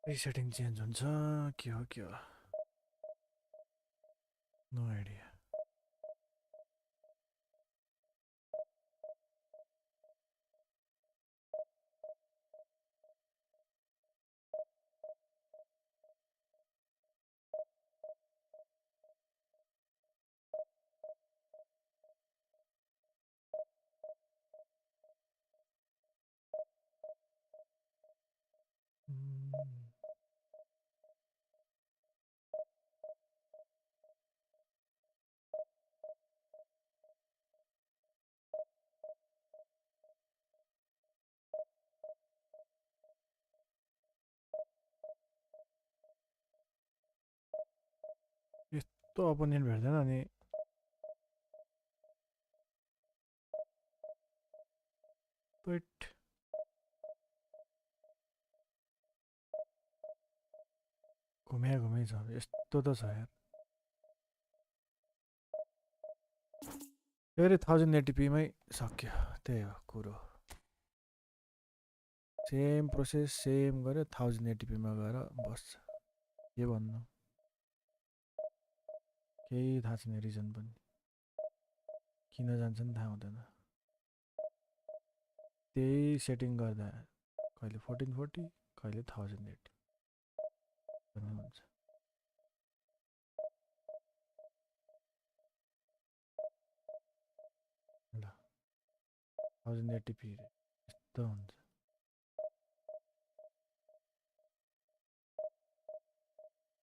This setting change हुन्छ के हो no idea. यस्तो अपोनेन्ट भेट्दैन अनि बट घुमे छ यस्तो त छ यार फेरि 1080p मै सक्यो त्यही हो कुरो सेम प्रोसेस सेम गर्यो 1080p मा गएर बस्छ के भन्नु केही थाहा छैन रिजन पनि किन जान्छ नि थाहा हुँदैन त्यही सेटिङ गर्दा कहिले 1440 कहिले 1080 भन्ने हुन्छ ल 1080p यस्तो हुन्छ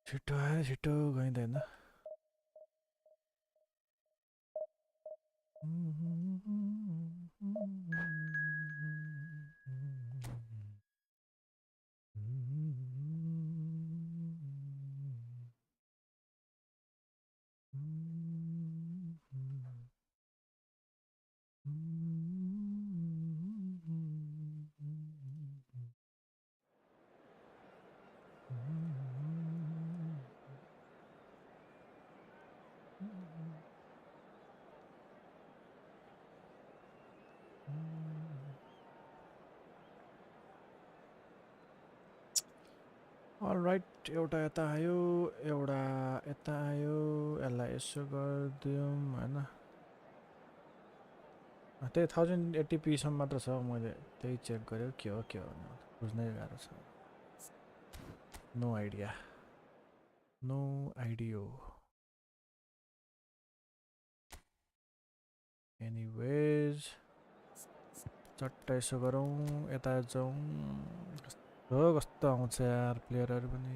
छिटो आयो छिटो गइँदैन अलराइट एउटा यता आयो एउटा यता आयो यसलाई यसो गरिदिउँ हैन त्यही 1080p सम्म मात्र छ मैले त्यही चेक गर्यो के हो बुझ्नै गाह्रो छ नो आइडिया एनिवेज चट्ट यसो गरौँ यता जाउँ कस्तो आउँछ यार प्लेयरहरु पनि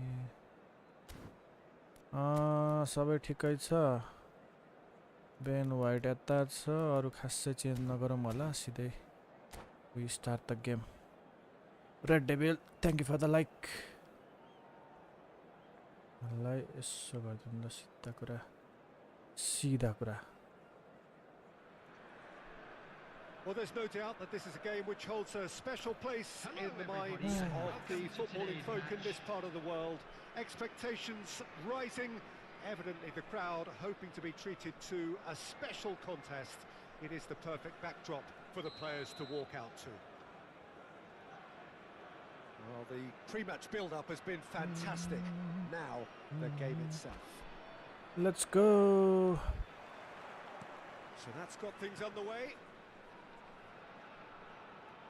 सबै ठिकै छ बेन वाइट यता छ अरु खासै चेन्ज नगरौँ होला सिधै we start the game red devil thank you for the like मलाई यसो गरिदिनु ल सिधा कुरा Well, there's no doubt that this is a game which holds a special place in the minds of the footballing folk in this part of the world. Expectations rising, evidently the crowd hoping to be treated to a special contest. It is the perfect backdrop for the players to walk out to. Well, the pre-match build-up has been fantastic. Now, the game itself. Let's go! So that's got things underway.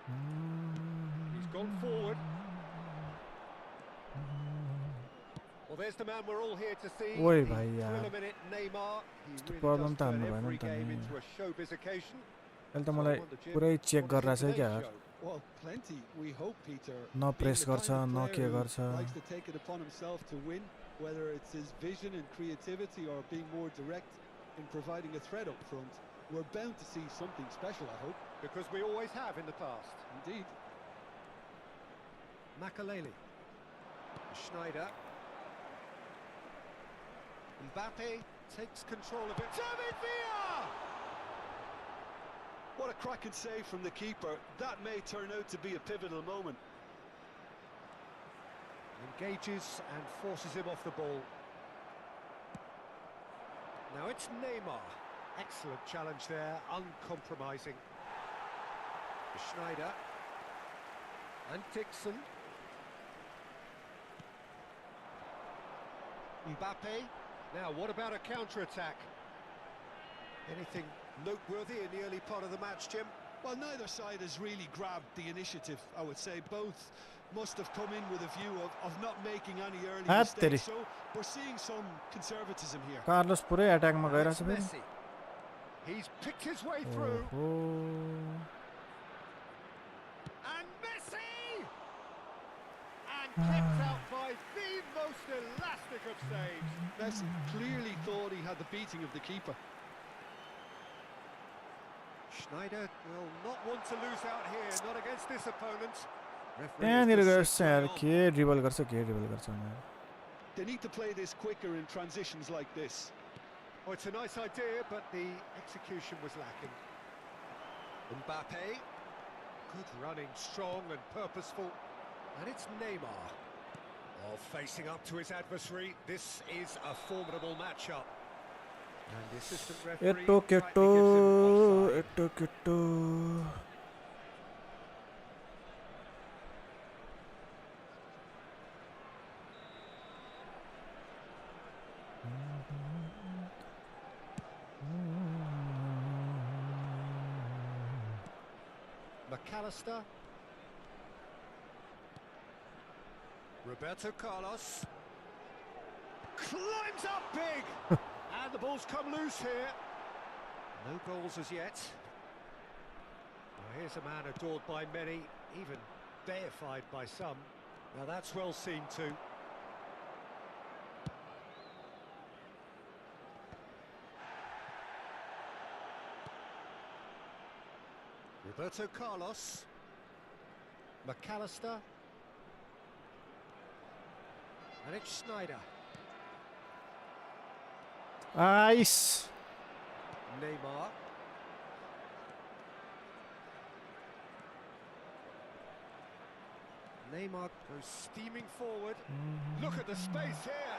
He's gone forward. Well, there's the man we're all here to see. Oi, bhai yaar. Thrill a minute, Neymar. He really problem does turn every game into a showbiz occasion. अहिले त मलाई पुरै check गरिरहेछ क्या Well, plenty. We hope Peter. न press गर्छ न के गर्छ Likes to take it upon himself to win, whether it's his vision and creativity or being more direct in providing a threat up front. We're bound to see something special, I hope. Because we always have in the past. Indeed. Makaleli. Schneider. Mbappe takes control of it. David Villa! What a cracking save from the keeper. That may turn out to be a pivotal moment. Engages and forces him off the ball. Now it's Neymar. Excellent challenge there, uncompromising. Schneider. And Dixon. Mbappe. Now, what about a counter-attack? Anything noteworthy in the early part of the match, Jim? Well, neither side has really grabbed the initiative, I would say. Both must have come in with a view of not making any early mistakes. So we're seeing some conservatism here. Carlos पुरै अट्याकमा गइरहेछ फेरि. Messi. He's picked his way through. And Messi! And kept out by the most elastic of saves. Messi clearly thought he had the beating of the keeper. Schneider will not want to lose out here, not against this opponent. त्यहाँनिर गर्छ यार के dribble गर्छ They need to play this quicker in transitions like this. Oh, it's a nice idea, but the execution was lacking. Mbappe. Good running, strong and purposeful. And it's Neymar. Oh, facing up to his adversary. This is a formidable matchup. And the assistant referee rightly gives him offside. McAllister. Roberto Carlos. Climbs up big! And the ball's come loose here. No goals as yet. Well, here's a man adored by many, even deified by some. Now that's well seen too. Roberto Carlos. McAllister. And it's Schneider. Ice. Neymar. Neymar goes steaming forward. Look at the space here.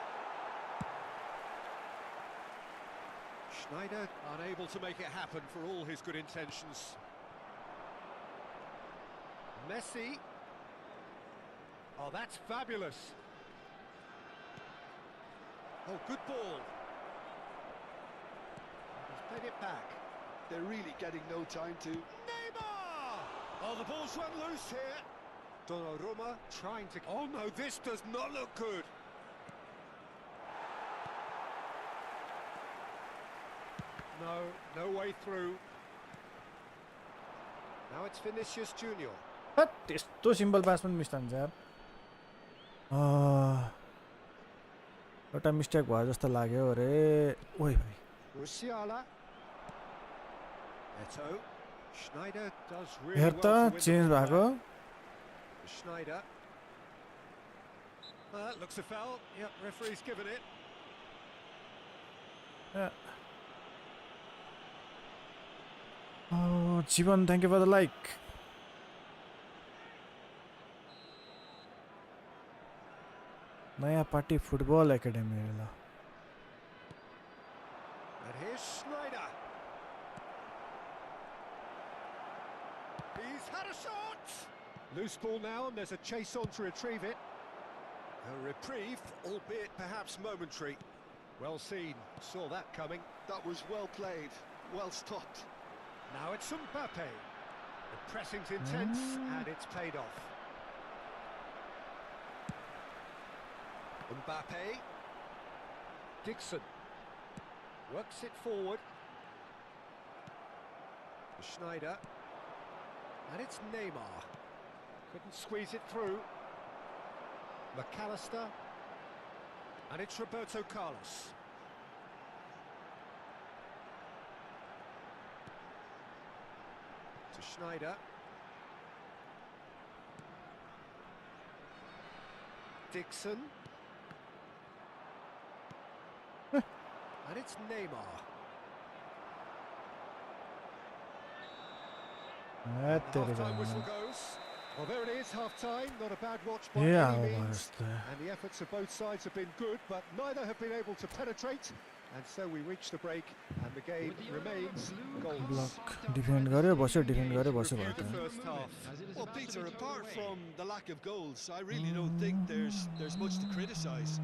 Schneider unable to make it happen for all his good intentions. Messi. Oh, that's fabulous. Oh, good ball. He's played it back. They're really getting no time to... Neymar! Oh, the ball's run loose here. Donnarumma trying to... Oh, no, this does not look good. No way through. Now it's Vinicius Junior. त्यस्तो simple pass पनि miss हुन्छ यार. एउटा mistake भयो जस्तो लाग्यो अरे. ओइ भाइ. Musiala. Eto. Schneider does really हेर well त to win change the ball भएको. back. Schneider. Looks a foul. Yep, referee's given it. Oh, Jivan, thank you for the like. नयाँ पार्टी फुटबल एकेडमी ल. And here's Schneider. He's had a shot. Loose ball now, and there's a chase on to retrieve it. A reprieve, albeit perhaps momentary. Well seen, saw that coming. That was well played, well stopped. Now it's Mbappe. The pressing's intense, and it's paid off. Mbappe. Dixon. Works it forward. Schneider. And it's Neymar. Couldn't squeeze it through. McAllister. And it's Roberto Carlos. To Schneider. Dixon. And it's Neymar. Half-time whistle goes. Well, there it is, half-time. Not a bad watch by any means. And the efforts of both sides have been good, but neither have been able to penetrate. And so we reach the break, and the game remains goals. Block defend गरे बस्यो defend गरे बस्यो भयो The त first half. Well, Peter, apart from the lack of goals, I really don't think there's much to criticise.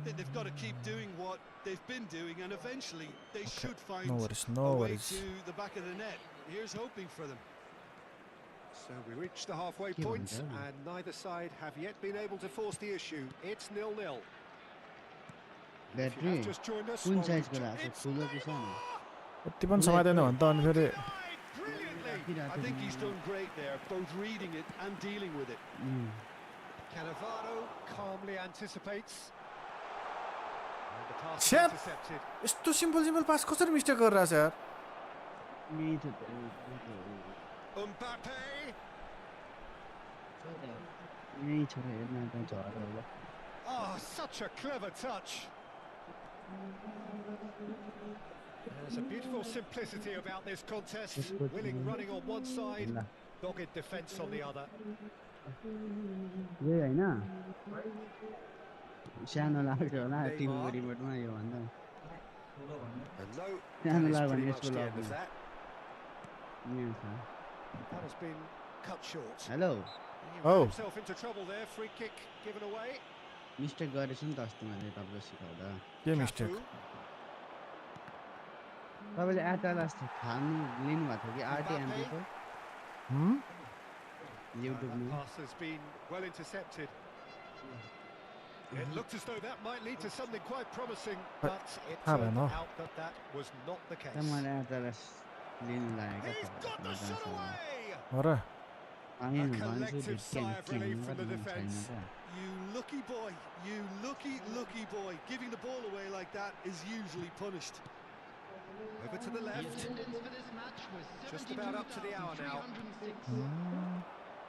They've got to keep doing what they've been doing, and eventually they should find no worries a way to the back of the net. Here's hoping for them. So we reach the halfway point, and neither side have yet been able to force the issue. It's 0-0. If you have just joined us, कुन साइजको it's राखेको ठुलो कि सानो यति पनि समाइदैन भने त अनि फेरि brilliantly. I think he's done great there, both reading it and dealing with it. Cannavaro calmly anticipates. And the pass is Shit. intercepted. यस्तो सिम्पल पास कसरी मिस्टेक गरिरहेछ यार मिठो Mbappe. यही छोरा हेर्न त झर होला Oh, such a clever touch. There's a beautiful simplicity about this contest. Willing running on one side, dogged defence on the other. यही हैन सानो लाग्छ होला टिमको रिमोटमा यो भन्दा And no, सानो that is लाग्यो pretty भने much यसको the end of लाग्छ that. यहाँ छ That has been cut short. Hello He Oh. got himself into trouble there. Free kick given away. Mistake गरेछु नि त अस्ति मैले तपाईँलाई सिकाउँदा के मिस्टेक Cafu. तपाईँले एटालास खानु लिनु भएको थियो कि आरटी एमपीको That युट्युबमा pass has been well intercepted. It looked as though that might lead to something quite promising, but it I don't turned know. out that that was not the case. त मैले एटालास लिनु लागेको He's got the shot away! हो र आएन A भन्छु collective sigh of relief from the छैन defence. क्या You lucky boy, you lucky boy. Giving the ball away like that is usually punished. Over to the left. Just about up to the hour now.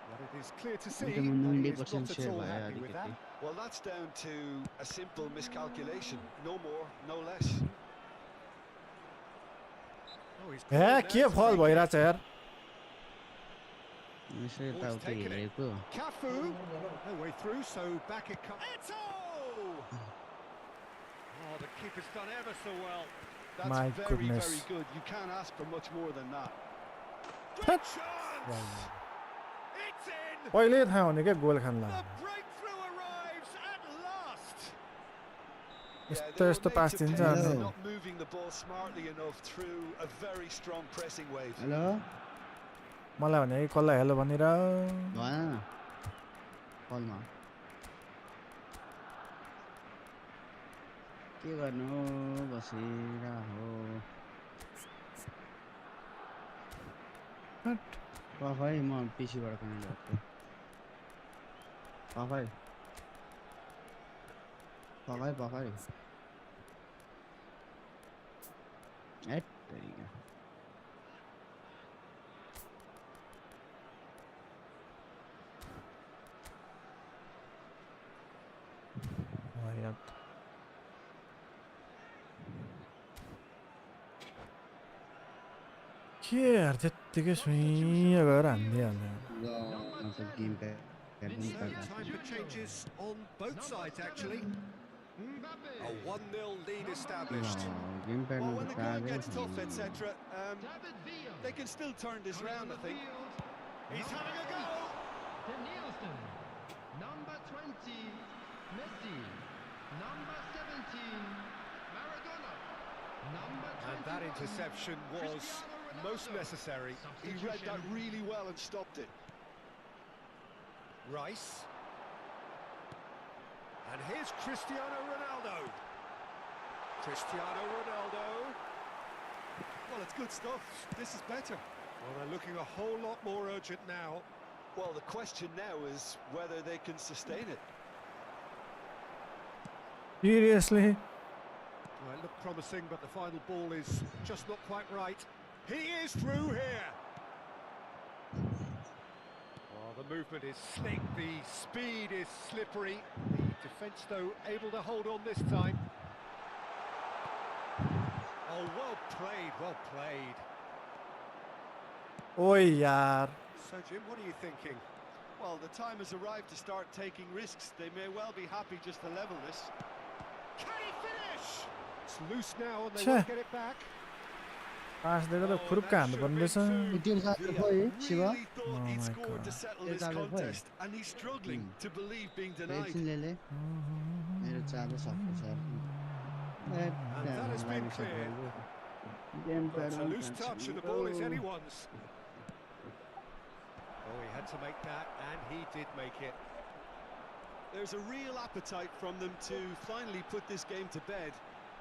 But it is clear to see Ito that mo he hindi is pa not at sincere all ba, happy with that. Well, that's down to a simple miscalculation. No more, no less. Oh, he's A cleared के now to फल take it. भइरहेछ यार यसो Ball's यताउति taken it. हेरेको Cafu, no way through, so back it comes. Eto! Oh, the keeper's done ever so well. That's My very, goodness. very good. You can't ask for much more than that. Great chance! It's in! पहिल्यै थाहा हुने क्या goal खानलाई The breakthrough arrives at last! यस्तो यस्तो pass दिन्छ They're अनि not moving the ball smartly enough through a very strong pressing wave. Hello मलाई भने कि कसलाई हेलो भनेर भएन न कलमा के गर्नु बसेर हो पफाइ म पिसीबाट कनेक्ट गर्छु पफाइ पफाइ पफाइ एट तरिका यार के यार त्यत्तिकै सुइँ गएर हानिदिइहाल्यो मतलब game So, time for changes on both sides, actually. A 1-0 lead established. Game Well, प्याडमा when त the going चार्जै gets tough, छैन etc., they can still turn this round, I think. He's having a go! Number 20, Messi. Number 17, Maradona. Number 21, And that interception was most necessary. He read that really well and stopped it. Rice. And here's Cristiano Ronaldo. Cristiano Ronaldo. Well, it's good stuff. This is better. Well, they're looking a whole lot more urgent now. Well, the question now is whether they can sustain it. Seriously Well, it looked promising, but the final ball is just not quite right. He is through here. Oh, the movement is slick, the speed is slippery. The defence, though, able to hold on this time. Oh, well played, well played. ओइ यार So, Jim, what are you thinking? Well, the time has arrived to start taking risks. They may well be happy just to level this. Can he finish? It's loose now and they Che. won't get it back. Pass दिएको त Oh, खुरुक्क that हान्नु should have पर्ने been रहेछ two. त्यो साथी खोइ Shiv Really thought Oh he'd my scored to God. settle Your this tablet खोइ contest, and he's struggling to believe being denied. एकछिन मेरो चाबो सक्यो sir And that has been cleared. Game But प्याडमा a पनि loose जान्छ touch and the ball is anyone's. Oh, he had to make that, and he did make it. There's a real appetite from them to finally put this game to bed,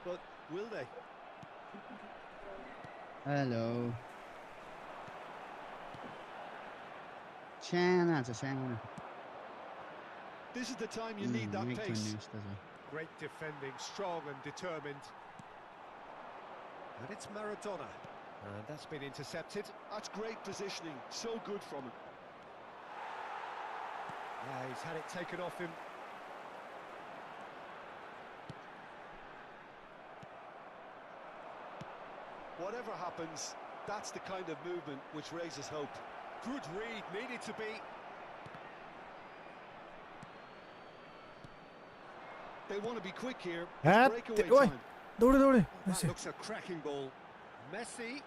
but will they? Hello सानो छ सानो This is the time you need that एक pace. भन्ने यस्तो छ Great defending, strong and determined. And it's Maradona. And that's been intercepted. That's great positioning, so good from him. Yeah, he's had it taken off him. Whatever happens, that's the kind of movement which raises hope. Good read, needed to be. They want to be quick here. Hat- It's breakaway Oi. time. दौडे दौडे That looks a cracking ball. Messi.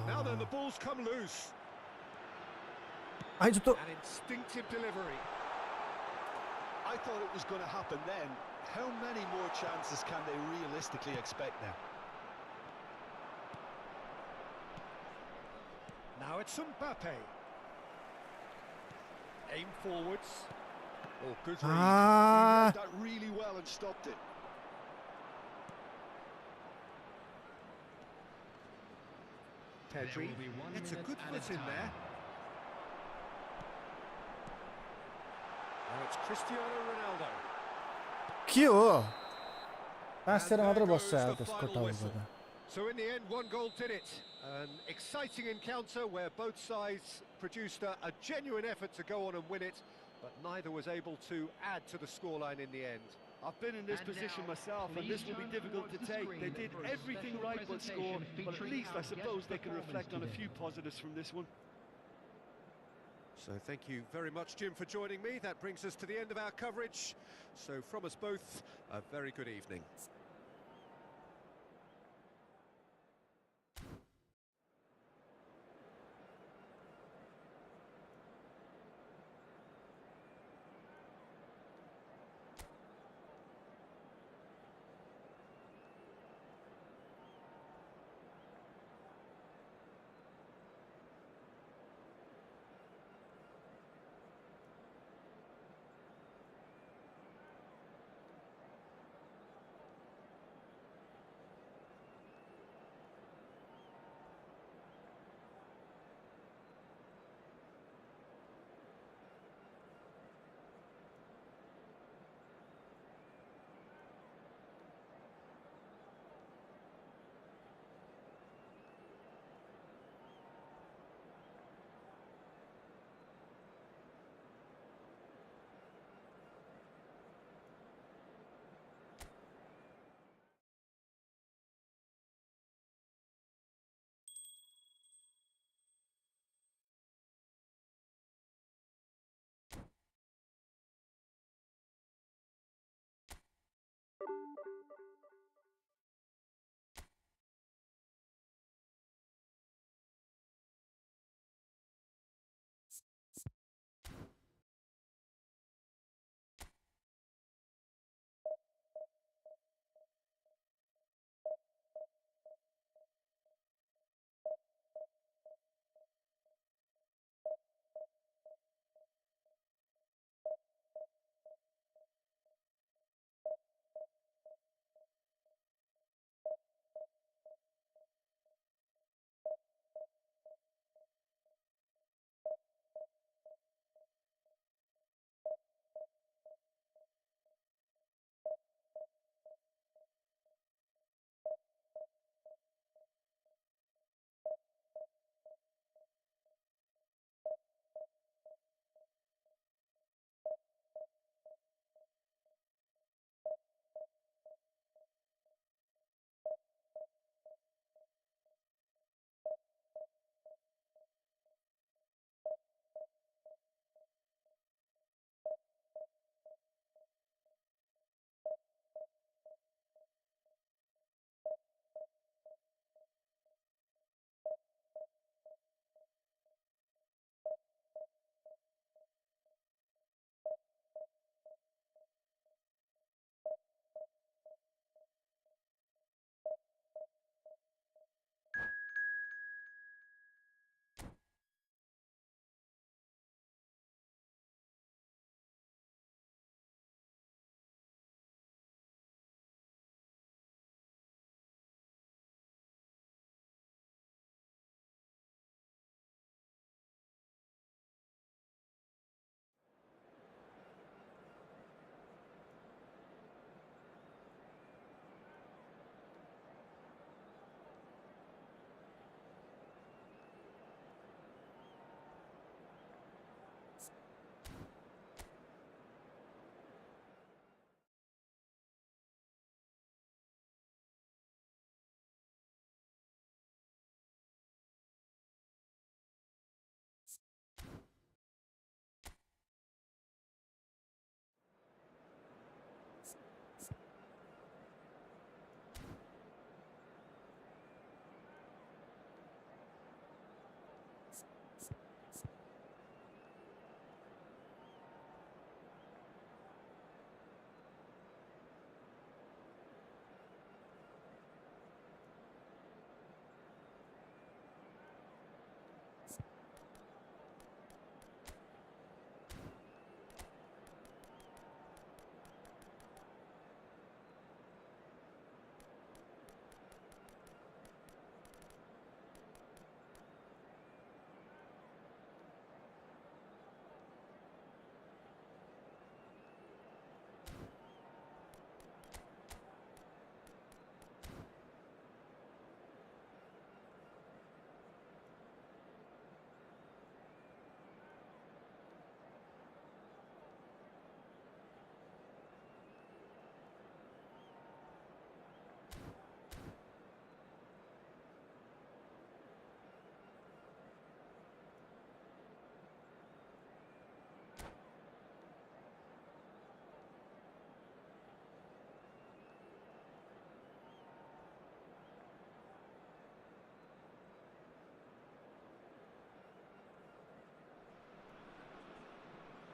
Now then, the ball's come loose. आइज त An instinctive delivery. I thought it was going to happen then. How many more chances can they realistically expect now? Now it's Mbappe. Aim forwards. Oh, good read. He Ah. read that really well and stopped it. Pedri. It's a good foot in there. Now it's Cristiano Ronaldo. के हो पासेर And मात्र there बस्छ goes यार the त्यसको final टाउको whistle. त So in the end, one goal did it. An exciting encounter where both sides produced a genuine effort to go on and win it, but neither was able to add to the scoreline in the end. I've been in this And position now, myself, and please this will be turn difficult to towards the take. screen They did for a everything special right but score, presentation but at featuring least I our suppose guest they can reflect on a performance few today. positives from this one. So thank you very much, Jim, for joining me. That brings us to the end of our coverage. So from us both, a very good evening.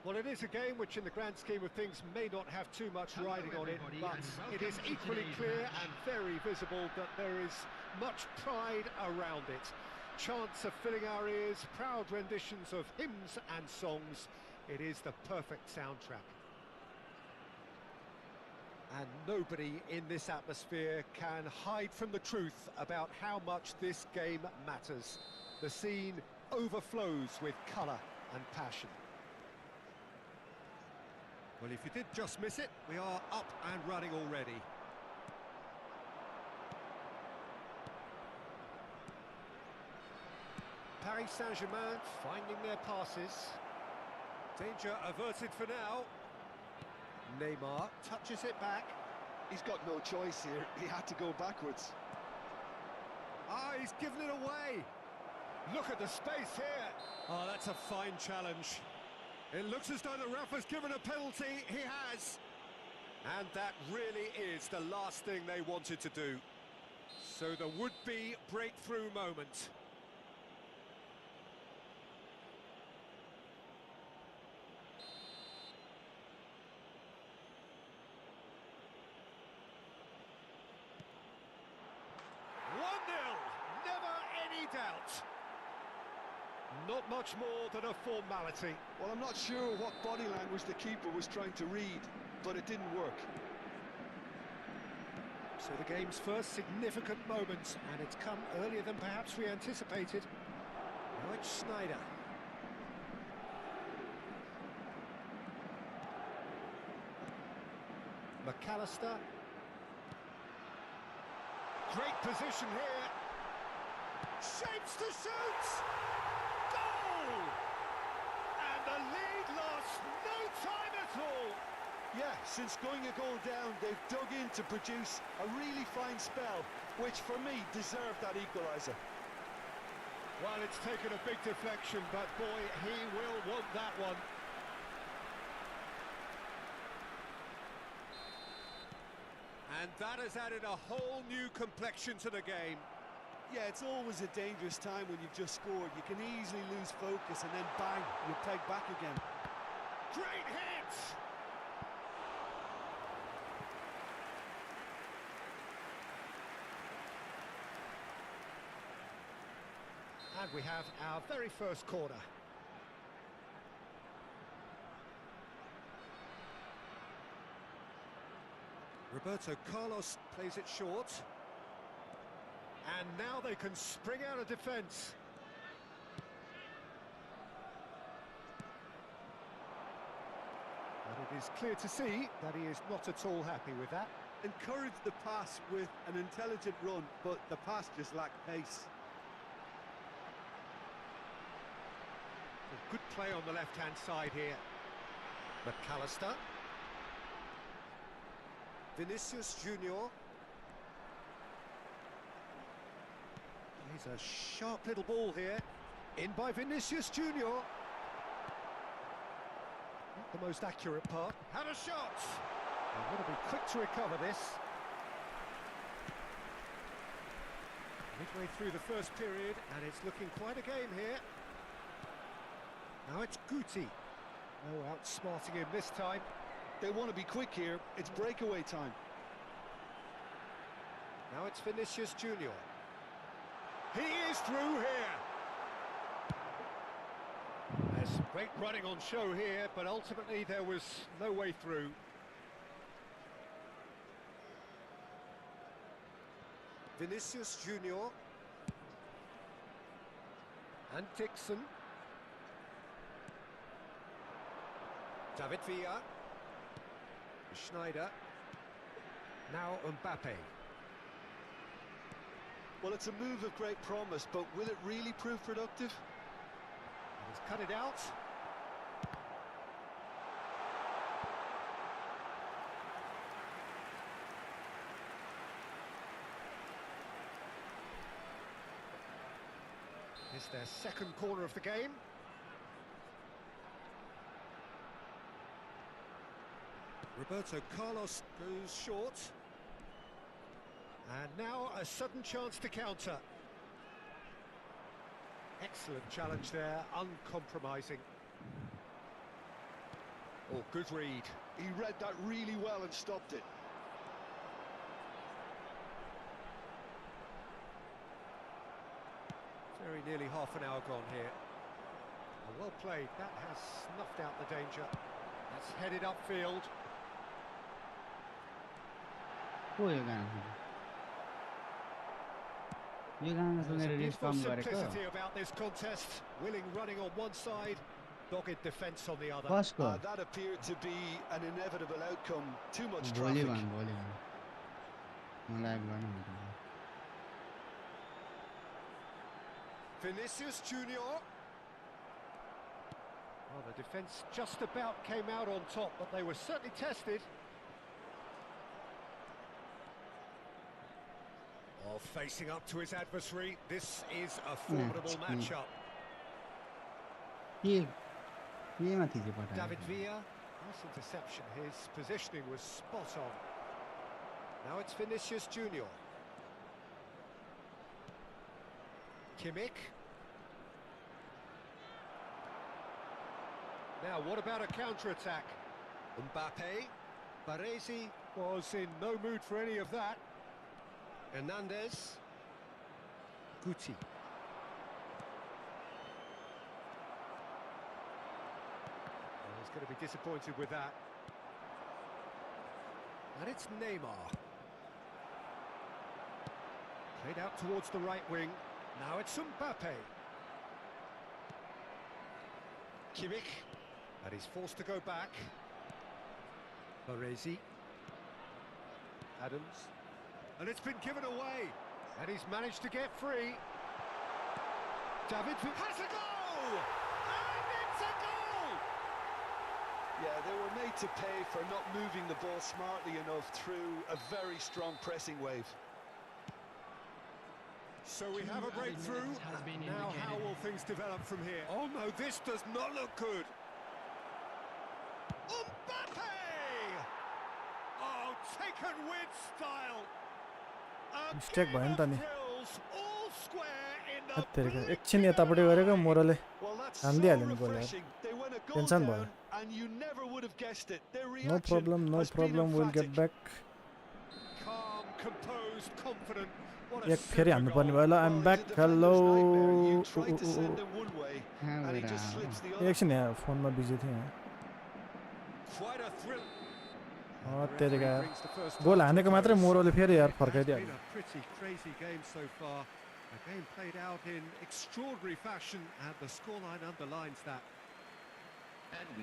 Well, it is a game which in the grand scheme of things may not have too much Hello, riding on it, everybody, but and it is welcome to equally today's clear match. and very visible that there is much pride around it. Chants are filling our ears, proud renditions of hymns and songs. It is the perfect soundtrack. And nobody in this atmosphere can hide from the truth about how much this game matters. The scene overflows with colour and passion. Well, if you did just miss it, we are up and running already. Paris Saint-Germain finding their passes. Danger averted for now. Neymar touches it back. He's got no choice here. He had to go backwards. Ah, he's given it away. Look at the space here. Oh, that's a fine challenge. It looks as though the ref has given a penalty. He has. And that really is the last thing they wanted to do. So the would-be breakthrough moment. Doubt. Not much more than a formality. Well, I'm not sure what body language the keeper was trying to read, but it didn't work. So the game's first significant moment, and it's come earlier than perhaps we anticipated. Now it's Schneider. McAllister. Great position here. Shapes to shoot! Goal! And the lead lost no time at all. Yeah, since going a goal down, they've dug in to produce a really fine spell, which for me deserved that equaliser. Well, it's taken a big deflection, but boy, he will want that one. And that has added a whole new complexion to the game. Yeah, it's always a dangerous time when you've just scored. You can easily lose focus and then bang, you're pegged back again. Great hit! And we have our very first corner. Roberto Carlos plays it short. And now they can spring out of defence. But it is clear to see that he is not at all happy with that. Encourage the pass with an intelligent run, but the pass just lacked pace. Good play on the left-hand side here. McAllister. Vinicius Junior. He's a sharp little ball here. In by Vinicius Junior. Not the most accurate part. Had a shot! They've got to be quick to recover this. Midway through the first period, and it's looking quite a game here. Now it's Guti. Oh, outsmarting him this time. They want to be quick here. It's breakaway time. Now it's Vinicius Junior. He is through here. There's some great running on show here, but ultimately there was no way through. Vinicius Junior. And Dixon. David Villa. Schneider. Now Mbappe. Well, it's a move of great promise, but will it really prove productive? He's cut it out. It's their second corner of the game. Roberto Carlos goes short. And now a sudden chance to counter. Excellent challenge there, uncompromising. Oh, good read. He read that really well and stopped it. Very nearly half an hour gone here. Well played. That has snuffed out the danger. That's headed upfield. को यो गाना सुन्नु यो गाना सुनेर There's a race beautiful कम गरेको simplicity about this contest. Willing running on one side, dogged defence on the other. कसको That appeared to be an inevitable outcome. Too much भोलि traffic. भन मलाई गर्नु हुन्छ Vinicius Junior. Well, the defence just about came out on top, but they were certainly tested. Oh, facing up to his adversary. This is a formidable matchup. केमा थिचे पठाएको David Villa, nice interception. His positioning was spot on. Now it's Vinicius Junior. Kimmich. Now, what about a counter-attack? Mbappe. Baresi was in no mood for any of that. Hernandez. Guti. Well, he's going to be disappointed with that. And it's Neymar. Played out towards the right wing. Now it's Mbappe. Kimmich. And he's forced to go back. Baresi. Adams. And it's been given away. And he's managed to get free. David has a goal! And it's a goal! Yeah, they were made to pay for not moving the ball smartly enough through a very strong pressing wave. So we have a breakthrough. Now how will things develop from here? Oh no, this does not look good. Mbappe! Oh, taken with style. Mistake भयो नि त नि All square in the हत्तेरिका एकछिन यतापट्टि गरेको मोरले Well, that's हान्दिहाल्यो नि so goal यार refreshing. They went a goal tension भयो down and you never would have guessed it. Their No reaction has been problem, we'll get emphatic. back. calm, composed, confident. What a एक फेरि हान्नु पर्ने भयो ल I'm Well, back he's a defender's nightmare. You hello tried to send him one way and he just slips the other. एकछिन यहाँ फोनमा busy थिएँ यहाँ Quite a thrill. हत्तेरिका Brings the first goal half हानेको to मात्रै close. मोरोले फेरि यार It's फर्काइदियो been a pretty crazy game so far. A game played out in extraordinary fashion, and the scoreline underlines that.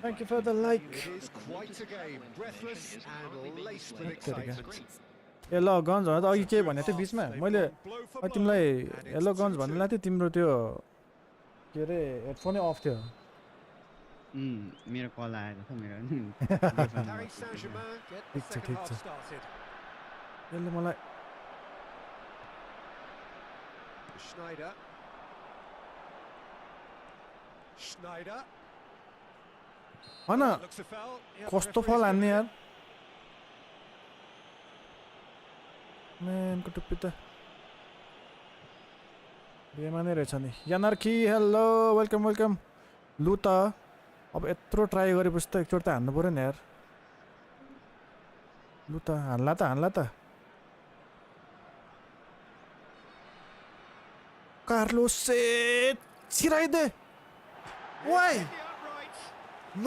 Thank you for the like. It is quite a game, breathless and laced with excitement. Yellow guns भनेर त अघि के भनेको थिएँ बिचमा मैले Blow for अब blow, तिमीलाई and येलो it's गन्ज 2-2. भन्नु लाग्थ्यो तिम्रो त्यो के अरे हेडफोनै अफ थियो मेरो कल आएको छ मेरो Paris Saint-Germain get the It's a second half pizza. started. यसले मलाई Schneider. Schneider. होइन Looks a foul. Yeah, the कस्तो referee's फल given हान्ने it. यार म्यानको टुप्पी त बेमा नै रहेछ नि यानार्की हेलो वेलकम वेलकम लु त अब यत्रो ट्राई गरेपछि त एकचोटि त हान्नु पऱ्यो नि यार लु त हान्ला त कार्लोस से छिराइदे वाइ Hit the upright. ल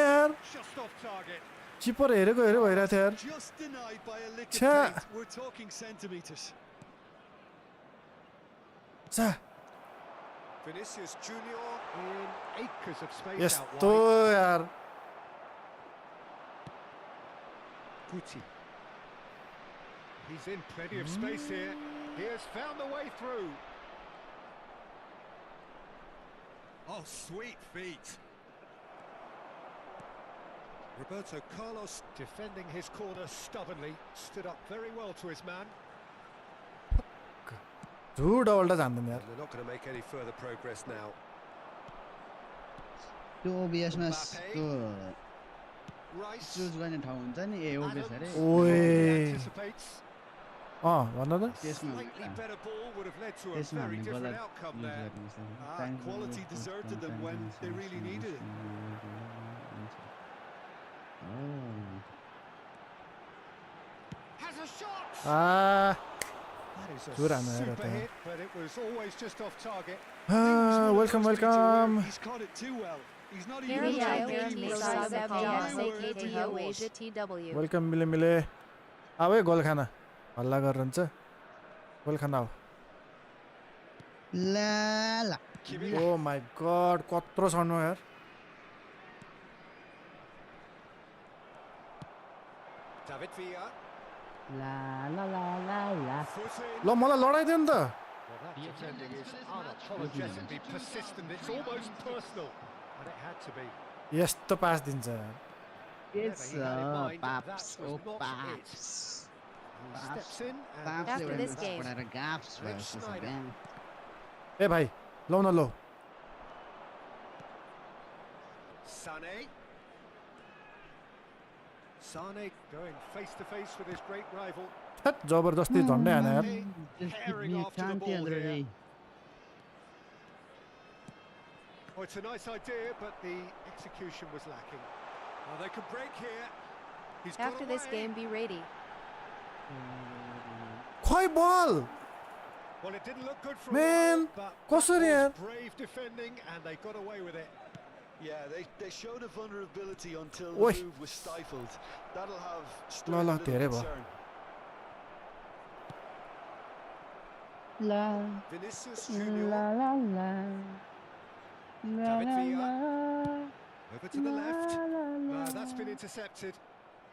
यार Just off target. किपर हेरेको भइरहेको थियो यार Just denied by a lick of Cha. paint. We're talking centimetres. जा Vinicius Junior in acres of space out यस्तो wide. यार Guti. He's in plenty of space here. He has found the way through. Oh, sweet feet. Roberto Carlos defending his corner stubbornly, stood up very well to his man. झुट अल्टा जान्दैन यार They're not going to make any further progress now. त्यो ओबिएसमा Mbappe. त्यो Rice. Choose गर्ने ठाउँ हुन्छ नि ए OBS अरे ओए Anticipates. भन त त्यसमा Slightly better ball would have led to a त्यसमा very हामीले different गलत outcome युज there. गर्नु Ah, पर्छ quality deserted them when they really needed it. There's a shot. That is a Good on there, super Rata. hit, but it was always just off target. Welcome, welcome. He's caught it too well. He's not even Welcome, मिले मिले. अब है goal खाना. हल्ला गरिरहन्छ. Goal खाना हो. La la. Oh my god, कत्रो छन् यार. David Villa. La la la la la. Foot in. ल मलाई लडाइदियो नि त. Well, that defending is unapologetically persistent. It's almost personal, and it had to be. यस्तो पास दिन्छ यार. It's He had in mind that Paps. was Oh, not Paps. it. He steps in and Paps After this game. gaps Rich versus Snyder. again. ए भाइ लौ न लौ. Sané. Sané going face to face with his great rival. हट जबरजस्ती झन्डै हाने यार. Just Herring give me after the Kante ball under here. the Oh, it's a nice idea, but the execution was lacking. Well, they could break here. He's got After this away. game, be ready. खोइ बल. Well, it didn't look good for Man, a while, but कसरी that यार? was brave defending, and they got away with it. Yeah, they showed a vulnerability until Oi. the move was stifled. That'll have ल stirred ल a little धेरै भयो. concern. La Vinicius la Junior la la. La David la Villa. la. over to the left. La That's been intercepted.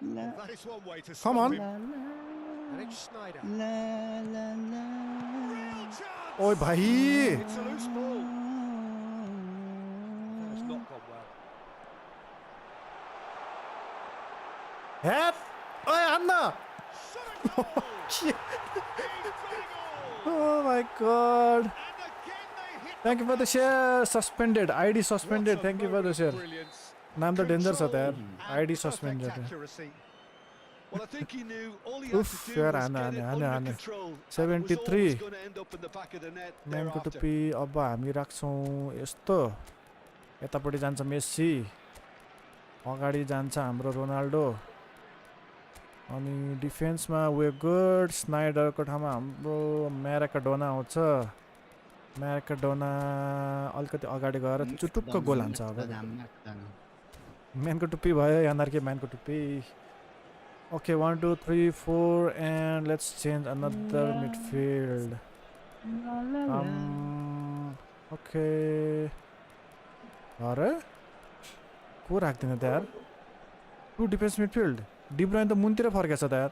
la Well, that is one way to Come stop on. him. la And it's Snyder. la la la. Real chance. ओइ भाइ. It's a loose ball. That has not gone well. Hate. ओइ हान्न. Shot a goal. Shit. He's done it all. Oh my god. And again they hit Thank you for the share. Suspended. ID What suspended. a Thank you for the moment of share. brilliance. नाम त danger छ त यार. Control ID and suspended. perfect accuracy. Well, I think he knew all he had Oof, to do यार was हाने get हाने it हाने under हाने. control. And it was 73. always going to end up in the back of the net म्यानको thereafter. टुप्पी अब हामी राख्छौँ यस्तो. यतापट्टि जान्छ मेस्सी. अगाडि जान्छ हाम्रो रोनाल्डो. अनि डिफेन्समा वे गुड. स्नाइडरको ठाउँमा हाम्रो म्याराकाडोना आउँछ. म्याराकाडोना अलिकति अगाडि गएर चुटुक्क गोल हान्छ अब. म्यानको टुप्पी भयो यानारके म्यानको टुप्पी. Okay, 1, 2, 3, 4, and let's change another midfield. Okay. अरे को राख्दैन त यार. 2 डिफेन्स मिडफिल्ड. डी ब्रुइन त मुनतिर फर्केछ त यार.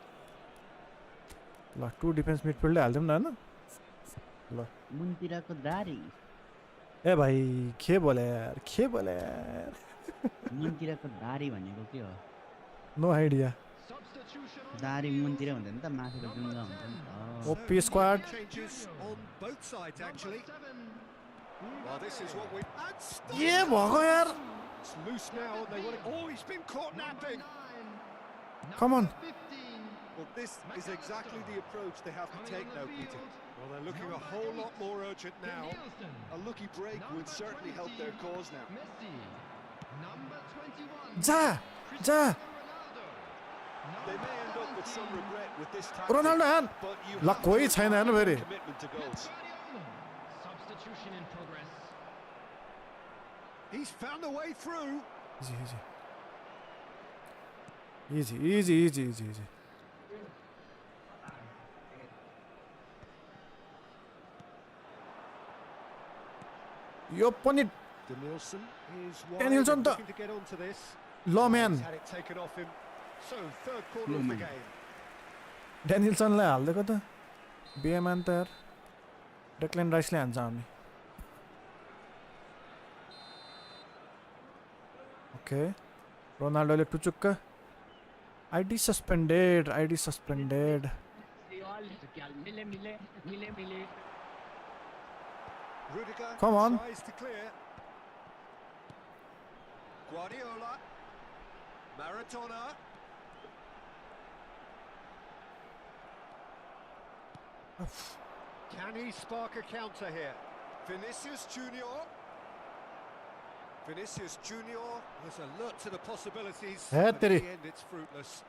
ल 2 डिफेन्स मिडफिल्डै हाल्दिउँ न हैन. ल मुनतिरको दारी. ए भाइ के बोले यार. के बोले यार. मुनतिरको दारी भनेको के हो? No idea. Substitution on दारी the field. मुनतिर हुँदैन त माथिको जुङ्गा हुन्छ नि त. OP squad. Changes on both sides actually. Number 7. Well, this is what we. के भएको यार. It's loose now. They would have always been caught napping. 9. Come on. 15. Well, this is exactly the approach they have to Coming take on now, the Peter. field. Well, they're looking a whole lot more urgent now. Nielsen. A lucky break would certainly help their cause now. Messi. Number 21. जा जा. Ronaldo. They may end up with some regret with this tactic, Ronaldo हान. but you ल have कोही to छैन हेर्नु फेरि. commitment to goals. Substitution in progress. He's found a way through. Easy. यो पनि Nielsen is Nielsen wide, त- looking to get onto this. ल man. He's had it taken off him. So third corner of the man. game. ड्यानिल्सनलाई हालिदिएको त. बिएमान त यार. डेक्लेन राइसले हान्छ हामी. ओके. रोनाल्डोले टुचुक्क. ID suspended. Rudiger Come on. tries to clear. Guardiola. Maradona. Can he spark a counter here? Vinicius Junior. Vinicius Junior was alert to the possibilities. Hey, but in Terry. the end, it's fruitless.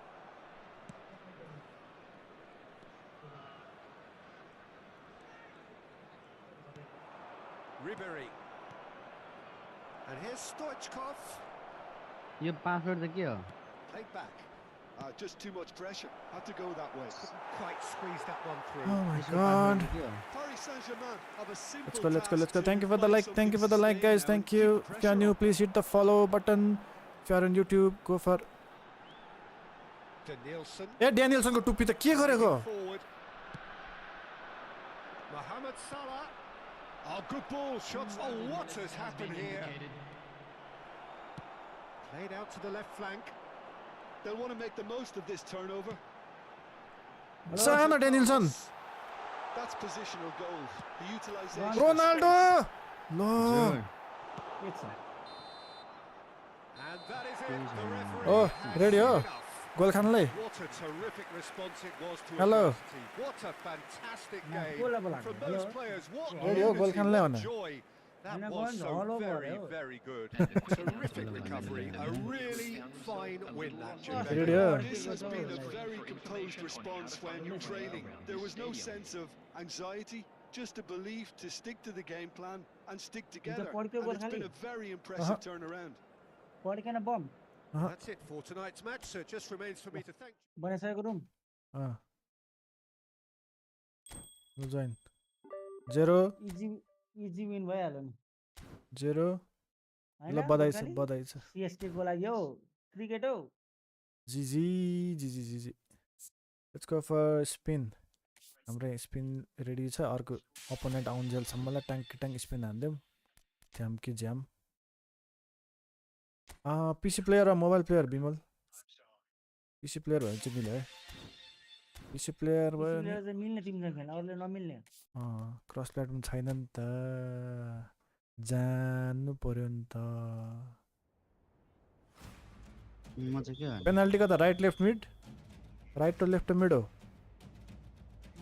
Ribery. And here's Stoichkov. यो password त के हो? Played back. Just too much pressure. Had to go that way. Couldn't quite squeeze that one through. Oh my यसको god. Password त के हो? Paris Saint-Germain have a simple Let's go. task Thank you for to the find like. Thank you for the something like, guys. slim now Thank and you. keep If you are pressure new, on. please hit the follow button. If you are on YouTube, go for. Danielson. ए ड्यानियलसनको टुप्पी त के गरेको? Forward. Mohamed Salah. Oh, good ball. Shots. Oh, what has happened here? Played out to the left flank. They'll want to make the most of this turnover. सानो ड्यानियलसन. That's positional goal. The utilization of Ronaldo. space. ल. And that is it. The referee Oh, has ready, seen oh. enough. Goal खानलाई. What a terrific response it was to Hello. adversity. What a fantastic game bola bola. from those Hello. players. What Ready, oh, goal unity, खानलाई what भने. joy. That होइन, was गयो नि, all so over very, हो. very good. Terrific recovery. A really fine win that, Jim. Ready, oh. This has been a very composed response when you're trailing. There was no sense of anxiety, just a belief to stick to the game plan and stick together. पड्क्यो And it's been Gorkhali. a very impressive turnaround. पड्केन bomb That's it for tonight's match. So it just remains for me to thank बनाइसकेको room अँ. Join. 0 easy win भइहाल्यो नि 0. हैन ल बधाई छ गोर्खाली? बधाई छ. CSK को लागि हो क्रिकेट हो जी. Let's go for spin. हाम्रो स्पिन रेडी छ. अर्को अपोनेन्ट आउन्जेलसम्मलाई ट्याङ्क स्पिन हान्दिउँ. झ्याम कि झ्याम. पिसी प्लेयर र मोबाइल प्लेयर विमल. पिसी प्लेयर भयो भने चाहिँ मिल्यो है. पिसी प्लेयर भयो भने चाहिँ मिल्ने टिमसँग खेल्न अरूले नमिल्ने क्रस प्लेटफर्म छैन नि त. जान्नु पर्यो नि त. म चाहिँ के गर्ने? पेनाल्टी कता राइट लेफ्ट मिड? राइट र लेफ्ट मिड हो.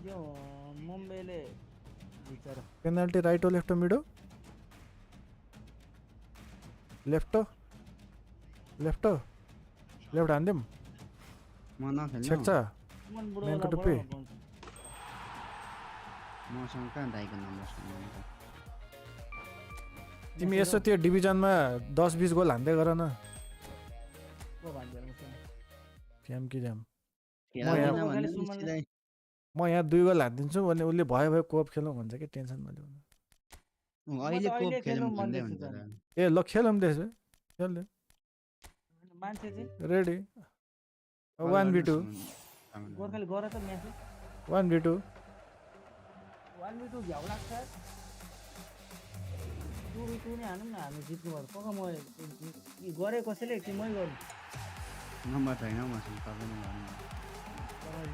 यो मुम्बईले जित्छ र पेनाल्टी राइट हो लेफ्ट मिड हो? लेफ्ट लेफ्ट हान्दिउँ. म नखेल्नु छेक्छ. मन बुढो मेनको होला, टुप्पी. बडो मसँग कहाँ दाइको नम्बर छ? तिमी यसो त्यो डिभिजनमा 10-20 गोल हान्दै गर न. को भाग्यो मुसँग क्याम कि ज्याम. खेलाउँदैन भने नि सिधै म यहाँ 2 गोल हानिदिन्छु भने उसले भयो कोप खेलौँ भन्छ कि टेन्सन नलिनु. अहिले त कोप अहिले खेलौँ खेलौँ भन्दै भन्दैछु हुन्छ त। ए ल खेलौँ त्यसो. खेल्दै मान्छे चाहिँ रेडी. 1v2 गोर्खाली गर त म्याच 1v2 1v2 घ्याउ लाग्छ 2v2 नै हानौँ न हामी जित्नु पर्छ पक्का म गरे कसैले कि मै गर्नु नम्बर छैन मसँग तपाईँ नै गर्नु.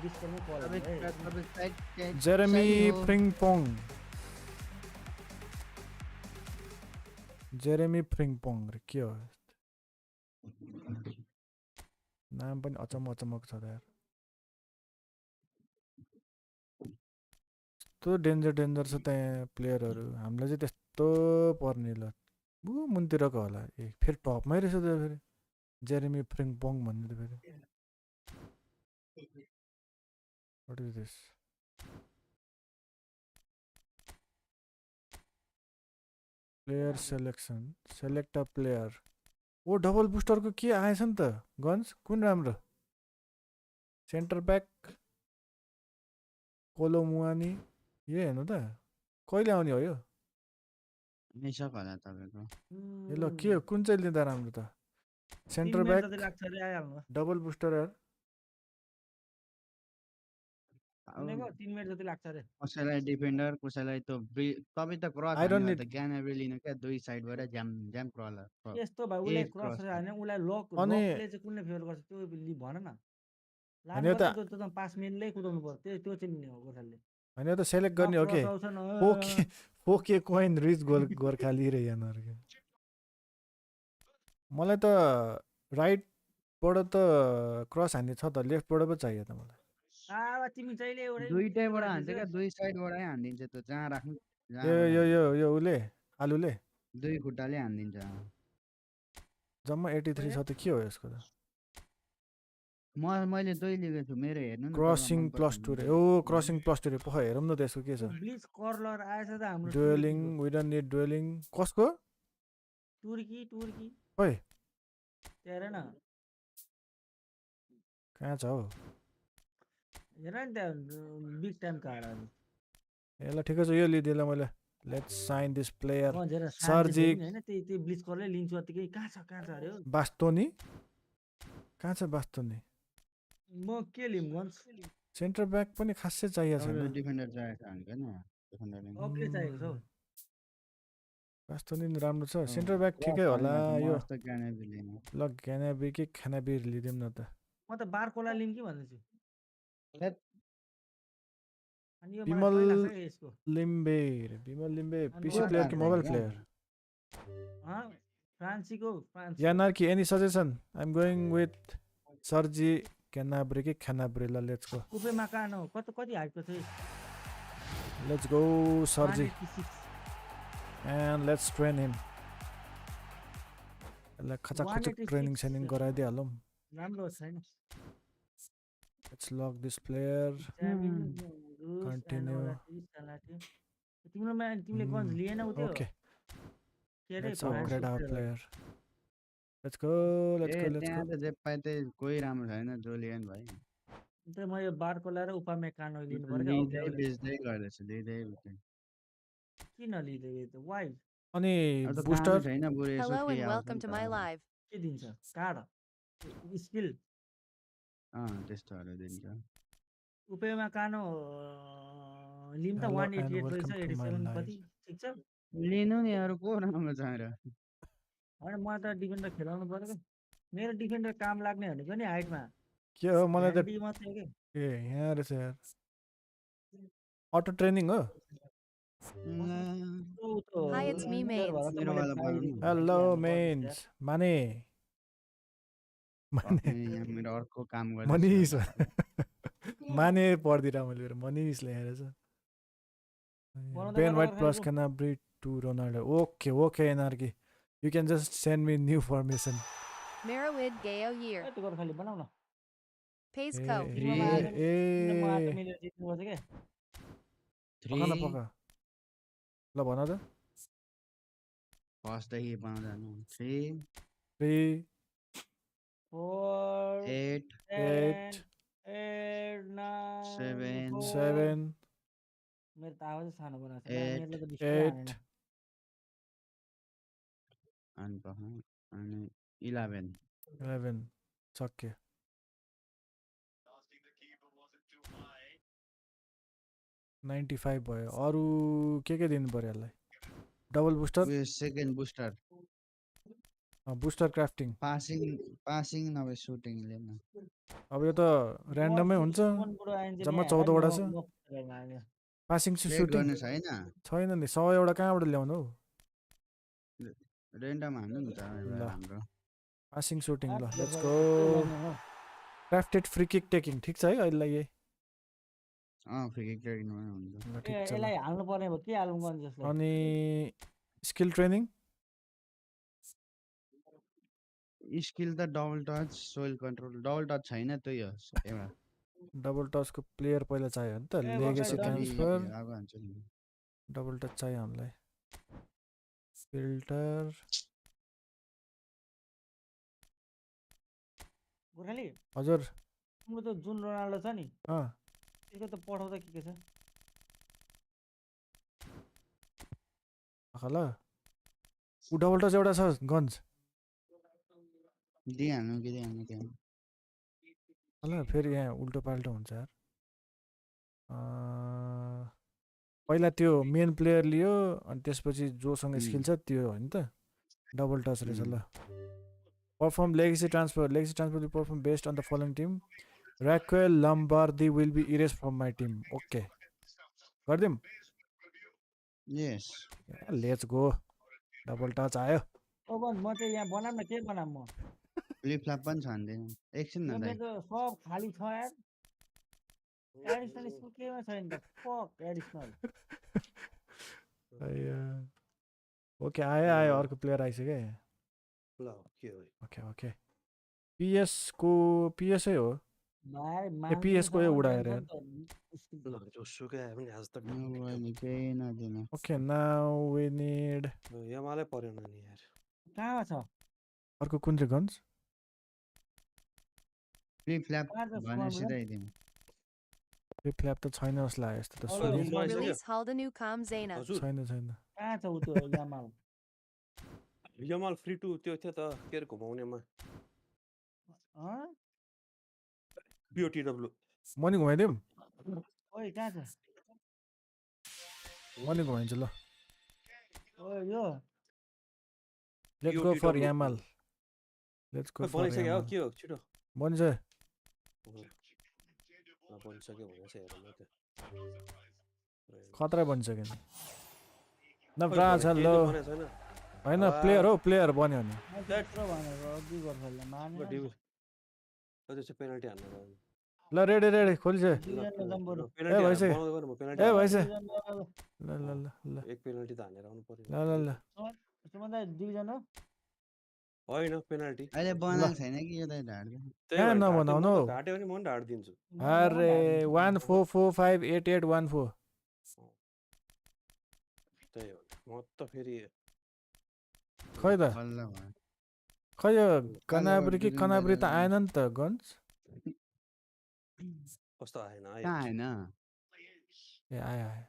डिस्कमै कल तपाईँ साइड जेरेमी फ्रिङपोङ. जेरेमी फ्रिङपोङ रे के हो? नाम पनि अचम्मको छ त यार. यस्तो डेन्जर छ त्यहाँ प्लेयरहरू. हामीलाई चाहिँ त्यस्तो पर्ने ल. मुनतिरको होला. ए फेरि टपमै रहेछ त फेरि. जेरेमी फ्रिङपोङ भन्ने त फेरि. What is this? Player selection. Select a player. ओ डबल बुस्टरको के आएछ नि त? गन्स कुन राम्रो? Center back Kolo Muani. यो हेर्नु त कहिले आउने हो यो? मिसक होला तपाईँको. ए ल के हो कुन चाहिँ लिँदा राम्रो त? सेन्टर ब्याक लाग्छ रे आइहाल्नु डबल बुस्टर यार. 3 मिनेट जति लाग्छ रे कसैलाई डिफेन्डर कसैलाई त तपाईँ त क्रस I don't हान्यो need- त ग्यानरी लिनु क्या दुई साइडबाट ज्याम ज्याम क्रलर. यस्तो भए उसले एक क्रस cross हाने उसलाई लक अनि- लकले चाहिँ कुनले फेभर गर्छ त्यो भन न अनि यो त- लानु 5 मिनेटमै कुदाउनु पर्छ त्यो चाहिँ लिने हो गोर्खाले होइन त सेलेक्ट गर्ने हो के? पोके कोइन रिच गोर्खाली रे यहाँ. मलाई त राइटबाट त क्रस हान्ने छ त लेफ्टबाट पो चाहियो त मलाई. तिमी जहिले एउटै दुईटैबाट हान्छ क्या दुई साइडबाटै हानिदिन्छ त्यो जहाँ राख्नु यो उले आलुले दुई खुट्टाले हानिदिन्छ. जम्मा 83 छ त के हो यसको त? मैले दैलेको छु मेरो हेर्नु न क्रसिङ प्लस 2 रे ओ क्रसिङ प्लस 2 रे पख हेरौँ न त्यसको के छ ब्लिच कर्लर आएछ त हाम्रो डुएलिङ वी डोन्ट निड डुएलिङ कसको तुर्की ओइ हेर न कहाँ छ हौ हेर नि त्यहाँ बिग टाइम कार्डहरू ए ल ठिकै छ यो लिदिएला मैले लेट्स साइन दिस प्लेयर हेर सर्जी होइन त्यही ब्लिच कर्लर लिन्छु अतिकै कहाँ छ अरे हो बास्तोनी कहाँ छ बास्तोनी म के लिम गन्स सेन्टर ब्याक पनि खासै चाहिएको छैन डिफेन्डर चाहिएको छ हैन डिफेन्डर अग्लै चाहिएको छ हौ बास्तोनी नि राम्रो छ सेन्टर ब्याक ठिकै होला यो मस्त ग्यानेबी लिनु ल ग्यानाबी कि खानाबी लिदिउँ न त म त बारकोला लिम कि भन्दैछु अनि यो मलाई विमल सही लाग्छ क्या यसको लिम्बे विमल लिम्बे अनि पिसी वर्ल्ड प्लेयर कि कप मोबाइल क्या? प्लेयर फ्रान्सीको यानार्की any suggestion I am going with Serge Gnabry कि खानाब्री ल लेट्स गो कुपे माकानो कति हाइटको छ let's go Serge and let's train him यसलाई खचाखुचुक ट्रेनिङ सेनिङ गराइदिइहालौँ राम्रो छैन let's lock this player continue तिमीले गन्ज लिएनौ त्यो ओके के अरे let's upgrade our player let's go let's go त्यहाँ त जे पाए त्यही कोही राम्रो छैन जो लिएन भाइ म यो बारकोला र उपामेकानो लिनु पर्यो लिँदै बेच्दै गर्दैछ लिँदै किन लिँदै त वाइ अनि अब त बुस्टर छैन बरु यसो Hello के and आउँछ welcome नि to त। my live. के दिन्छ कार्ड स्किल त्यस्तोहरू दिन्छ उपामेकानो लिम त Hello 188 and रहेछ welcome to my 87 live. कति ठिक छ लिनु नि अरू को राम्रो छ र होइन म त डिफेन्डर खेलाउनु पर्यो क्या मेरो डिफेन्डर काम लाग्ने भनेको नि हाइटमा के हो मलाई त ह्यान्डी मात्रै के ए यहाँ रहेछ यार अटो ट्रेनिङ हो Hi, it's me, Mains. मेरोवाला बनाउनु हेलो मेन्स माने माने यहाँ मेरो अर्को काम मनिष गर्दैछ माने पढिदिएर मैले मेरो मनिष लेखेर छ Ben White plus Gnabry to Ronaldo okay okay एनआरकी you can just send me new formation Merowid Gao Year. यति गरेर खालि बनाउ न Pays Co. ए मिलेर जित्नुपर्छ क्या पका न पका ल भन त फर्स्टदेखि बनाउँदा 3 3 4 8 8 7 7 मेरो त आवाजै सानो बनाएको छ Eight, मेरो त डिस्प्ले 8 अनि 11 11 सक्यो 95 भयो अरू के दिनु पर्यो यसलाई डबल बुस्टर उयो सेकेन्ड बुस्टर बुस्टर क्राफ्टिङ पासिङ नभए सुटिङ लिएन अब यो त ऱ्यान्डमै हुन्छ जम्मा 14 वटा छ पासिङ ट्रेड सुटिङ गर्ने छैन छैन नि 100 एउटा कहाँबाट ल्याउनु हौ रेन्डम हान्नु नि त ल। हाम्रो पासिङ सुटिङ ल let's go crafted free kick taking ठिक छ है अहिलेलाई यही फ्री किक ट्रेडिङ हुन्छ ल ठिक छ ल यसलाई हाल्नु पर्ने भयो के हाल्नु पर्ने जसलाई अनि स्किल ट्रेनिङ स्किल त double touch soil control double touch छैन त्यही हो एउटा डबल टचको प्लेयर पहिला चाहियो नि त ए, लेगेसी बक्सा ट्रान्सफर आएको हुन्छ नि डबल टच चाहियो हामीलाई फिल्टर गोर्खाली हजुर तिम्रो त जुन रोनाल्डो छ नि अँ त्यसको त पठाउँदा के छ ल ऊ डबल टच एउटा छ गन्ज दिइहाल्नु कि दिइहाल्नु त्यहाँ ल फेरि यहाँ उल्टो पाल्टो हुन्छ यार पहिला त्यो मेन प्लेयर लियो अनि त्यसपछि जोसँग स्किल छ त्यो हो नि त डबल टच रहेछ ल perform legacy transfer perform based on the following team Raquel Lombardi will be erase from my team okay गरिदिउँ yes let's go double touch आयो म चाहिँ यहाँ बनाम न के बनाम म फ्लिप फ्ल्याप पनि छ नि एकछिन न दाइ मेरो त सब खाली छ यार एडिसनल स्कुल केमा छैन त फक एडिसनल ओके आयो अर्को प्लेयर आइसक्यो ओके ओके पिएसको पिएसै हो PS को ये उडाएर यार जोसुकै आयो भने आज त अहिले केही नदिनु ओके नाउ वी निड यमालै परेन नि यार कहाँ छ अर्को कुन चाहिँ गन्स फ्लिप फ्ल्याप कहाँ छ भने सुमन सिधै दिनु फ्लिप फ्ल्याप त छैन जस्तो लाग्यो यस्तो त Oh, सुनि Room boys, Release Haldanu Kamzena. हजुर छैन छैन कहाँ छ उ त्यो यामाल यमाल फ्री टु त्यो थियो त के अरे घुमाउनेमा BOTW मनी घुमाइदिउँ ओइ कहाँ छ मनी घुमाइदिन्छु ल ओइ यो let's go for BOTW. Yamal let's go for बनिसक्यो हो यामल के हो छिटो बन्छ बनिसक्यो भनेको छ हेरौँ न त्यो खतरा बनिसक्यो नि न खै ब्रा भने छ केही ल त भनेको छैन होइन प्लेयर हो प्लेयर बन्यो नि त्यत्रो भनेको अघि गर्छ माने त्यो चाहिँ पेनल्टी हान्न गयो ल रेडी रेडी खोलिसक्यो पेनल्टी भइसक्यो। बनाउँदै गएर म पेनल्टी ए हान्छु। भइसक्यो ल ल ल ल एक पेनल्टी त हानेर आउनु पर्यो ल ल ल सुमन्दा डिभिजन हो होइन पेनल्टी अहिले बनाएको छैन कि यो त ढाड्दैन त्यही कहाँ भएर नबनाउनु हौ? ढाट्यो भने म पनि ढाडिदिन्छु अरे 144588814 त्यही हो म त फेरि खै त बल्ल भयो खै यो कनाब्री कि जुन कनाब्री त बेला आएन नि त गन्स कस्तो आएन कहाँ आयो होइन ए आयो आयो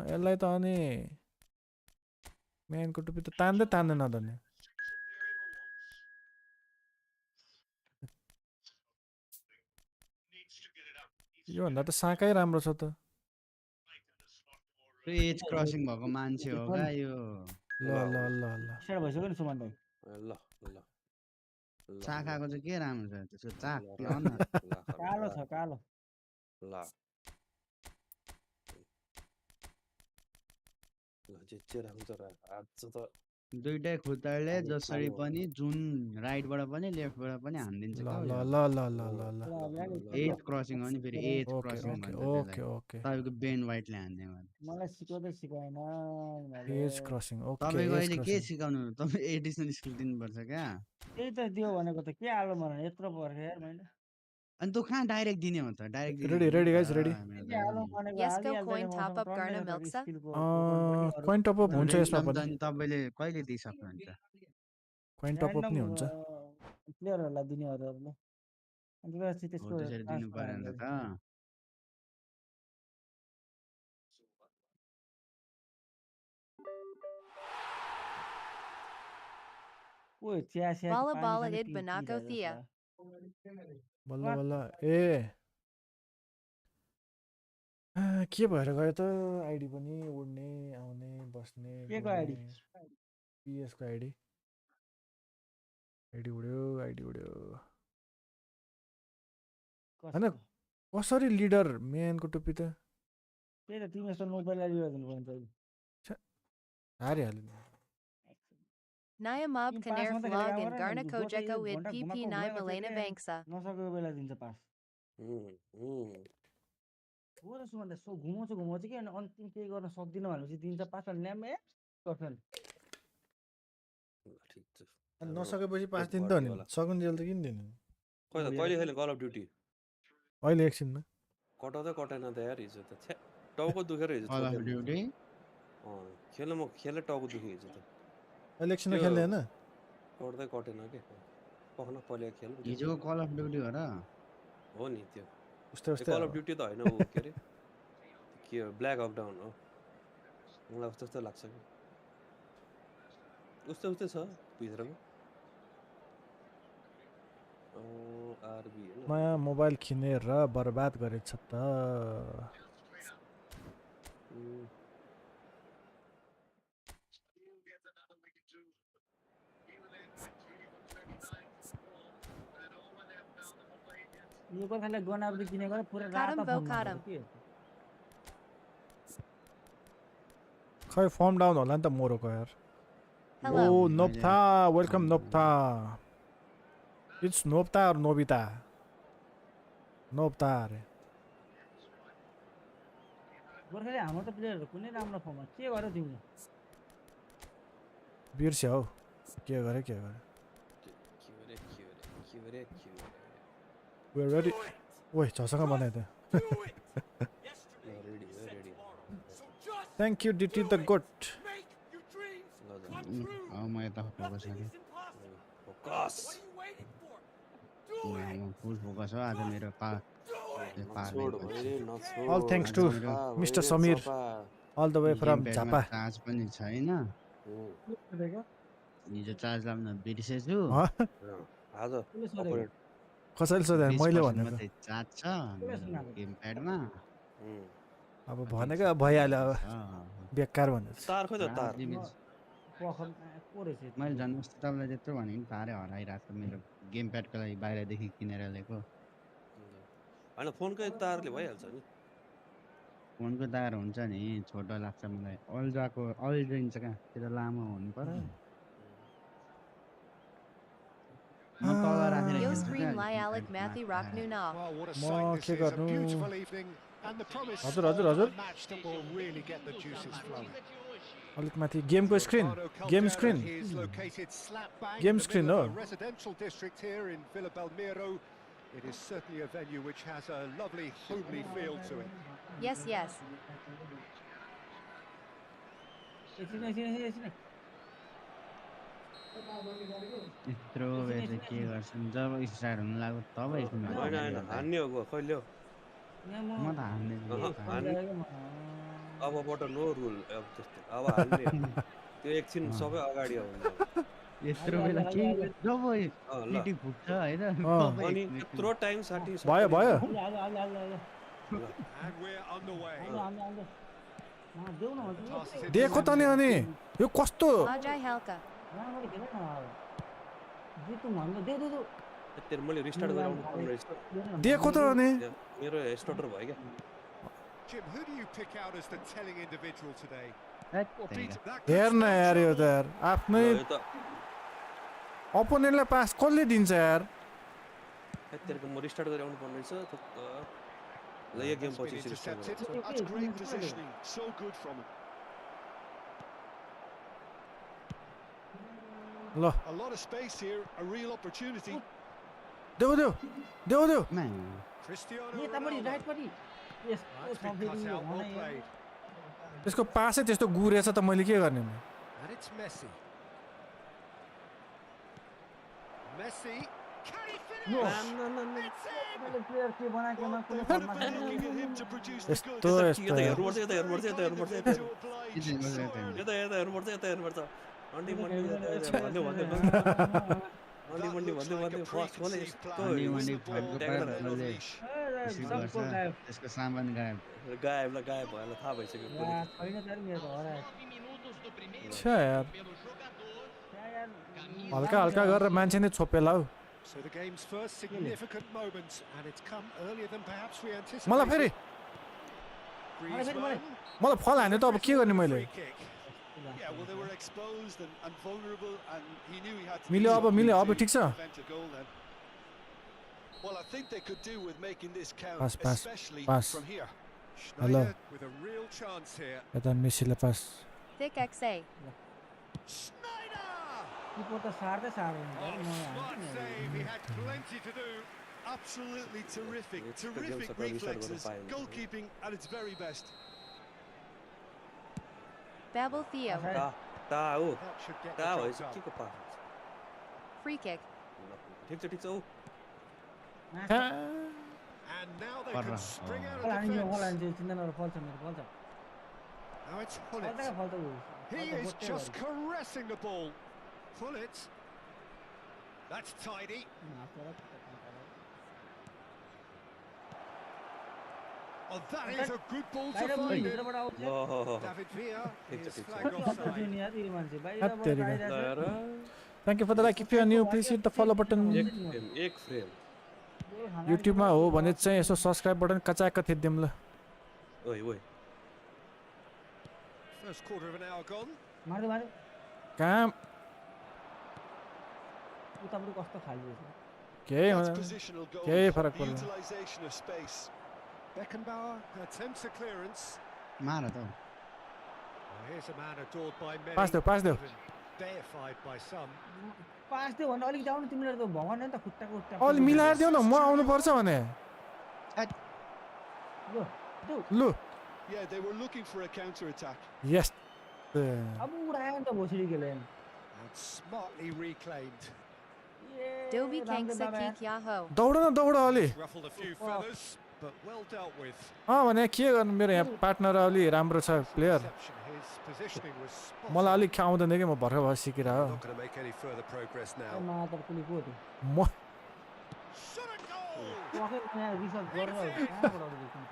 यसलाई त अनि मेनको टुपी त तान्दै तान्दैन त नि योभन्दा त साकै राम्रो छ त त्यो एज क्रसिङ भएको मान्छे हो क्या यो ल ल ल ल स्टार्ट भइसक्यो नि सुमन दाइ ल ल चाखाको चाहिँ के राम्रो छ त्यसको चाक ल, ल्याउ न कालो छ कालो ल ल जे राख्छ र आज त दुइटै खुट्टाले पानी- जसरी पानी पनि जुन राइटबाट पनि लेफ्टबाट पनि हानिदिन्छ ल क्या ल ल ल ल ल ल एज क्रसिङ हो नि फेरि एज ओके क्रसिङ ओके भन्छ ओके त्यसलाई ओके तपाईँको बेन वाइटले हान्ने भने मलाई सिकाउँदै सिकाएन एज क्रसिङ ओके तपाईँको एज अहिले के क्रसिङ सिकाउनु तपाईँ एडिसनल स्किल दिनुपर्छ क्या त्यही त दियो भनेको त के आलो मलाई यत्रो पर्छ यार मैले अनि तँ कहाँ डाइरेक्ट दिने हो त डाइरेक्ट दिने Ready, हो नि ready, त, guys, ready? मेरो के आलो दाइ। भनेको Yes, go हालिहाल्छ coin नि top मसँग up Garner टन्नै छ Milksa. स्किलको ओपन पनि अरू कोइन टपअप अनि हुन्छ यसमा random त पनि अनि तपाईँले कहिले दिइसक्नुहुन्छ कोइन टपअप नि हुन्छ प्लेयरहरूलाई दिने अरूहरूले अनि त्यसपछि हो त्यसको त्यसरी दिनु ट्रान्सफर पऱ्यो नि त ओ चिया चिया Bala पानी Bala खाने id पी- Banako पिइरहेको Thea. छ। बल्ल बल्ल ए के भएर गयो त आइडी पनि उड्ने आउने बस्ने के को ID? पिएसको आइडी आइडी उड्यो आइडी उड्यो होइन कस्तो? कसरी लिडर मेनको टुप्पी त त्यही त तिमी यस्तो मोबाइल आइदिनु पर्छ हारिहाल्यो Naya Mob Team pass Kaner मात्रै Flog खेलेर and आएर Garna नि, जो चाहिँ Kojeko एक with घन्टा PP9 घुमाएको Milena हुँदैन, Vanksa. नसकेको बेला दिन्छ पास हो त सुमन सो घुमाउँछ कि अनि अन्तिम केही गर्न सक्दिनँ भनेपछि दिन्छ पास अनि ल्याम्मे गर्छ नि ठिक छ अनि नसकेपछि पास एक दिनु त बढ्यो नि होला। सकुन्जेल त किन दिनु कहिले खेल्ने कल अफ ड्युटी अहिले एकछिनमा कटाउँदै कटाएन त यार हिजो त छ्या टाउको दुखेर हिजो कल अफ छोड्दै ड्युटी खेल्न म खेल्ने टाउको दुख्यो हिजो त अहिले एकछिनमा त्यो- खेल्ने होइन कट्दै कटेन कि पखन पहिला खेल हिजो कल अफ ड्युटी हो र हो नि त्यो उस्तै उस्तै कल हो। अफ ड्युटी त होइन ऊ के अरे के हो ब्ल्याक अप डाउन हो मलाई उस्तो उस्तो लाग्छ कि उस्तै उस्तै छ भित्रको आरबी होइन नयाँ मोबाइल किनेर बर्बाद गरेछ त यो कथाले गनाब्री किनेको पुरा Kadam रातो Vo फोनमा Kadam. के खै फर्म डाउन होला नि त मोरोको यार Hello. ओ नोप्था वेलकम नोप्था इट्स नोप्था और नोबिता नोप्था अरे गोर्खाली हाम्रो त प्लेयरहरू कुनै राम्रो फर्ममा के गर्यो तिमीले बिर्स्यो हौ के गरे Very cute. We're ready. ओइ झसँग बनाइदियो Ready. Thank you DT the goat. म यता फोकस गरेँ Focus. म फुल फोकस हो आज मेरो छोड भाइ नछोड All thanks to Mr. Samir. All the way from Japa. Charge पनि छैन हिजो चार्ज लाउन बिर्सेछु आज कसैले सोधे मैले 20% भनेको मात्रै चार्ज छ गेम प्याडमा अब भनेको भइहाल्यो अब बेकार भनेको तार खोइ त तार मैले जन्मस्थल तपाईँलाई त्यत्रो भनेको नि तारै हराइरहेको छ मेरो गेम प्याडको लागि बाहिरदेखि किनेर ल्याएको होइन फोनकै तारले भइहाल्छ नि फोनको तार हुन्छ नि छोटो लाग्छ मलाई अल्झिन्छ कहाँ त्यो लामो हुनु पर्यो म तल राखेर Yo खेल्छु scream क्या Lialic Matthew Rock Nuna. Well, what a म sight this के is. A गर्नु beautiful evening and the promise हजुर of हजुर a हजुर match that will really get the juices flowing. अलिक माथि गेमको screen game screen Is located slap bang Game in the screen, middle of no? a residential district here in Villa Belmiro. It is certainly a venue which has a lovely homely feel to it. Yes, yes. यत्रो बेर चाहिँ के गर्छन् जब start हुनु लाग्यो तब एकछिन होइन हान्ने हो कहिले हो म त हान्ने अबबाट नो रुल अब त्यस्तो अब हान्ने हो त्यो एकछिन सबै अगाडि आउनु यत्रो बेला के जब ल टिटी फुट्छ होइन अनि त्यत्रो टाइम साठी भयो भयो And we're underway. देखो त नि अनि यो कस्तो Ajay Halka. त्यतिखेर मैले रिस्टार्ट गरेर आउनु पर्ने रहेछ देखो त अनि मेरो स्टार्टर भयो क्या Jim, who do you pick out as the telling individual today? Hat Well, Peter, that हेर could न यार यो stand त यार आफ्नै यो त अपोनेन्टलाई पास कसले दिन्छ यार त्यतिखेरको म रिस्टार्ट गरेर आउनु पर्ने रहेछ ल यो गेम That's been पछि रिस्टार्ट intercepted. गर्छु That's great positioning. So good from him. ल A lot of space here, a real opportunity. देऊ देऊ देऊ देऊ Cristiano यतापट्टि Ronaldo. राइटपट्टि That's been cut out, well played. त्यसको पासै त्यस्तो गुरेछ त मैले के गर्ने And it's Messi. Messi. Can he finish? It's in! मैले प्लेयर के बनाएकोमा कुनै They've फर्ममा been looking at him to produce the यस्तो goods. यस्तो यता यार हेर्नुपर्छ यता हेर्नुपर्छ यता हेर्नुपर्छ यता To oblige. So early. यता हेर्नुपर्छ यता हेर्नुपर्छ अन्डी मन्डी भन्दै फर्स्ट बोले यस्तो अन्डी मन्डी फर्को ट्याक्टर पार बलले रिसिभ गर्छ त्यसको सामान गायब गायब भयो ल थाहा भइसक्यो छैन तर मेरो हरायो छ्या यार हल्का हल्का गरेर मान्छे नै छोपेला हौ So the game's first significant moment, and it's come earlier than perhaps we anticipated. मलाई फेरि Griezmann. मलाई फल हान्यो त अब के गर्ने मैले Free kick. Yeah, well, they were exposed and vulnerable, and he knew he had to मिल्यो do अब something मिल्यो to अब ठिक छ prevent a goal then. Well, I think they could do with making this count, Pass, especially pass. from here. Hello. Schneider with a real chance here. यता मेसीले pass Thick XA. Schneider! किपर त सार्दै सार्दैन Oh, smart save. He had plenty to do. Absolutely terrific, It's the terrific game's a reflexes, fine. goalkeeping at its very best. Babel Theo. ता हो That should get ता the भएछ job के done. को pass Free kick. ठिक छ ऊ And now they can spring out फल of हानिदियो फल defence. हानिदियो चिन्ता नगर फल छ मेरो फल छ Now it's फल Hullet. त फल त He is just caressing the ball. Hullet. That's tidy. Oh, that is a good ball to बाहिर find him. भित्रबाट आउँछ David Villa It's is a flagged कति offside. अपर्च्युनिटी यार यो मान्छे हत्तेरिका। बाहिरबाट आइरहेछ thank you for the like if you are new please hit the follow button एक फ्रेम युट्युबमा हो भने चाहिँ यसो सब्सक्राइब बटन कचाक थिदिउँ ल ओइ ओइ First quarter of an hour gone. मार्दै मार्दै काम उतापट्टि कस्तो खाली रहेछ केही That's हुँदैन positional goal, केही फरक the पर्दैन utilisation of space. Beckenbauer attempts a clearance. मार त Here's a man adored by many. Pass देऊ, pass देऊ। deified by some. पास दियो भने अलिक जाउन तिमीले त भगवान नि त खुट्टाको खुट्टा अलि मिलाएर देऊ न म आउनु पर्छ भने लु लु लु Yeah, they were looking for a counter attack. यस अब उडायो नि त भोसडी गेले And smartly reclaimed. Dobi Kangsa Kikyaho. दौड न दौड अलि Ruffled a few feathers, but well dealt with. भने के गर्नु मेरो यहाँ पार्टनर अलि राम्रो छ player Interception, his positioning was spot मलाई on. अलिक आउँदैन कि म भर्खर भएर सिकेर हो Not going to make any further progress now. मात्र कुली को थियो म Shot a goal! वाकै यहाँ रिसर्च गरेर कहाँबाट अरू देख्नु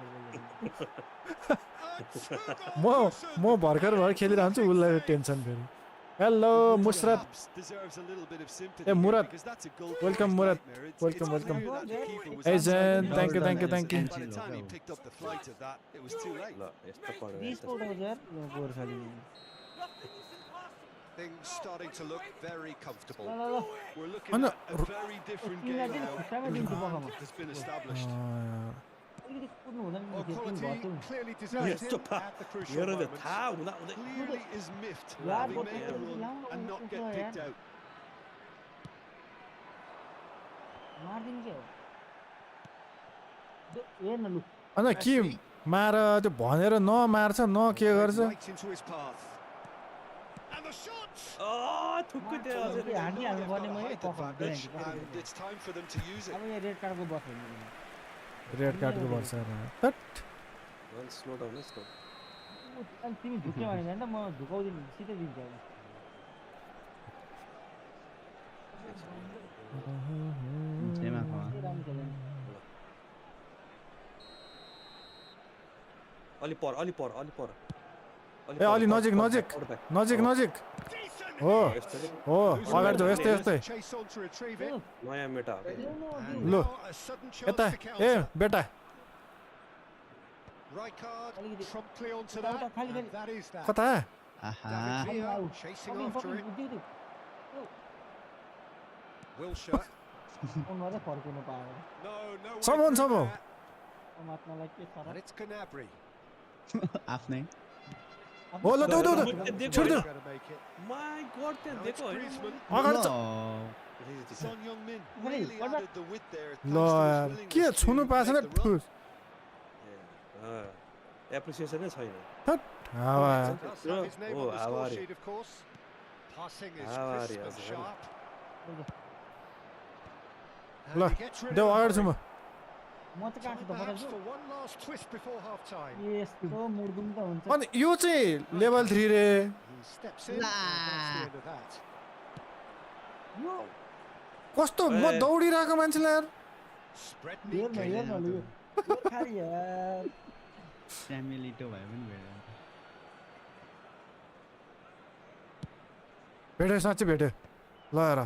म भर्खर भएर खेलिरहन्छु उसलाई टेन्सन फेरि hello Musarrat Perhaps deserves a little bit of sympathy Hey, here Murat. because that's a goal Welcome, for his Murat. nightmare. It's Welcome, clear welcome. that the keeper was Hey, absolutely Zen, thank you, thank you, thank you. By the time he picked up the flight of that, it was too late. ल यस्तो पऱ्यो बिस यस्तो पल्ट यार Gorkhali Things starting to look very comfortable. ल ल ल We're looking Anna, at a very different तिमीलाई game चाहिँ now. खुट्टामै दिन्छु पखामा Has been established. अलिकति कुद्नु हुँदैन Well, नि quality त्यो clearly deserves यस्तो him at the crucial हेर moments. थाहा हुँदा हुँदै Clearly is miffed यार having बोल्नु made a पर्छ, run लाउनु and not पर्छ get picked यार। out. मार्दिनु के हो हेर न लु अन्त के मार त्यो भनेर नमार्छ न के गर्छ Right into his path. And the shot! थुक्कै त्यो त्यो अझै हान्डी हाल्नु पर्ने Got a मैले height पखामा advantage, दिइहाल्छु। and it's time for them to use it. अब यहाँ रेड कार्डको बस होइन रेड कार्डको वर्ष स्लो डाउन स्लो अनि तिमी झुक्यो भने त म झुकाउँदिनँ सिधै दिन्छु अब जेमा खा के राम्रो खेल्दैन अलि पर अलि पर अलि पर ए अलि नजिक नजिक नजिक नजिक हो हो अगाडि जाऊ यस्तै यस्तै Chase on to retrieve it. नयाँ मेटा हो क्या। And Look. now a sudden chance यता to ए counter. बेटा Rijkaard Aligidi. promptly onto Uta, uta, that. khali, And that is that. कता आहा David Villa Au. chasing पक्रिनु, after it. पक्रिनु, दिउ, दिउ। Wilshere. फोन गर्दै फर्किनु पायो No, no. way Someone, through someone. that. समात्नलाई के छ And र it's Gnabry. आफ्नै हो ल देऊ देऊ देऊ छोड देऊ Going to make it. My God त्यहाँ Now it's देखो होइन Griezmann. अगाडि छ Son Heung-min Hey, really what added the width there. ल यार के छुनु पाएको छैन ठुस एप्रिसिएसनै छैन हावा Does have his name Oh, on the score Avari. sheet, of course. Passing is Avari, crisp and Avari. sharp. ल And he gets rid देऊ of अगाडि छु the म म चाहिँ कहाँ छु Time त perhaps बताउँछु for one last twist before half time. यस्तो मुर्दुम त हुन्छ अनि यो चाहिँ लेभल 3 रे He steps in. And that's the end of that. यो कस्तो म ए। दौडिरहेको मान्छेलाई यार Spread हेर न neatly. हेर न लु यो खाली यार स्यामिलिटो भए पनि भेट्यो भेट्यो साँच्चै भेट्यो ल हेर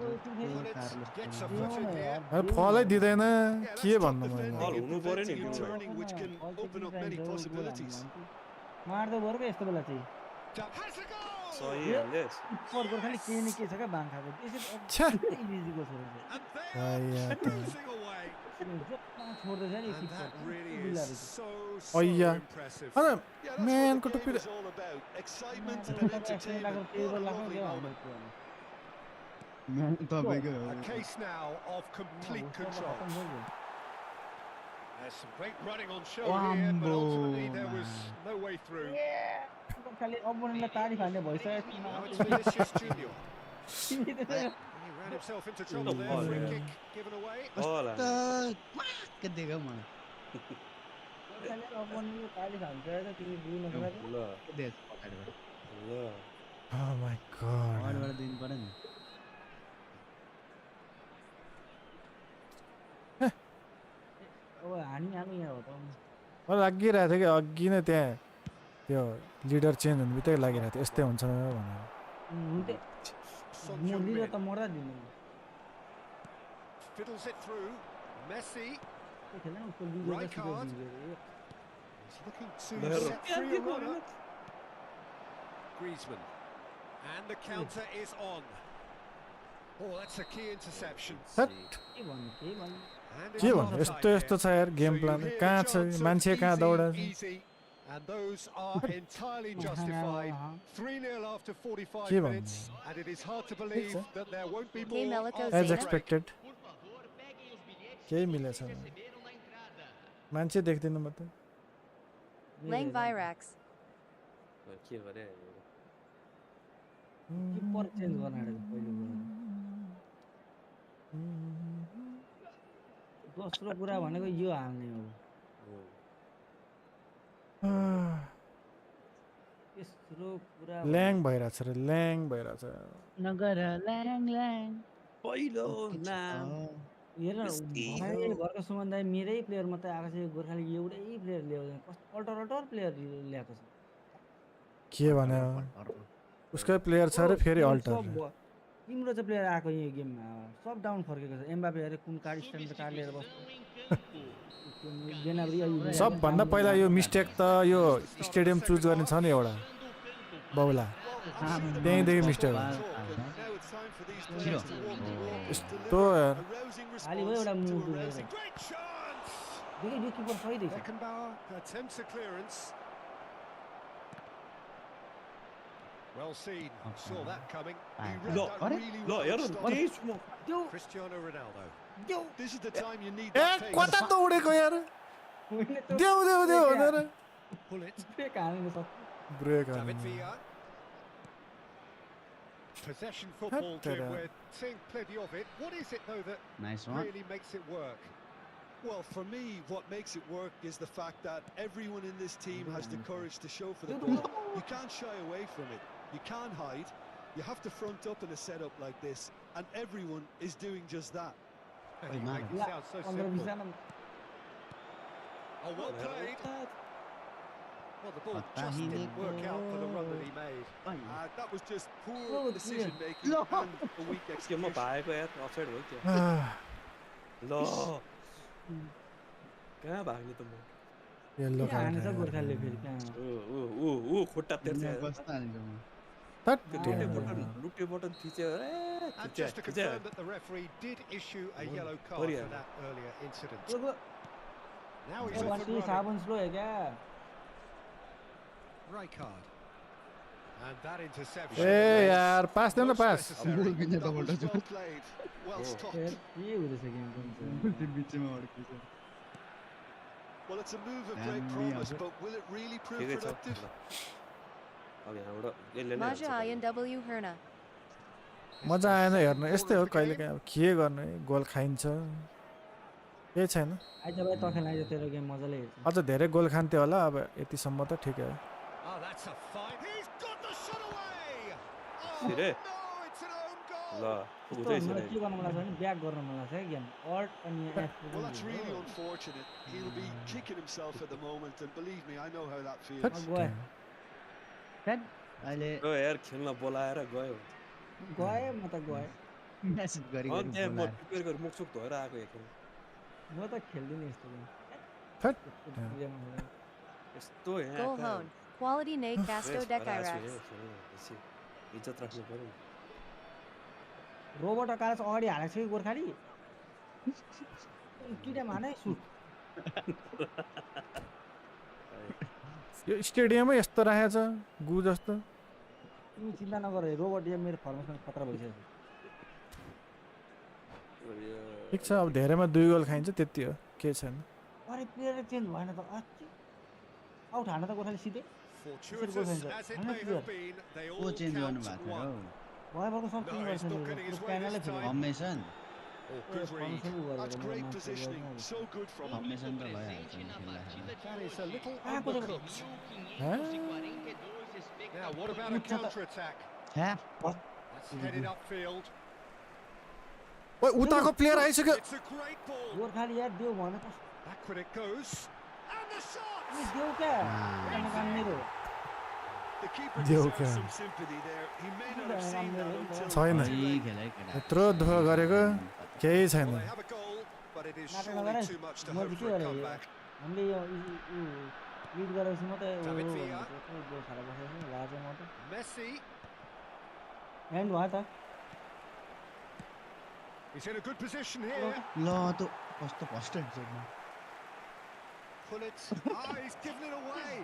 यो एकछिन Well, फेरि it gets a दिनु foot in न here. यार अनि फलै दिँदैन Yeah, के that's top भन्नु defending मैले Ball and हुनु पर्यो नि preventing and त्यो। turning, which can open up many possibilities. मार्दै गयो क्या यस्तो बेला चाहिँ Has a goal! सही हाल्यो किपरको खालि केही न केही छ क्या बाङ खाएको छ्या। त्यसरी इजिको छोरा चाहिँ And they आया are त। cruising away. जोत्ता छोड्दैछ नि And that really keeper is so अय्या impressive. अनि Yeah, that's म्यानको what the टोपी game is all about. Excitement मार्दै and गयो entertainment. टेबल What a लाग्यो lovely क्या moment. तपाईँको A case now of complete control. There's some great running on show here, but ultimately there was no way through. खालि अपोनेन्टलाई ताडी फाल्ने भइसक्यो Now it's Vinicius Junior. तिमी त He ran himself into trouble there. ball, Free yeah. kick given away. होला के दिएको मलाई खालि अपोनेन्टले ताडी फाल्छ र तिमी बुझ्न खोजेको ल के दिएको पछाडिबाट ल Oh my god. अगाडिबाट दिनु पर्यो नि अब हानी हाल्नु यहाँ हो त मलाई लागिरहेको थियो कि अघि नै त्यहाँ त्यो लिडर चेन्ज हुनु बित्तिकै लागिरहेको थियो यस्तै हुन्छ भनेर हुन्थे Son म लिडर Heung-min त मर्दा दिनु fiddles it through. Messi त्यो खेल्न उसको लिडर Rijkaard. त is looking to Lehro. set free a runner. Griezmann. And the counter is on. Oh, that's a key interception. हट के भन्नु केही भन्नु And के it's भन्नु offside यस्तो यस्तो here. छ यार game So you plan hear कहाँ the छ chants of मान्छे कहाँ easy, दौडा छ easy, And those are entirely justified. 3-0 after 45 के minutes, and it is hard to believe that there won't be Game more Elico after As the break. expected. केही मिलेछ मान्छे देख्दिनँ म त Lang Virax. के गरे किपर चेन्ज गर्न आँटेको पहिलो कुरा दोस्रो कुरा भनेको यो हाल्ने हो तेस्रो कुरा ल्याङ भइरहेछ रे ल्याङ भइरहेछ नगर ल्याङ ल्याङ पहिलो नाम हेर भर्खर सुमन दाई मेरै प्लेयर मात्रै आएको छ यो गोर्खाली एउटै प्लेयर ल्याउँदैन कस्तो अल्टर प्लेयर ल्याएको छ के भने उसकै प्लेयर छ रे फेरि अल्टर तिम्रो चाहिँ प्लेयर आएको यो गेममा सब डाउन फर्केको छ एम्बापे हेरे कुन कार्ड स्ट्यान्ड कार्ड लिएर बस्छ सबभन्दा पहिला यो मिस्टेक त यो स्टेडियम चुज गर्ने छ नि एउटा बाउला त्यहीँदेखि मिस्टेक हो यस्तो यार खाली भयो एउटा मुभ देखेँ यो किपर सही देख्छ Beckenbauer attempts a clearance. Well seen, saw that coming. He read that really well. Cristiano Ronaldo. This is the time you need A that pace. कता दौडेको यार देऊ भनेर Pull it. ब्रेक हाल्नु सक्छ brake David Villa. Possession football, Jim. We're seeing plenty of it. What is it, though, that Nice one. really makes it work? Well, for me, what makes it work is the fact that everyone in this team has the courage to show for the ball. You can't shy away from it. You can't hide. You have to front up in a setup like this, and everyone is doing just that. You make it sound so simple. Oh, well played. Well, the ball just didn't work out for the run that he made. That was just poor decision making and a weak स्केममा execution. भागेको यार offside हो त्यो ल कहाँ भाग्ने त म yellow card हान्छ गोर्खाले फेरि कहाँ ऊ खुट्टा तेर्छ कस्तो हाल्नु म लुटे button थिच्यो And just to confirm that the referee did issue a yellow card for that earlier incident. Now he's off and running. साबुन स्लो है क्या Rijkaard. And that interception. ए यार पास देऊ न pass That was well played. Well stopped. के हुँदैछ गेमको बिचमा अड्किन्छ Well, it's a move of great promise, but will it really prove ठिकै छ productive? अब यहाँबाट यसले नै Maja INW Herna. मजा आएन हेर्न यस्तै हो कहिले काहीँ अब के गर्ने गोल खाइन्छ केही छैन आइज भाइ तखेल आइज तेरो गेम मजाले हेर्छ अझ धेरै गोल खान्थ्यो होला अब यतिसम्म त ठिकै हो Oh, that's a fight. He's got the shot away. Sire. No, it's an own goal. ल मलाई हुँदैछ के गर्नु मन लाग्छ भने ब्याक गर्न मन लाग्छ है गेम अल्ट अनि F Well, that's really unfortunate. He'll be kicking himself at the moment, and believe me, I know how that feels. गए अहिले ओ यार खेल्न बोलाएर गयो गए म त गए म्यासेज गरी अनि गरी त्यहाँ म बोलाएर प्रिपेयर गरेर मुखसुख धोएर आएको एकखेल म त खेल्दिनँ यस्तो गेम फट यस्तो यहाँ Go home. Quality Nay Casto Decairax. इज्जत राख्नु पर्यो नि रोबोट अकालस अगाडि हालेको छ कि गोर्खाली किटा माने सुट यो स्टेडियमै यस्तो राखेको छ गु जस्तो तिमी चिन्ता नगर रोबोट यो मेरो फर्मेसन खतरा भइसक्यो ठिक छ अब धेरैमा 2 गोल खाइन्छ त्यति हो केही छैन अरे प्लेयर चेन्ज भएन त आउट हान्न त गोर्खाली सिधै Fortuitous as it may have been, they को all चेन्ज गर्नु count भएको one. थियो भएभरको सब No, team he's not getting his way this time. Formation Oh, good read. That's great positioning. So good from him. Formation त भइहाल्छ नि खेल्दाखेरि That is a little Ah, but- undercooked. Now, what about a counter-attack? छ्या That's headed upfield. ओइ उताको player आइसक्यो It's a great ball. Gorkhali यार देऊ भने कस्तो Backward it goes. And the shot! देऊ क्या काम मेरो The keeper Yo, deserves okay. some sympathy there. He may not have seen that until छैन खै खेलै केटा यत्रो दुःख गरेको केही छैन Well, they have a goal, but it is नाटक surely नगर too much to म hope चाहिँ के for a गरेँ comeback. हामीले यो लिड गरेपछि मात्रै David Villa. गोल खाएर बसेको छु लाज म त Messi. एन्ड भयो त He's in a good position here. ल त कस्तो first head Pull it. Ah, he's given it away.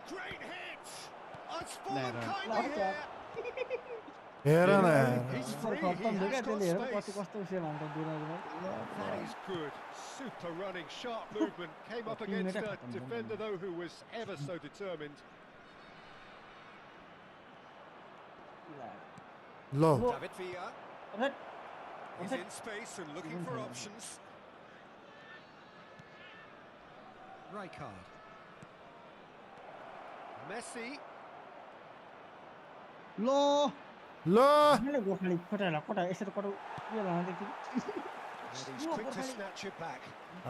Great hit! Oh, it's fallen Ladder. kindly here. हेर न यार He's पर free, he खत्तम थियो क्या has got त्यसले हेर कति space. कस्तो सेभ हान्छ दुनैमा That is good. Super running, sharp movement. Came up Teammate against a khatam bhai defender, though, who was ever so determined. Low David Villa is in space and looking for options. Rijkaard. Messi. लो लो मैले गोखाली खोटाला खोटा यसरी कटौ यो लाँदै थियो And he's quick to snatch it back.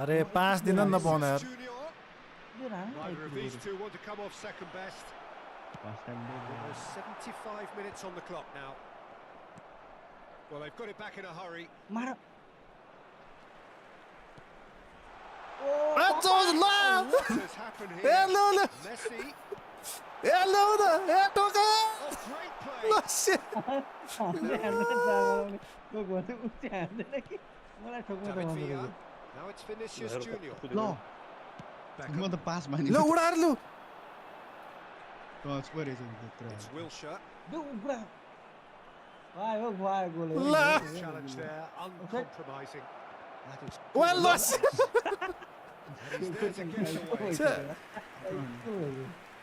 अरे 5 दिन न पाउन यार Vinicius Junior. यो रान Neither of these two want to come off second best. First time There's 75 minutes on the clock now. Well, they've got it back in a hurry. मार That's all low What has happened A here? Low low Messi. ए लो न ए टोका Oh, great play. लो shit त्यो गर्ने उच्च हान्दैन कि मलाई ठोक्नु त David मन Villa. परेको Now it's Vinicius Junior. ल Back म up. त पास भने लो उडार लु टच पो रहेछ नि त्यत्रो It's Wilshere. त्यो पुरा भयो गोल ला Challenge there, uncompromising. That is Well, good. lost. And he's there to get it away.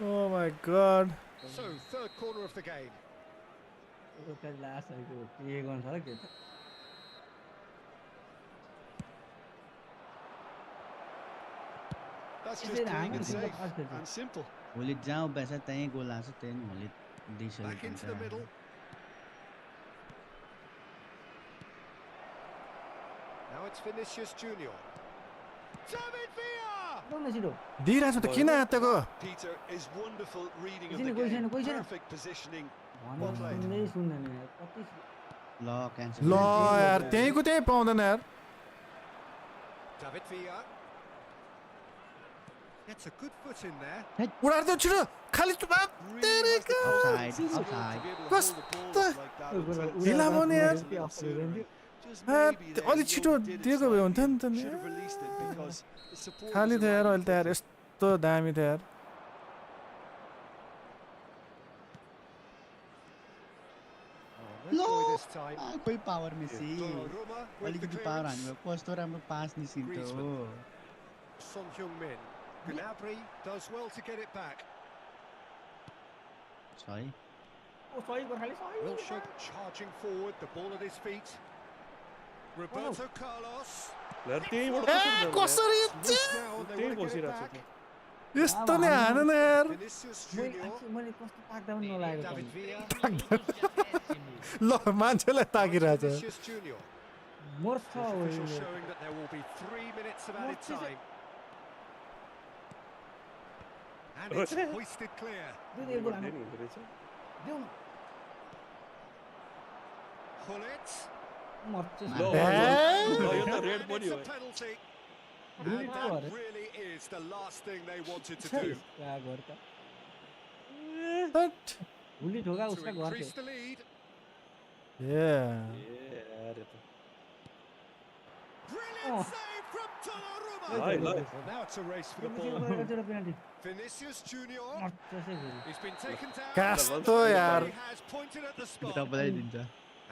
Oh my god So, third corner of the game. Last के गर्नु छ र के त That's just Is it clean and hanging? safe Okay. and simple. भोलि जहाँ पैसा त्यहीँ गोल हाल्छ त्यही नै भोलि दिइसकेको Back into the हुन्छ। middle. Now it's Vinicius Junior. David Villa! एकदमै छिटो दिइरहेको छु त किन आत्ताको Peter is wonderful reading of Isn't the it going game. in, going in? Perfect positioning. भने सुन्दै सुन्दैन यार कति ल क्यान्सल ल यार त्यहीँको त्यहीँ पाउँदैन यार David Villa. Gets a good foot in there. उडार्दै छिटो खाली Really has the Offside, confidence to offside. be able to hold the Costa. ball like that. ढिला भयो नि यार Just Ah, maybe there अलि he छिटो overdid it दिएको भए हुन्थ्यो नि त slightly. नि Should have released it because the support खाली was थियो यार around अहिले त यार him. यस्तो दामी थियो यार Red boy this time. खोइ power Messi Donnarumma with the अलिकति पावर clearance. हान्नुभयो कस्तो राम्रो पास निस्किन्थ्यो हो Son Heung-min. Gnabry does well to get it back. सही ओ सही गोर्खाली सही Wilshere charging forward, the ball at his feet. Roberto Carlos. यार त्यहीँबाट ए कसरी कसरी जान्छ यार? Loose now, and they त्यही want to get it बसिरहेको back. छ यस्तो नै हान न यार Vinicius Junior. मैले कस्तो ताक्दा पनि नलागेको David Villa. ल मान्छेलाई ताकिरहेछ Vinicius Junior. मूर्ख हो Official यो। showing that there will be 3 minutes of added What is it? time. And it's hoisted clear. दिउ दिउ गोल हान्नु। नि हुँदो रहेछ दिउ न। Gullit. मर्छ ल, साला। ए? ल, यो त रेड And पनि it's हो a penalty. Really And poor, that eh? really is the last thing they wanted to do. क्या गर्छ? But, भुली ढोका To उसका घर increase थियो। the lead. yeah. ए यार यो त Brilliant Oh. save from Donnarumma. ल है, ल है। Well, now it's a race for the त्यो ball. एउटा पेनल्टी। Vinicius Junior. मर्छ चाहिँ फेरि। He's been taken down. कस्तो यार He has pointed at the spot. तपाईँलाई दिन्छ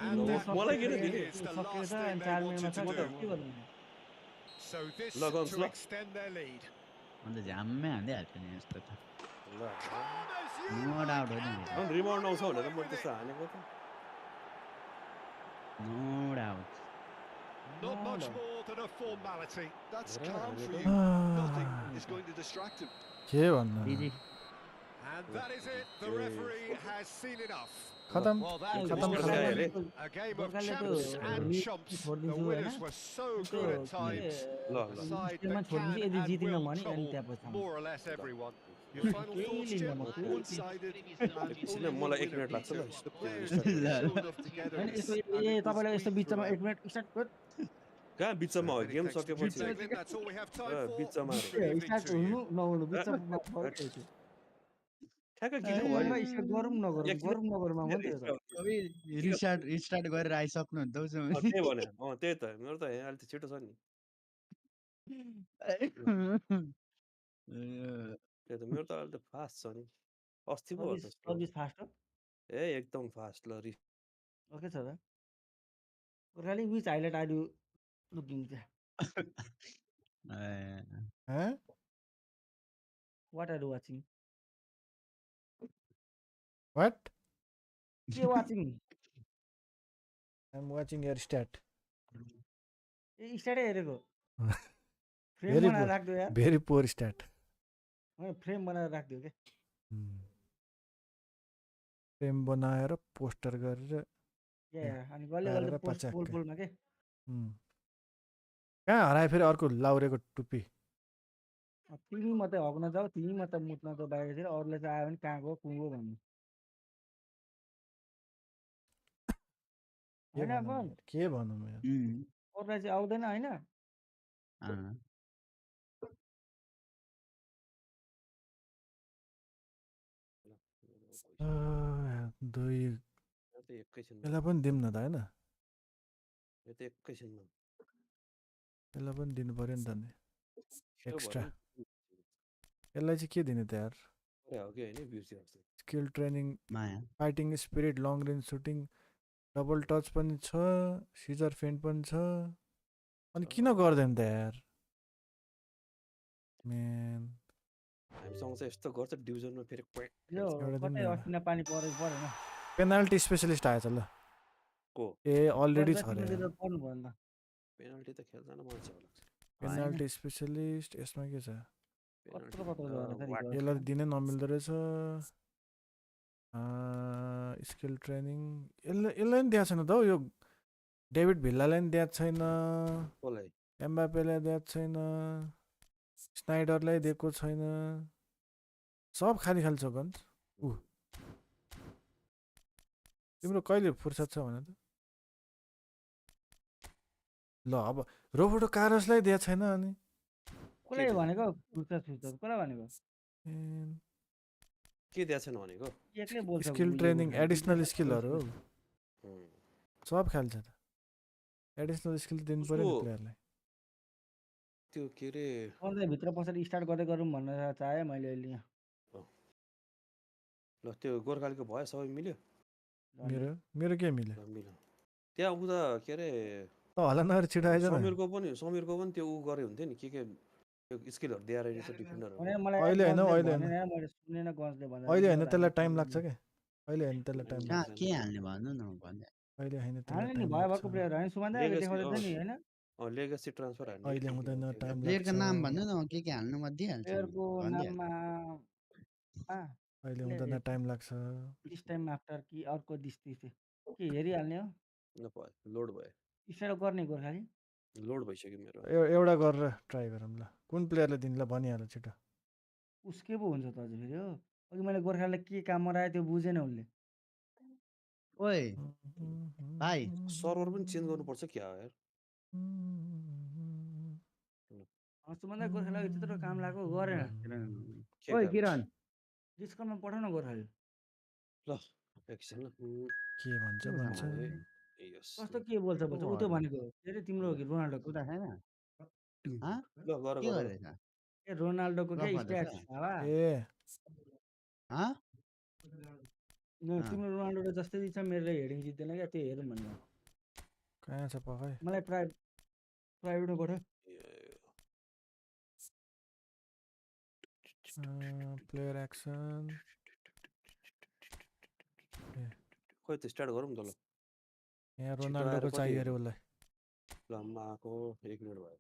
And तिमीले that मलाई किन really दिने? is the सकेको last छ thing अनि they 4 मिनेटमा wanted छ to के do. गर्नु? So this Look on, to look. extend their lead. अन्त झ्याम्मै हालिदिइहाल्थ्यो नि यस्तो त ल Calm as you No like, doubt, and होइन they're रिमाउन्ड आउँछ running भनेर away म with त्यस्तो it. हानेको त no doubt Not No, much no. more than a formality. That's Yeah, calm for really. you. Nothing is going to distract him. के भन्नु दिदी। And that is it. The referee has seen enough. खतम Well, that खतम was खतम खतम। a game of गोर्खाले champs त्यो and league chumps. छोडिदिन्छु The winners होइन? were so त्यो good at के times. ल A ल side स्टेजमा that छोडिदिन्छु can यदि and जितिनँ will भने अनि trouble त्यहाँ पछि more or less everyone. Your final केही thoughts, लिँदैन Jim? म। One-sided and एकछिन only मलाई one 1 winner, मिनट लाग्छ Peter. ल The players स्टार्ट didn't ल, ल। show enough togetherness, होइन and ए it was तपाईँलाई यस्तो weak बिचमा throughout. 1 मिनट स्टार्ट गर कहाँ बिचमा हो Many game thanks to Jim सकेपछि Taglin. That's all we have time for. बिचमा अरे Good evening स्टार्ट to हुनु you. नहुनु बिचमा फरक थियो ठ्याक्क त्यो किन गरेर भयो स्टार्ट गरौँ नगरौँमा हो नि त्यो त सबै रिस्टार्ट गरेर आइसक्नु नि त उसो त्यही भने त्यही त मेरो त यहाँ अहिले त छिटो छ नि भने त्यो त मेरो त अहिले त फास्ट छ नि अस्ति पो हो त स्लो सर्भिस फास्ट हो ए एकदम फास्ट ल ओके छ त Gorkhali which highlight are you looking Huh? What are you watching What? के watching I'm watching your stat. ए स्टार्टै हेरेको फ्रेम Very बनाएर poor. राखिदियो यार Very poor stat. होइन फ्रेम बनाएर राखिदियो क्या फ्रेम बनाएर पोस्टर गरेर क्या अनि गल्ले पारेर गल्ले पोस्ट पोल पच्याक्कै। पोलमा के कहाँ हरायो फेरि अर्को लाउरेको टुप्पी तिमी मात्रै हग्न जाऊ तिमी मात्रै मुत्न जाऊ बाहिरतिर अरूले चाहिँ आयो भने कहाँ गयो कुगो भन्नु होइन अपन के भनौँ यार अरूलाई चाहिँ आउँदैन होइन दुई यो त एकैछिनमा यसलाई पनि दिउँ न त होइन यो त एकैछिनमा यसलाई पनि दिनु पऱ्यो नि त नि खेर एक्स्ट्रा भएर यसलाई चाहिँ के दिने त यार गरे हो कि होइन बिर्स्यो अस्ति स्किल ट्रेनिङ माया fighting spirit long range shooting double touch पनि छ सिजर फेन्ट पनि छ अनि किन गर्दैन त यार म्यान हामीसँग चाहिँ यस्तो गर्छ डिभिजनमा फेरि क्वाक यो एउटा कतै दिनु न। अस्ति पानी परेको परेन पेनाल्टी स्पेसलिस्ट आएछ ल को ए अलरेडी छ तिमीले अरे त पर्नु भयो नि त पेनाल्टी त खेल्दैन मान्छे होला पेनाल्टी स्पेसलिस्ट यसमा के छ कत्रो कत्रो गएर फेरि गर्छ। यसलाई दिनै नमिल्दो रहेछ स्किल ट्रेनिङ यसलाई पनि दिएको छैन त हौ यो डेभिड भिल्लालाई पनि दिएको छैन कसलाई एम्बापेलाई दिएको छैन स्नाइडरलाई दिएको छैन सब खाली खाली छ गन्ज तिम्रो कहिले फुर्सद छ भने त ल अब रोबर्टो कार्लोसलाई दिएको छैन अनि कसलाई भनेको फुर्सद फुर्सद कसलाई भनेको के दिएको छैन भनेको एक्लै बोल्छ स्किल ट्रेनिङ एडिसनल स्किलहरू हौ हुँ। सब खाल्छ त एडिसनल स्किल दिनु पऱ्यो नि उसको- प्लेयरलाई त्यो के अरे अन्त भित्र पछाडि स्टार्ट गर्दै गरौँ भनेर चाहेँ मैले अहिले यहाँ ल त्यो गोर्खालीको भयो सबै मिल्यो मेरो मेरो के मिल्यो ल मिल्यो त्यहाँ उता के अरे त होला नगरी छिटो आइज न समीरको पनि त्यो ऊ गरे हुन्थ्यो नि के त्यो स्किलहरू दिएर रहेछ डिफेन्डरहरू भने मलाई अहिले होइन, गन्जले अहिले होइन। भनेन, मैले सुनेन गन्जले भनेर अहिले होइन मेरो त्यसलाई हात टाइम दुख्यो। लाग्छ क्या अहिले होइन त्यसलाई टाइम कहाँ लाग्छ के हाल्ने भन्नु न भन्ने अहिले होइन त्यसलाई हाल्ने नि टाइम भयो लाग्छ भएको प्लेयर होइन सुमान दाइ Legacy, देखाउँदै थियो नि होइन लेगेसी ट्रान्सफर हान्ने अहिले हुँदैन टाइम प्लेयरको लाग्छ नाम भन्नु न के हाल्नु म दिइहाल्छु नि, प्लेयरको भनिदिइहाल्छु। नाममा अहिले हुँदैन टाइम लाग्छ दिस टाइम आफ्टर कि अर्को दिस दिस के हेरिहाल्ने हो लोड भयो स्टार्ट गर्ने गोर्खाली लोड भइसक्यो मेरो एउटा गरेर ट्राई गरौँ ल कुन प्लेयरले दिनुलाई भनिहाल्यो छिटो उसकै पो हुन्छ त अझै फेरि हो अघि मैले गोर्खालीलाई के काम मरायो त्यो बुझेन उसले ओए भाइ सर्भर पनि चेन्ज गर्नुपर्छ क्या यार सुमान दाइ गोर्खालीलाई त्यत्रो काम लाग्यो गरेन के ओए काम? किरण डिस्कनमा पठाउ न गोर्खाली ल एकछिन ल के भन्छ के को भन्छ सामान? यस कस्तो के बोल्छ ऊ त्यो भनेको के अरे तिम्रो हो कि रोनाल्डोको उता छैन हँ? ल गर के गर गरेछ ए रोनाल्डोको के गफ गर्दैछ? स्ट्याट्स हावा ए हँ? तिम्रो रोनाल्डो जस्तै छ मेरो हेडिङ जित्दैन क्या त्यो हेरौँ भनेर कहाँ छ पखाइ मलाई प्राइभेटमा पठाऊ प्लेयर एक्सन खोइ त स्टार्ट गरौँ न त ल यहाँ छिटो रोनाल्डोको आएर कति चाहियो अरे उसलाई ल म आएको 1 मिनट भयो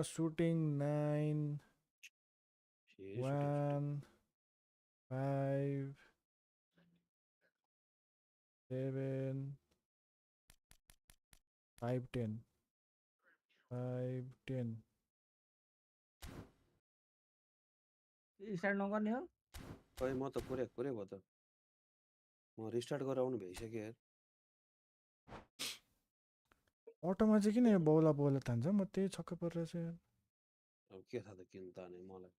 सुटिङ 9 फेरि 1 5 7 5 10 5 10 स्टार्ट नगर्ने हो खोइ म त पुरै भयो त म रिस्टार्ट गरेर आउनु भइसक्यो यार अटोमा चाहिँ किन यो बौला बौला तान्छ म त्यही छक्क परिरहेछ यार अब के थाहा त किन ताने मलाई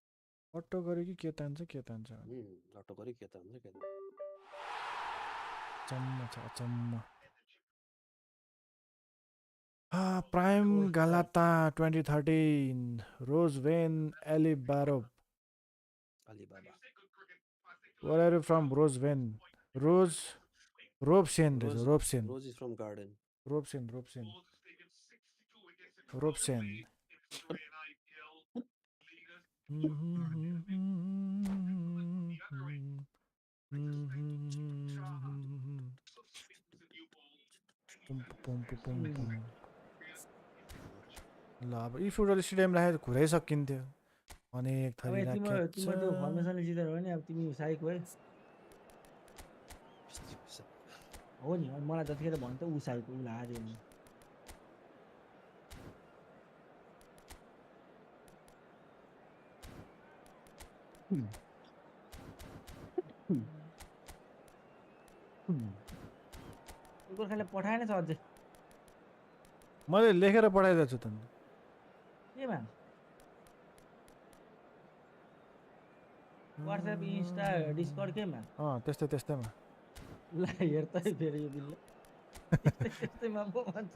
अटो गऱ्यो कि के तान्छ भने। लट्टो गरी के त हुन्छ के त अचम्म छ अचम्म Prime Galata 2013. Rose Wayne Ali Barrow. Alibaba. Where are you from, Rose Wayne? Rose Robsen. Rose, Robsen. Rose is from Garden. Robsen. Robsen. ल अब eFootball स्टेडियम राखेर घुरै सकिन्थ्यो अनेक अब थरी तिम्रो राखेको तिम्रो त्यो फर्मेसनले जितेर हो नि अब तिमी उसाइको है हो नि अब मलाई जतिखेर भन्थ्यो उसाइको उसलाई हार्यो नि गोर्खाले पठाएन छ अझै मैले लेखेर पठाइदिएको छु त केमा वाट्सएप इन्स्टा डिस्कर्ड केमा त्यस्तैमा ल हेर त फेरि यो बिल्लो त्यस्तैमा पो भन्छ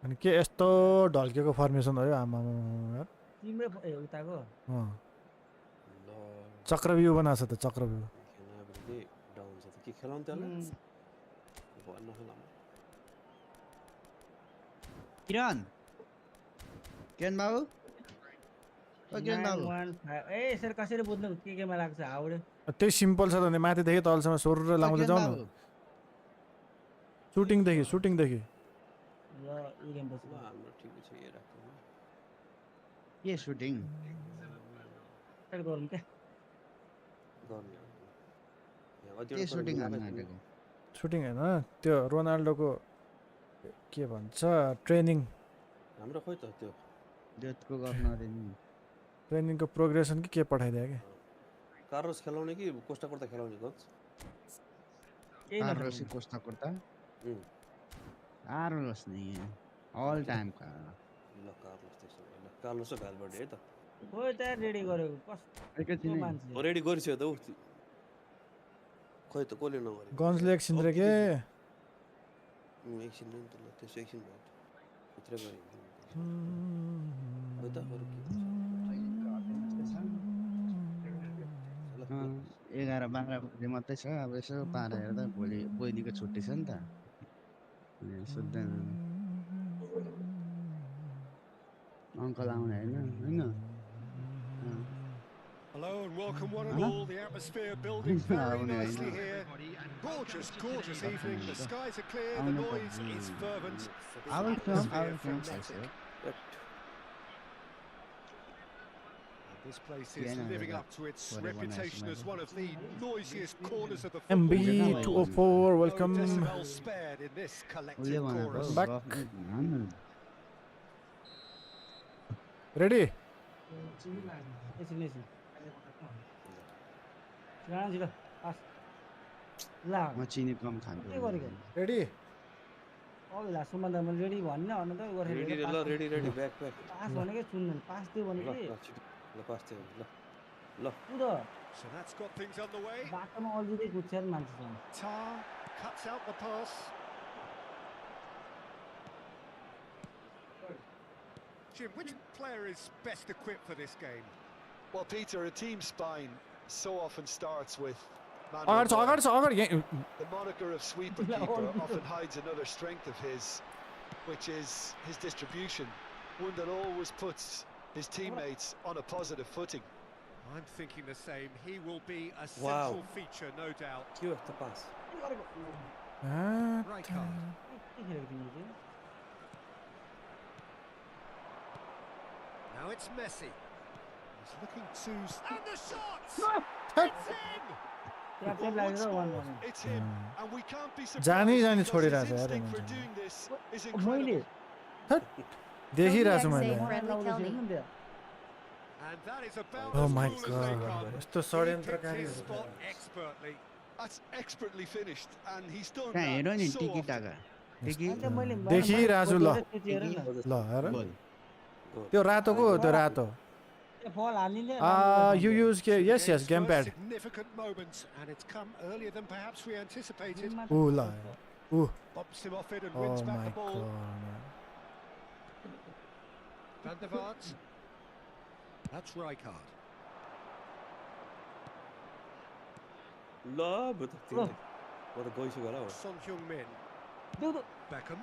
अनि के यस्तो ढल्केको फर्मेसन हो यो आमामा यार तिम्रो उताको ल चक्रव्यूह बनाएको छ त चक्रव्यूह खेल्ने डाउन छ त के खेलाउनु त्यसलाई भन्न नखेलाउनु किरण बाबु ओ किरण बाबु 915 ए यसरी कसरी बुझ्नु केमा लाग्छ हाउडे त्यही सिम्पल छ त नि माथिदेखि तलसम्म सोरेर लाउँदै जाउँ न सुटिङदेखि ल यो गेम पछि ल हाम्रो ठिकै छ यो राख्नु के सुटिङ स्टार्ट गरौँ क्या गर्ने के सुटिङ हान्न आँटेको सुटिङ होइन त्यो रोनाल्डोको के भन्छ ट्रेनिङ हाम्रो खोइ त त्यो डेटको गर्न अरे नि ट्रेनिङको प्रोग्रेसन के पठाइदियो क्या कार्लोस खेलाउने कि कोस्टा कोर्ता खेलाउने कोच कार्लोस कोस्टा कोर्ता कार्लोस नहीं है ऑल टाइम का ल कार्लोस त्यसो भए ल कार्लोस भ्यालभर्डे है त खोइ त रेडी गरेको कस्तो मान्छे रेडी गरिसक्यो त उ खोइ त कसले नगरे गन्जले एकछिन रे के एकछिन नि त ल त्यसो एकछिन भयो भित्र गरे खोइ त अरू के 11-12 बजे मात्रै छ अब यसो पारा हेर्दा भोलि बहिनीको छुट्टी छ नि त सुत्दैन अङ्कल आउने होइन Hello and welcome one and all. The atmosphere building very nicely here. Gorgeous evening. The skies are clear. The noise is fervent. I will come. This place is living up to its reputation as one of the noisiest corners of the football. MB 204, welcome. Decibel spared in this collective chorus. Back. Ready? म चिनी कम खान्छु Ready? Ready भन्ने on त ready back pass भनेकै सुन्नु pass दियो भनेकै ल पास थियो ल So that's got things underway. बाटोमा अल्झिदै कुद्छ नि मान्छेसँग Tar cuts out the pass. Jim, which player is best equipped for this game? Well, Peter, a team spine so often starts with अगाडि छ the moniker of sweeper keeper often hides another strength of his, which is his distribution, one that always puts his teammates on a positive footing. I'm thinking the same. He will be a central feature, no doubt. के त pass Right card. Now it's Messi. He's looking to... And the shot! It's in! It's him, and we can't be जानी surprised because छोडिरहेको his छ यार instinct for doing this is incredible. मैले देखिरहेको छु मैले Friendly Kelly. And that is about Oh as my cool as they God. come. यस्तो He picked षड्यन्त्रकारी his spot expertly. That's expertly finished, and he's done कहाँ हेर्यो नि that so टिकी often. टाका टिकी देखिरहेछु ल ल हेर त्यो रातोको त्यो रातो फल हाल्ने you use yes His game first pad significant moments, and it's come earlier than perhaps we anticipated. ऊ ल Ooh. Bumps him off it and Oh wins back my the ball. god, man. Van der Vaart. That's Rijkaard. ल म त तिमीले म त गइसक्यो होला हो Son Heung-min. देऊ त Beckham.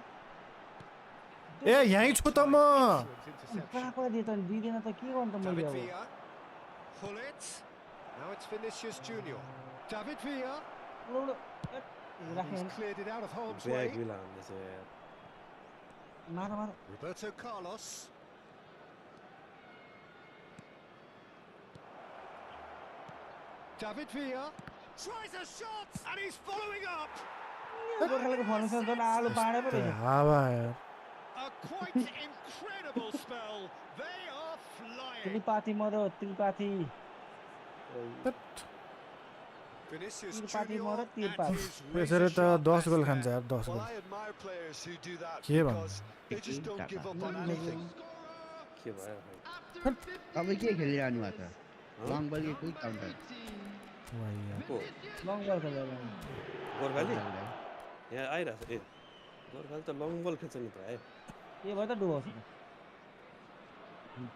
ए यहीँ छु त म Excellent interception. कहाँ दिए त दिँदैन त के गर्नु त मैले David अब Villa. Gullit. Now it's Vinicius Junior. David Villa. And राखेँ he's cleared it out of harm's bag way. बिल हान्दैछ यार मार मार Roberto Carlos. David Villa tries a shot and he's following up. गोर्खालीको फर्मेसन त आलु पाडे पो रहेछ हावा यार A quite incredible spell. They are flying. Tripathi मरो त्रिपाठी Vinicius त्रिपाठी Junior मरो at त्रिपाठी his यसरी razor त sharp 10 best गोल there. खान्छ यार 10 Well, goal I admire players who do that के भन्नु? because they just don't give up on anything. के भयो तपाईँ के खेलिरहनु भएको छ लङ बल कि क्विक काउन्टर वाह यार को लङ बल खेलेर गोर्खाली यहाँ आइरहेको छ ए गोर्खाली त लङ बल खेल्छ नि त है के भयो त डुबाउँछ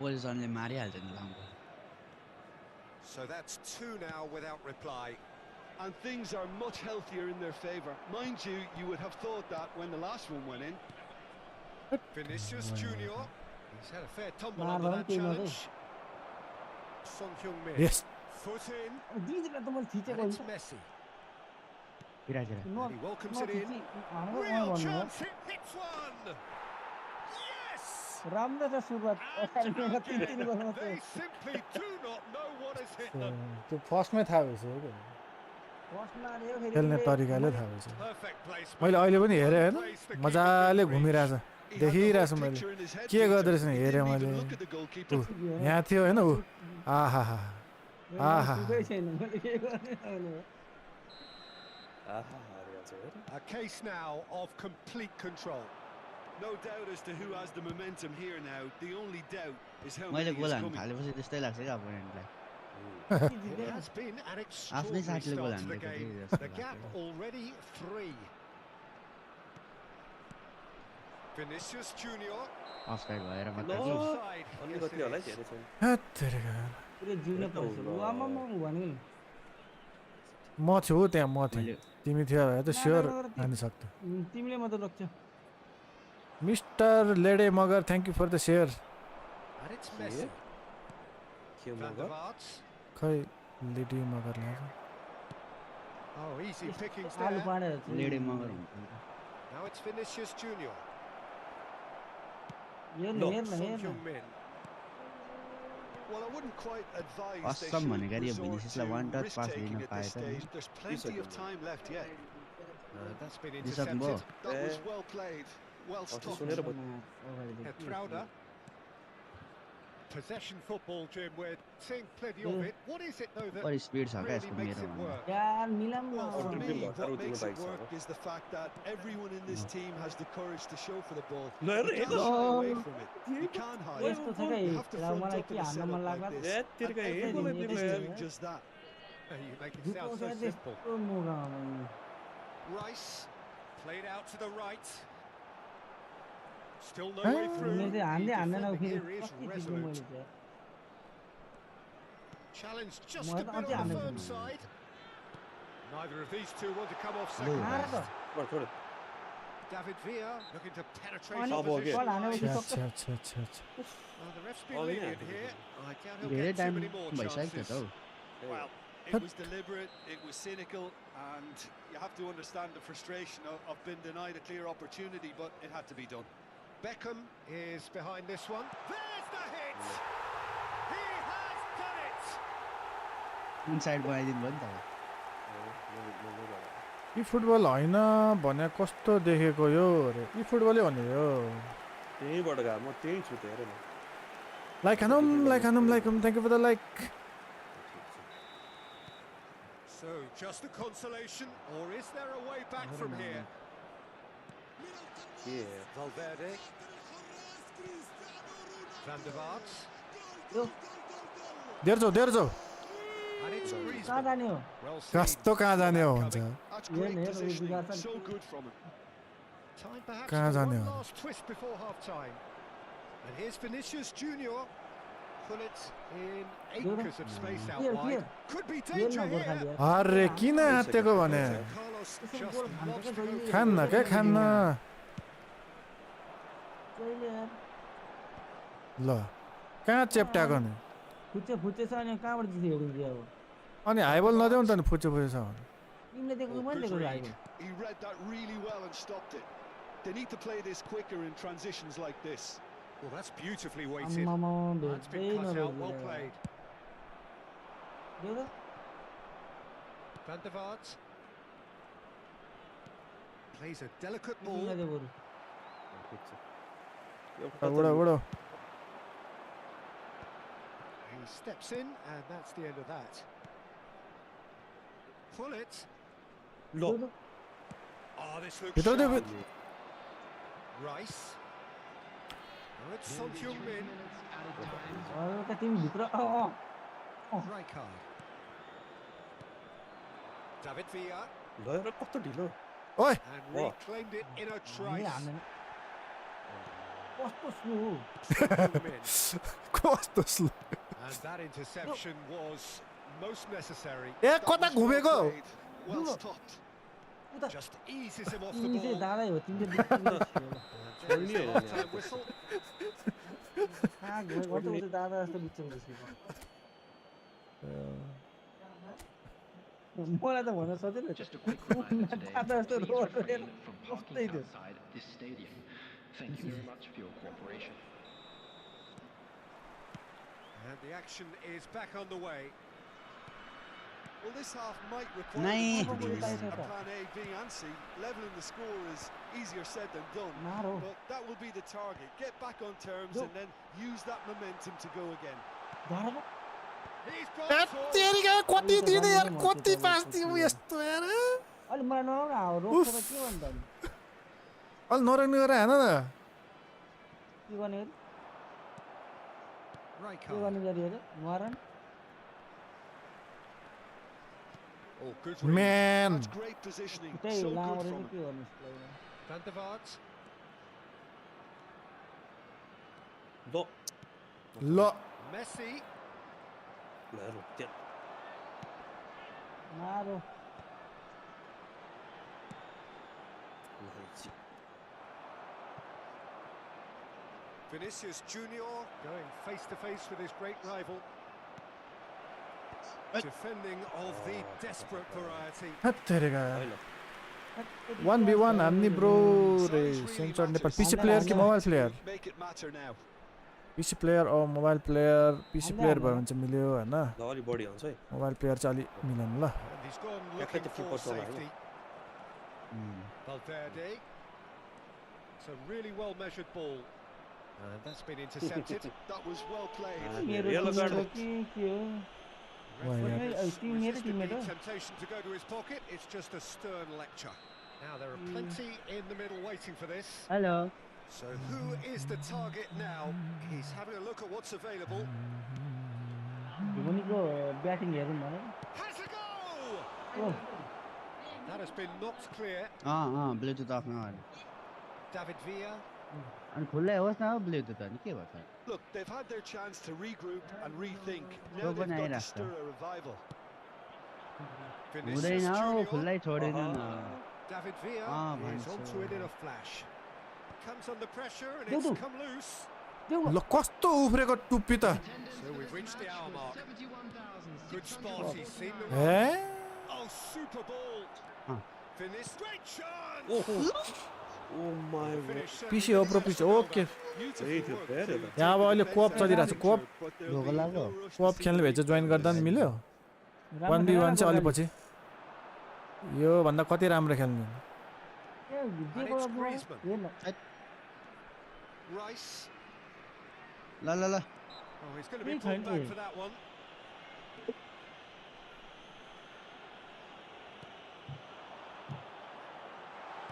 पोजिसनले मारिहाल्छ नि long ball So that's two now without reply. And things are much healthier in their favour. Mind you, you would have thought that when the last one went in. Vinicius Junior. He's had a fair tumble Nah, under don't that team up, challenge. Son Heung-min. Yes Foot in. अब दिँदैन त मैले थिचेको And it's हुन्छ Messi. किरा किरा And he welcomes it in. नथिची Real भन्नु chance. Hits one. Yes. राम्रो छ सुरुवात And तीन again, गोल मात्रै they simply do not know what has hit them. त्यो फर्स्टमै थाहा भइसक्यो क्या फर्स्टमा आयो फेरि खेल्ने उसले तरिकाले थाहा भइसक्यो Perfect placement. मैले अहिले पनि हेरेँ होइन Place the keeper मजाले couldn't reach. घुमिरहेछ He had the देखिरहेछु whole मैले picture in his head, के Victor. गर्दो रहेछ He हेरेँ didn't मैले even look at the goalkeeper. यहाँ थियो होइन ऊ आहा मैले आहा सुकै छैन मैले के गर्ने अहिले आहा हारिहाल्छ हेर A case now of complete control. No doubt as to who has the momentum here now. The only doubt is how मैले many गोल is हान्नु coming. थालेपछि त्यस्तै लाग्छ क्या अपोनेन्टलाई It has been an extraordinary साथीले goal start to the हान्दै game. थियो जस्तो The gap लाग्यो। already 3. Vinicius Junior. अफसाइड भएर ल मात्र Offside. अन्य Yes, कति it होला है is. धेरै छैन हत्तेरिका। पुरै जिउले पर्छ आमा भनेको नि म छु त्यहाँ म थिएँ मैले तिमी थियो भए त स्योर हानि सक्थ्यो तिमीले मात्र रोक्छ मिस्टर लेडे Magar thank you for the share And it's Messi. के Van der मगर Vaart. खै लेडी मगर लाग्यो Oh, easy pickings आलु there. पाडेर लेडे मगर हुन्छ नि त। Now it's Vinicius Junior. हेर्न हेर्न Son हेर्न Heung-min. Well, I wouldn't quite advise they Awesome should भनेको यो resort भिनिसियसलाई to one touch pass risk-taking दिन at पाए this त नि। stage. There's plenty of time left yet. That's been रिसक्नु भयो intercepted. That was well played, well अस्ति stopped. सुनेर भयो Etrauda. Possession football, Jim. We're seeing plenty of it. What is it, though, that per speed छ क्या really यसको makes मेरो it भन्दा work? यार मिलाम न Well, for Dribbling me, like that, what makes bike it side, work huh? is the fact that everyone in this team has the courage to show for the ball. ल You हेर can't हेर shy away from it. You can't hide. यस्तो छ You have to क्या front मलाई up के in a हान्न setup मन like लाग्ला this. ए तिर्का And हे everyone मलाई is तिर्का doing just that. You make it झुको sound so छ simple. त्यस्तो मौकामा Rice played out to the right. Still no way through. मैले The हान्दै हान्दैन defending फेरि here is कति जित्नु resolute. मैले चाहिँ Challenge just Well, a bit I on the don't firm know. side. Neither of these two want to come off मार second. त छोड छोड David Villa looking to penetrate अनि opposition बल हानेपछि lines. सक्छ छ्या छ्या छ्या छ्या Well, the ref's been Oh, yeah. lenient here. I doubt he'll धेरै get too time many more भइसक्यो त हौ chances. Well, it was deliberate, it was cynical, and you have to understand the frustration of being denied a clear opportunity, but it had to be done. Beckham is behind this one. There's the hit! He has done it! Inside बनाइदिनु भयो नि त यी football होइन भने कस्तो देखेको यो अरे यी फुटबलै भने यो त्यहीँबाट गएको म त्यहीँ छु त हेर न लाइक हानम thank you for the like So, just a consolation, or is there a way back from here? के Valverde. Van der Vaart. There जाऊ And it's कहाँ Griezmann. जाने हो Well seen. कस्तो कहाँ जाने हो हुन्छ That's Yeah, great yeah, positioning, we got that. so good from him. Time perhaps कहाँ for जाने one हो? last twist before half-time. And here's Vinicius Junior. Pull it in acres of space out Clear, wide. clear. Could be Clear danger न here. Gorkhali यार अरे किन हातेको भने Carlos This is just goal खान्छ loves क्या to go जहिले खान्न forward. क्या खान्न जहिले यार ल कहाँ चेप्ट्याएको नि फुच्चे छ अनि कहाँबाट जित्यो हेरिन्छ अब अनि हाइबल नदेऊ नि त नि फुच्चे छ भने टिमले दिएको Oh, मैले good दिएको read. हाइबल He read that really well and stopped it. They need to play this quicker in transitions like this. Well, that's beautifully weighted. आम्मामा That's भेट्दै been cut out. Well नरोक्यो played. देऊ त Van der Vaart plays a delicate टिमलाई ball. देऊ बरु उडो उडो He steps in, and that's the end of that. Pull it. देऊ त Oh, this looks भित्र देऊ sharp. Rice. Oh, it's Son Heung-min. अरूका टिम भित्र Rijkaard. David Villa. ल यार कस्तो ढिलो ओए And Oh. reclaimed it in a हामीले trice. हान्दैन कस्तो स्लो Son Heung-min. कस्तो slow And that interception was most necessary. A That कता was well घुमेको played, well Look. stopped. Just eases him off the तिमी चाहिँ ball. दादै हो तिमीले बित्थामा छियो And there is the half-time whistle. कहाँ गयो कता दादा जस्तो बित्थामा बसेको मलाई त भन्न सजिलो Just a quick reminder today, दादा जस्तो please road refrain from कस्तै parking थियो outside this stadium. Thank you very much for your cooperation. And the action is back on the way. Well, this half might require Nay. them to use Nay. a plan A, B, and C. Leveling the score is easier said than done, मारो but that will be the target. Get back on terms Look. and then use that momentum to go again. झाडा He's brought forward. तेरिका कति अहिले त दिने यार जान्दैन म कति त्यो पास त दियो म यस्तो यार अहिले मलाई नराम्रो रोक्छ त के भन्दा नि अलि नराख्ने गरेर हान न के गर्ने अरे के Rijkaard. गर्ने गरी अरे मरन Oh, good read. Man That's great positioning. त्यही So लामो good रहेछ from के him. गर्नु यसलाई Van der Vaart. ल ल Messi. ल हेर त्यहाँ मारो ल एकछिन। Vinicius Junior going face to face with his great rival. Hey. Defending of the desperate variety. तेरिका होइन 1v1 हान्ने ब्रो रे सेन्चर नेपाल पिसी प्लेयर कि mobile player Make it matter now. पिसी प्लेयर ओ मोबाइल प्लेयर पिसी प्लेयर भयो भने चाहिँ मिल्यो हैन ल अलि बढी आउँछ है मोबाइल प्लेयर चाहिँ अलि मिलेन ल And he's gone Yeah, looking the for keeper saw that, safety. Valverde. It's a really well measured ball. And that's been intercepted. That was well played. मेरो yellow टिममेट card. हो कि के हो Referee yeah. has Team मेरो resisted teammate the हो temptation to go to his pocket. It's just a stern lecture. Now there are plenty in the middle waiting for this. Hello So who is the target now? He's having a look at what's available. धोनीको batting हेरौँ भने Has a goal! ओ That has been knocked clear. Bluetooth off नगर David Villa. अनि खुल्लै होस् न हौ ब्लुटुथ अनि के भन्छ Look, they've had their chance to regroup and rethink. Now Go they've got to बनाइराख्छ। stir a revival. Vinicius हुँदैन हौ Junior. खुल्लै छोडेन न David Villa Ah, is man, onto it in a flash. Comes under pressure and Dudu. it's come loose. देऊ न ल कस्तो उफ्रेको टुप्पी त So we've reached the hour mark. 71,600. Good spot, he's seen the हे run. Oh, super ball. Ah. Finish. Great chance. Oh my Finish certainly पिसी हो didn't प्रो go पिसी so well okay Beautiful Hey, work there to it is. यहाँ अब अहिले take कोअप the चलिरहेको छ defense कोअप but there'll ढोका be लाग्यो। no rush to कोअप see खेल्ने the भए चाहिँ जोइन replay. गर्दा पनि मिल्यो राम्रो 1v1 चाहिँ अलि खेला पछि यो भन्दा कति राम्रो खेल्ने ए दिएको it's अब Griezmann. हेर्न Rice. ल ल ल Oh, he's going to be Big pulled back hand. for that one.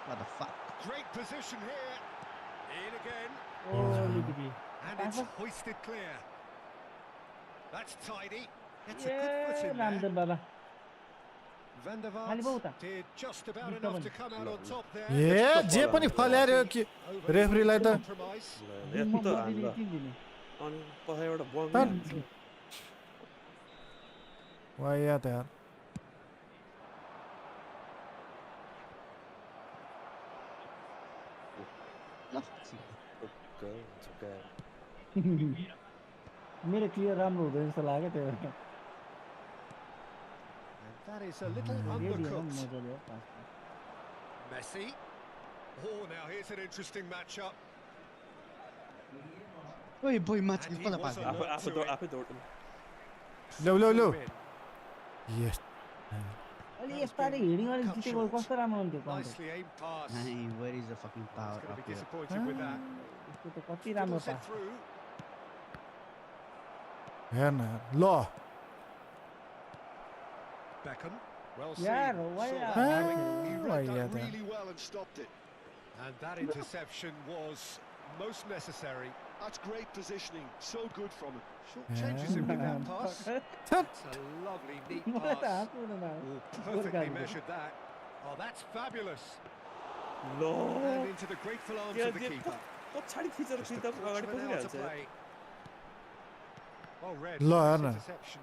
what the fuck Great position here. In again. Oh लिपिटी And it's hoisted clear. That's tidy. It's a A good foot in Ramdev there. बाबा Van der खाली Vaart पो उता did just about Bitta enough पनि to come out on top there. ए जे पनि फल्यार्यो कि रेफ्रीलाई त Compromise. यस्तो म हान्दा दिने तिन दिने अनि पछाडिबाट बङ तर- हान्छ वाह यार यार झुक्का मेरो क्लियर राम्रो हुँदैन जस्तो लाग्यो त्यही भएर And that is a little ready हो undercooked. मजाले हो pass Messi. Oh, now here's an interesting matchup. ओइ बोइ माथि And he कसलाई was पास alert आफू to it. आफै दौड्नु लो Zoom in. यस अहिले यसपालि हिँड्ने अलिक Cut जितेको short. कस्तो राम्रो हुन्थ्यो counter Nicely aimed pass. Hey, where is the fucking He's power going to up be here? disappointed with that. यसको त कति राम्रो Dribbles it पास through. हेर न ल Beckham. Well seen. यार Saw वाइ that Ah. coming. He Oh, read yeah, that there. really well and stopped it. And that interception was most necessary. That's great positioning. So good from him. Short changes him with that pass. It's a lovely, neat मलाई त pass. हाँस उठ्दैन Oh, perfectly Goalkeeper. measured that. Oh, that's fabulous. Low And into the grateful arms of the keeper. पछाडि खिचेर Just a फिर्ता quarter अगाडि of an hour to पसिहाल्छ play. Well read. Lo, Nice Anna. interception.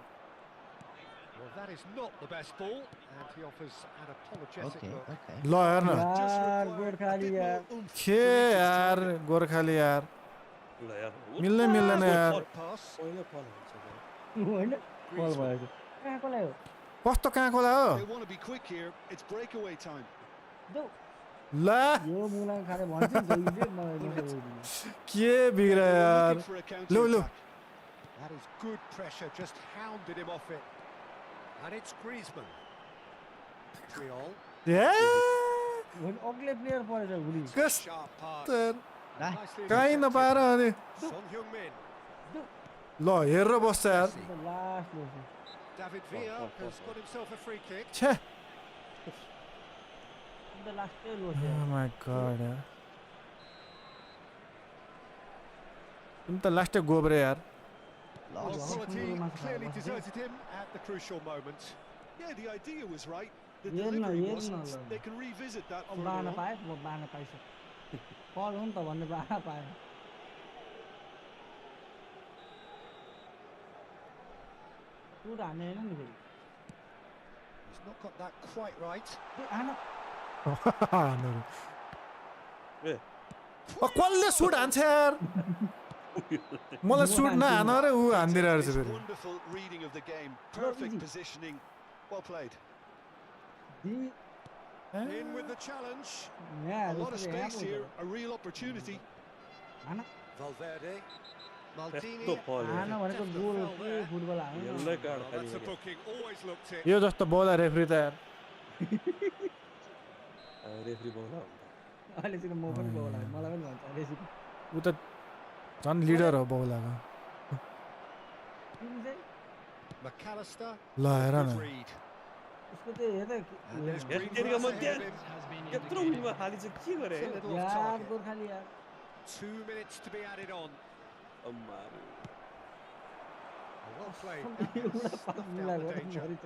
Well, that is not the best ball, and he offers an apologetic Okay, look. okay. ल हेर न Just यार required a Gorkhali bit यार more oomph के to reach his यार target. Gorkhali यार ल यार मिल्दै मिल्दैन यार Good pass. पहिलो फल हुन्छ होइन बल भयो कहाँ कसलाई हो कस्तो कहाँको ला हो They want to be quick here. It's breakaway time. देऊ ला यो मुला खाने भन्छ नि जहिले मलाई नसक्नु के बिग्रा They're यार looking for a Lo, lo. counter-attack. That is good pressure, just hounded him off it. And it's Griezmann. Triol. ए अग्ले प्लेयर परेछ भुली कस्तो Sharp pass. Ah, Nicely कहीँ intercepted. नपाएर अनि Son Heung-min. ल हेरेर बस्छ यार last low David Villa has got himself a free kick. छे लास्टै लो Oh my god यार तिमी त लास्टै गोब्रे यार Well, Lost. quality Must clearly have. deserted him at the crucial moment. Yeah, the idea was right. The Yeah, no, delivery yeah, wasn't. no. They can revisit that अब further बाहना on. पाएँ म बाहना पाइसकेँ call हो नि त भन्ने बाहना पाएँ सुट हान्ने होइन नि फेरि He's not got that quite right. त्यो हान ए कसले सुट हान्छ यार मलाई सुट नहान र ऊ हानिदिरहेको छ It's फेरि wonderful reading of the game. Perfect easy. positioning. Well played. The In with the challenge. यहाँ A lot of जस्तो यहाँ space पो here. हुन्छ A real opportunity. हान Valverde. Maldini. यस्तो फल हान भनेको Definite गोल foul के there. फुटबल हान यसलाई कार्ड Well, खाली that's a गरे booking. Always looked it. यो जस्तो बौला रेफ्री त यार रेफ्री बोला हुन्छ अहिले चाहिँ म पनि बोला मलाई पनि भन्छ रेसिपी ऊ त झन् लिडर हो बौलाको तिमी चाहिँ McAllister. ल हेर Good न read. उसको चाहिँ हेर्दै And there's Yes, Greengrass Terry ahead of him. यत्रो उनीमा खाली चाहिँ के गरे It's a little off यार target. गोर्खाली यार 2 minutes to be added on. अम्माहरू Well played. एउटा That पास snuffed out मिलाएको the danger. भरि त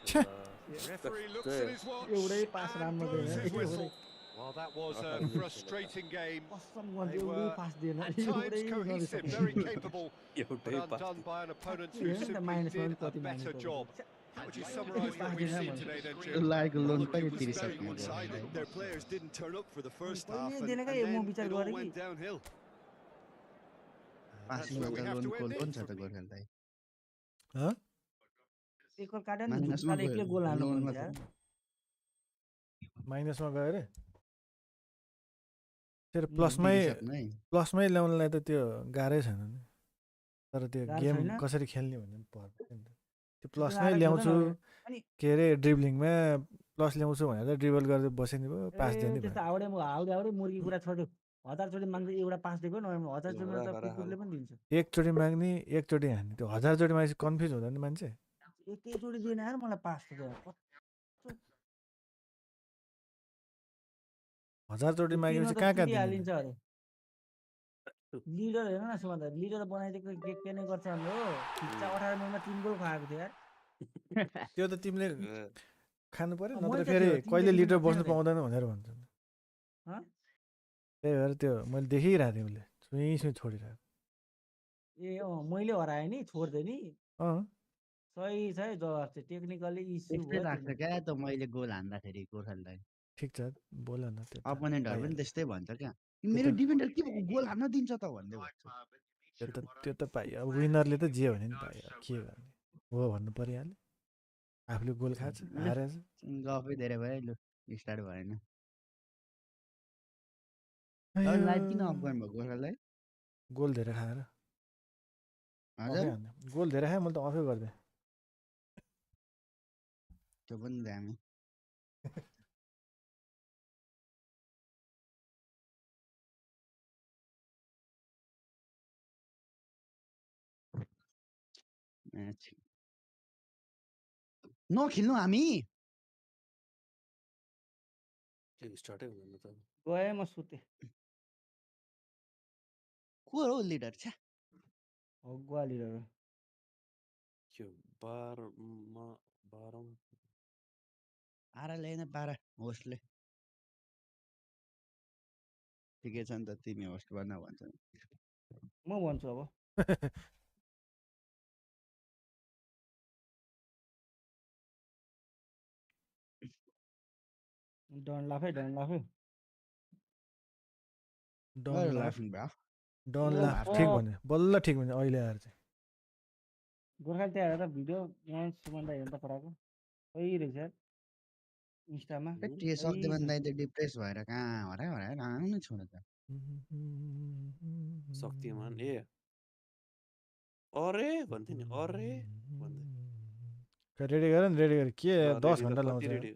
छे Referee looks at his watch एउटै पास and राम्रो blows दिएन his एउटै whistle. Well, that was a frustrating game. कसम गर्छु They एउटै were पास दिएन at times cohesive, very capable, but एउटै pass undone by an opponent Yeah, who the simply minus one did a कति better minus job. one. How would you summarise what we've seen today then, त्यो Jim? लागेको loan Look, कहिले it was very तिरिसक्ने one-sided. Their players didn't turn up for the first पहिले half, and दिनकै then म विचार it all गरेँ went कि downhill. That's पासिङमा where we त have to लोनको end लोन it. छ त गोर्खालीलाई एक गोल काट्यो नि माइनसमा जुत्ताले एक्लै गोल हाल्नु लोनमा पर्छ यार छ माइनसमा गयो अरे फेरि तिरिसक्नु है प्लसमै ल्याउनलाई त त्यो गाह्रै छैन नि तर त्यो गाह्रो गेम छैन? कसरी खेल्ने भन्ने पर्छ नि त त्यो त्यो प्लसमै आएर ल्याउँछु खेल्दैन अनि के अरे ड्रिब्लिङमा प्लस ल्याउँछु भनेर ड्रिबल गर्दै बस्यो नि भयो पास दियो नि त्यस्तो हाउडे हाउडे मुर्गी कुरा छोड्यो 1000 चोटि माग्दै एउटा पास दिएको न 1000 चोटि त कुकुरले पनि दिन्छ एकचोटि माग्ने एकचोटि हान्ने त्यो 1000 चोटि मागेपछि कन्फ्युज हुँदैन नि मान्छे एकैचोटि दिएन यार मलाई पास त 1000 चोटि मागेपछि कहाँ कहाँ दिने हालिन्छ अरे लिडर हेर्न न सुमा लिडर बनाइदिएको के के नै गर्छ भने हो 18 मिनेटमा 3 गोल खुवाएको थियो यार त्यो त तिमीले खानु पर्यो मै नत्र त फेरि थियो, कहिले तिमीले लिटर किन बस्नु नखाने? पाउँदैन भनेर भन्छन् हँ? त्यही भएर त्यो मैले देखिरहेको थिएँ उसले सुई छोडिरहेको ए मैले हराएँ नि छोड्दै नि अँ सही छ है जवाब चाहिँ टेक्निकली इस्यु त्यस्तै भयो लाग्छ तिम्रो क्या त मैले गोल हान्दाखेरि गोर्खालीलाई ठिक छ बोल न त्यो त अपोनेन्टहरू पनि पाइहाल्यो त्यस्तै भन्छ क्या त्यो मेरो त डिफेन्डर के भएको गोल हान्न दिन्छ त भन्दै भन्छ त्यो त पाइयो अब विनरले त जे भने नि पाइयो के गर्ने हो भन्नु परिहाल्यो आफूले गोल खाएछ लु हारेछ गफै धेरै भयो लु स्टार्ट भएन तपाईँ लाइभ किन अफ गर्नुभयो गोर्खालीलाई गोल धेरै खाएर हजुर अफै हान्ने गोल धेरै खायो मैले त अफै गरिदिएँ त्यो पनि दामी नखेल्नु हामी स्टार्टै हुँदैन त गएँ म सुतेँ को हो लिडर छ्या हो ग्वालियरहरू के हो 12 पारा ल्याएन पारा होस्टले ठिकै छ नि त तिमी होस्ट गर्न भन्छ म भन्छु अब डन लाफै डन लाफ लाफिङ भयो डन ओ लाफ ठिक भने बल्ल ठिक भने अहिले आएर चाहिँ गोर्खाली त्यहाँ हेरेर भिडियो यहाँ सुमन्दा हेर्नु त पठाएको सही रहेछ यार इन्स्टामा के सक्दैन दाइ त डिप्रेस भएर कहाँ हरायो कहाँ नै छोड त शक्तिमान ए अरे भन्थे नि अरे भन्दै रेडी गर नि रेडी गर के ल 10 रेडी त घन्टा कति लाउँछ रेडी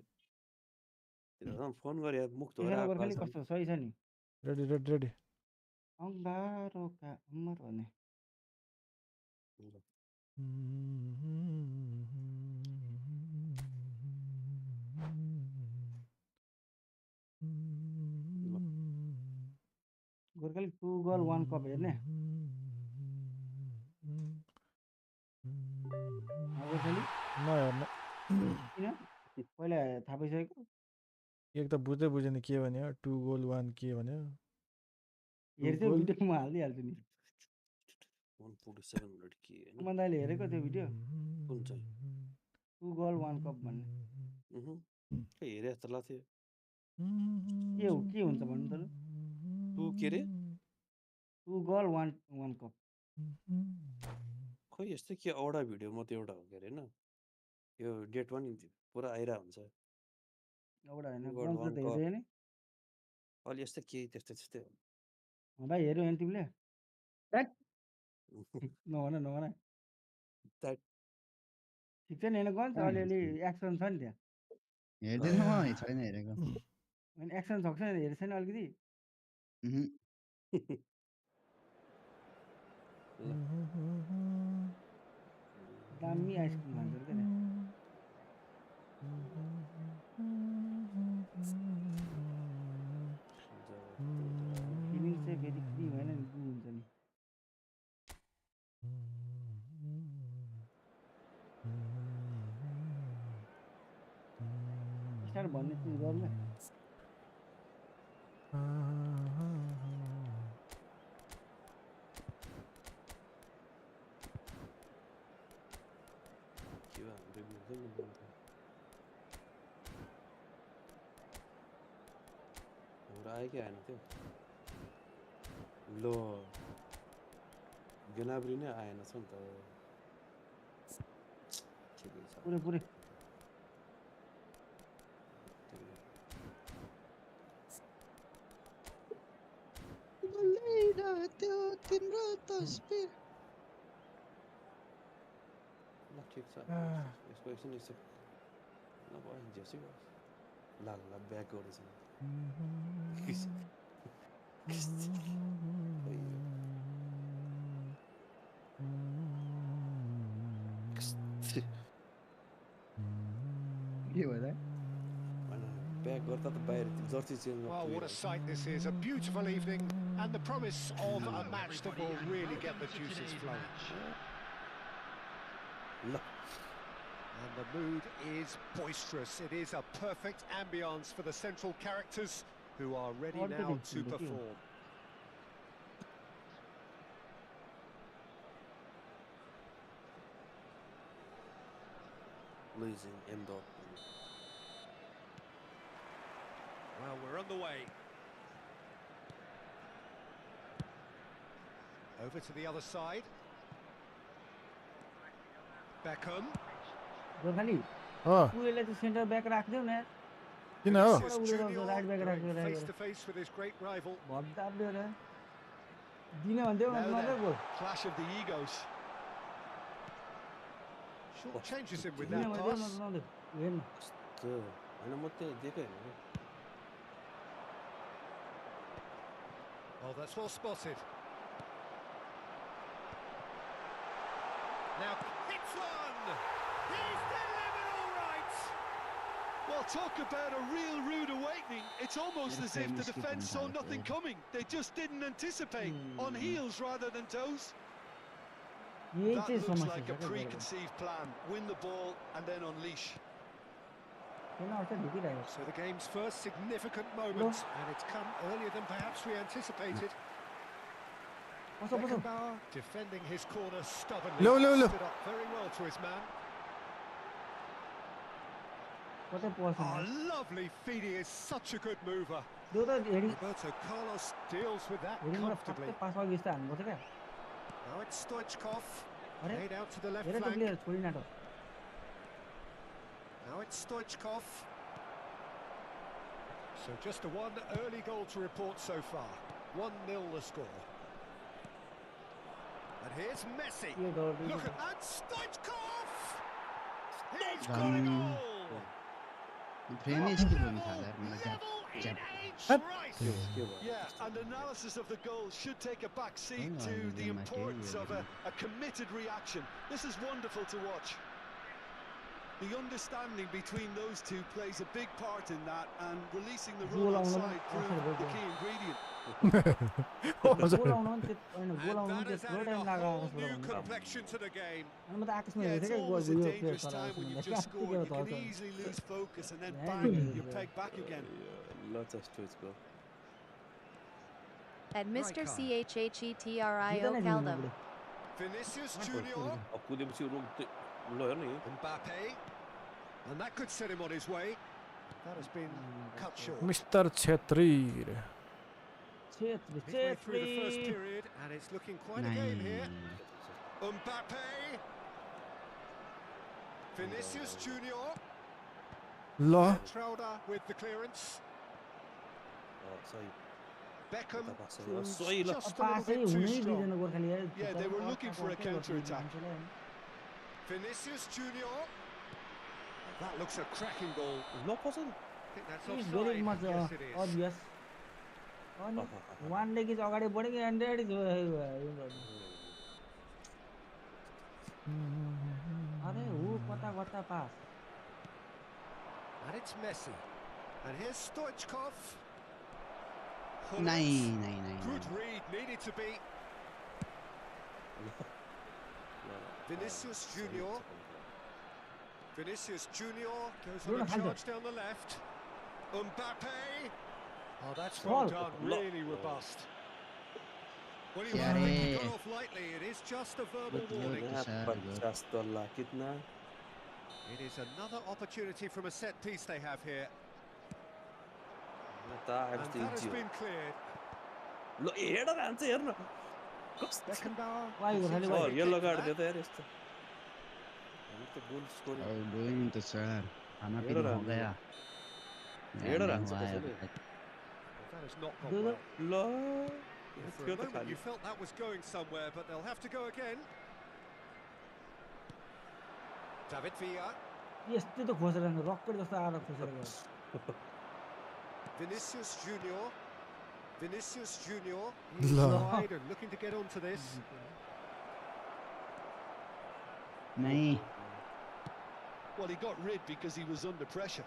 फोन गरे मुख धोएर एकजना आएको गोर्खाली आजसम्म कस्तो सही छ नि रेडी रेडी रेडी अङ्गारोका अमर भन्ने गोर्खाली 2 गोल 1 कप हेर्ने गोर्खाली नहेर्नु किन पहिला थाहा पाइसकेको एक त बुझेन के भन्यो 2 गोल 1 के भन्यो हेर्थ्यो भिडियो म हालिदिइहाल्छु नि 147 के हैन सुमन्दाले हेरेको त्यो भिडियो कुन चाहिँ 2 गोल 1 कप भन्ने हेरे जस्तो लाग्थ्यो के हुन्छ भन्नु त तु के रे 2 गोल 1 कप खोइ यस्तै के औडा भिडियो म त एउटा हो के अरे हैन यो डेट 1 पुरा आइरा हुन्छ एउटा हैन गोल गन्जले वन त कप हेर्दै नि अलि यस्तै के त्यस्तै हो भाइ हेर्यौ नि तिमीले That- नभन That- ठिक छ नि होइन गन्छ कहाँ अलिअलि हेर्छु? एक्सन छ नि त्यहाँ हेर्दैन म छैन हेरेको होइन एक्सन छ कि हेरेको छैन अलिकति उहुँ। दामी आइसक्रिम खान्छ अरे क्या त्यहाँ फिलिङ चाहिँ फेरि क्रिम होइन नि गु हुन्छ नि स्टार भन्ने चिज गर्नु के भयो हाम्रो मिल्दैन नि बोल्नु त। हाम्रो आयो कि आएन त्यो लो गेनाब्री नै आएन छ नि त ठिकै छ पुरै त्यो तिम्रो तस्बिर ल ठिक छ यसको एकछिन यसो नभए जेसै होस् ल ब्याक गर्दैछ के भयो त ब्याक गर्दा त बाहिर Jersey change Well, what a sight this is. A beautiful evening and the promise of a match that will really get the juices flowing. ल And the mood is boisterous. It is a perfect ambience for the central characters who are ready now to perform. Losing Endo. Well, we're on the way. Over to the other side. Beckham. Gorkhali अँ उयोले चाहिँ centre back राख्दियो न किन हो Vinicius Junior right back going right face back. to face with his great rival. भद्दार दियो र दिने भन्थ्यो Now मजा then, goal clash of the egos. Short changes him with दिने that भन्थ्यो pass. नजाउँदै हेर्न होइन म त्यही दिएकै होइन Oh, that's well spotted. Now hits one. He's delivered all right. Well, talk about a real rude awakening. It's almost as if the defence saw nothing coming. They just didn't anticipate. On heels rather than toes. यही That चाहिँ looks समस्या like छ a क्या गोलको preconceived plan. Win the ball and then unleash. किन अर्थ ढुकिरहेको So the game's first significant moment, and it's come earlier than perhaps we anticipated. कसो कसो Beckenbauer defending his corner stubbornly. Low, low, low. Stood up very well to his man. कतै पर्छ Oh, lovely feed. He is such a good mover. त्यो त heading Roberto Carlos deals with that हेडिङमा comfortably. ठ्याक्कै pass अघि यस्तो हान्नुपर्छ क्या Now it's Stoichkov. अरे Played out to the left हेर त flank. प्लेयर छोडिन त Now it's Stoichkov. So just a one early goal to report so far. 1-0 the score. And here's Messi. के गर्दै Look at that, Stoichkov! He's got a goal! Finish की बोल्नु थाल्दा मलाई Level in app age Up. right. के भयो Yeah, and analysis of the goal should take a back seat Hang on, to the Liga, importance of Madrid. a committed reaction. This is wonderful to watch. The understanding between those two plays a big part in that, and releasing the Goal run on आउन side पनि proved the असर key ingredient. Goal आउन पनि And goal आउन पनि that has त्यत्रो added time a लाग्यो whole आकाशबाट new भन्नु complexion to the game. अनि म त आकाशमा Yeah, हेरेको it's थिएँ always क्या a यो प्लेयर dangerous चलाएको time when you've भन्दा just scored. क्या You can चल्छ easily lose focus, and then Yeah, bang, yeah, you're yeah. pegged back again. Lots of streets go At Mr. Right CHHETRIO जित्दैन Caldum. नि Vinicius Junior. अब कुदेपछि ल हेर्नु नि Mbappe. And that could set him on his way. That has been cut short. Mister Chhetri Chhetri Midway through the first Chhetri period, and it's looking quite a game here. Mbappe. Vinicius Junior. ल Trauda with the clearance. सही Beckham. सही ल Just a little पासै bit too हुनै strong. दिँदैन गोर्खाली यार Yeah, they were looking for a counter-attack. Vinicius Junior. That looks a cracking goal. ल कसरी I think that's It's very offside. much Yes, it is. obvious. अनि one leg अगाडि बढेको and अरे हो कता कता pass And it's Messi. And here's Stoichkov. नाइ Hullet. नाइ नाइ Good read, needed to be. Vinicius Junior. Vinicius Junior goes on a charge down the left. Mbappe. Oh, that's well done, really robust. Well, you won't think he got off lightly. It is just a verbal warning. यहाँ 50 dollar कितना It is another opportunity from a set piece they have here. त आएपछि And त that has easy been cleared. ल हेर हान्छ हेर्न कस्तो Beckenbauer. Why you receives really a yellow kick for card दियो that. त यार यस्तो हामी त गोल स्कोरिङ डुइङ त सर खाना हेर पीना हो हान्छ गया हेर नहीं हान्छ हुआ है कसैले अभी तक। That has not gone well. ल For थियो a त moment you खाली felt that was going somewhere, but they'll have to go again. David Villa. यस्तो त खोसेर रकेट जस्तो आएर खोसेर गयो Vinicius Junior. Vinicius Junior. La. He's wide and looking to get onto this. नहीं Well, he got rid because he was under pressure.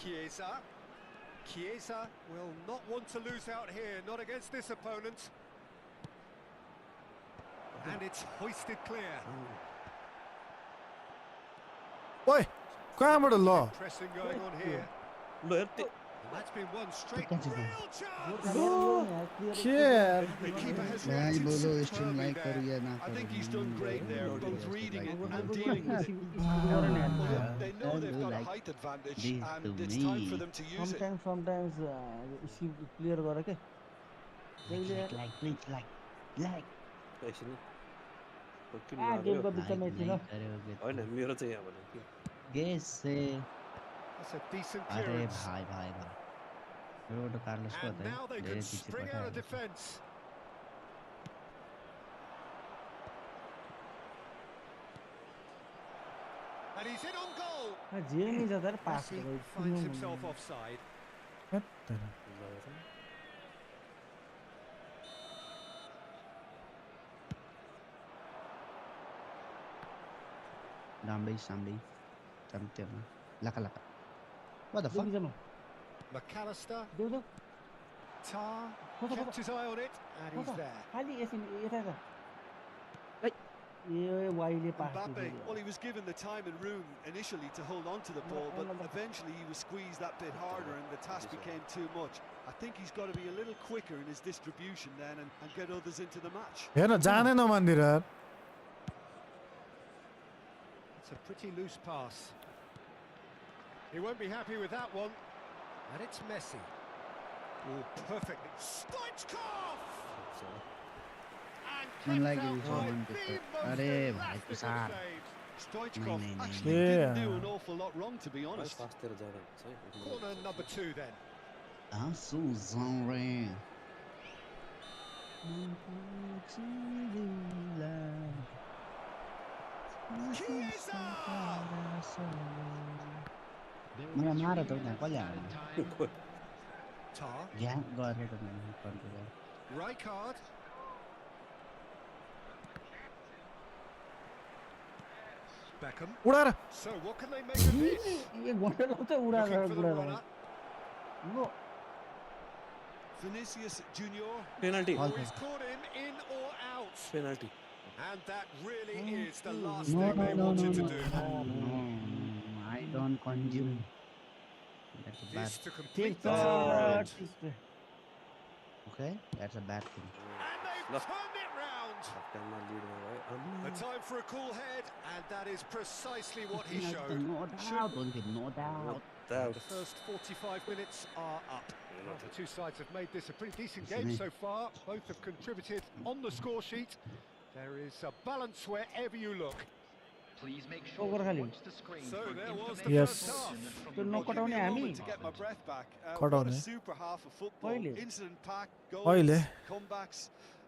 Chiesa. Chiesa will not want to lose out here, not against this opponent. And it's hoisted clear. ओइ कहाँबाट ल Pressing going on here. ल हेर त्यो And that's been one straight Catch it, real man. chance. के The keeper has भाइ reacted बोलो stream superbly like करो there. या ना I करो think he's done great there, both reading it and dealing with it. Well, Well, look, they know they've got a height advantage, this and to it's time for me. them to use it. sometimes clear गर के like एकछिन किन गेमको मार्यो बिचमा एकछिन होइन मेरो चाहिँ यहाँ भने कि गेस से That's a decent अरे clearance. भाइ रोबर्टो कार्लोस को And होता है now they धेरै can पछि spring out of पठाएको defence. And he's in on goal. जे नि छ तर pass Messi finds himself offside. राम्रै साम्रै चम्त्यामा Laka what the fuck McAllister. देऊ देऊ Tar Hold on, kept his eye on it, and he's there. खाली यसरी यता यता ए वाइले pass Mbappe, well, he was given the time and room initially to hold on to the ball, but eventually he was squeezed that bit harder and the task became too much. I think he's got to be a little quicker in his distribution then and get others into the match. हेर्न जानै नमन्दिर It's a pretty loose pass. He won't be happy with that one. And it's Messi. Oh, perfectly. Stoichkov! And मन kept लाग्यो out उसो by मन the त्यस्तो most अरे भाइ elastic of Tushar saves. Stoichkov Nay, nay, nay. actually didn't do an awful lot wrong, to be honest. फास्टतिर जाँदा हुन्छ है Corner number 2 then. आँसु जाउरे Chiesa! मलाई मार त उनीहरू कसले हाल्नु Tar. यहाँ गरेर त मैले कन्ट्रोल Rijkaard. Beckham. उडाएर So what can they make of this? एक घन्टा लाग्छ उडा Looking for the उडा runner. No Vinicius Junior. Penalty Oh, he's caught him in or out. Penalty And that really is the last No, thing no, they no, wanted no, to no, do. no, I don't consume. That's a bad. This to ठिक complete छ the turnaround. ठिक छ Okay, that's a bad thing. And they've turned it round. टाइममा लिडमा भयो A time for a cool head, and that is precisely what he showed. No doubt, no doubt. The first 45 minutes are up. Well, the two sides have made this a pretty decent game so far. Both have contributed on the score sheet. There is a balance wherever you look. Please make Oh, sure what to are watch the screen So for there was the Yes. first half. त्यो Well, give नकटाउने me a हामी moment to get my breath back. What a कटाउने super half of football. अहिले? Incident packed, अहिले? goals, comebacks,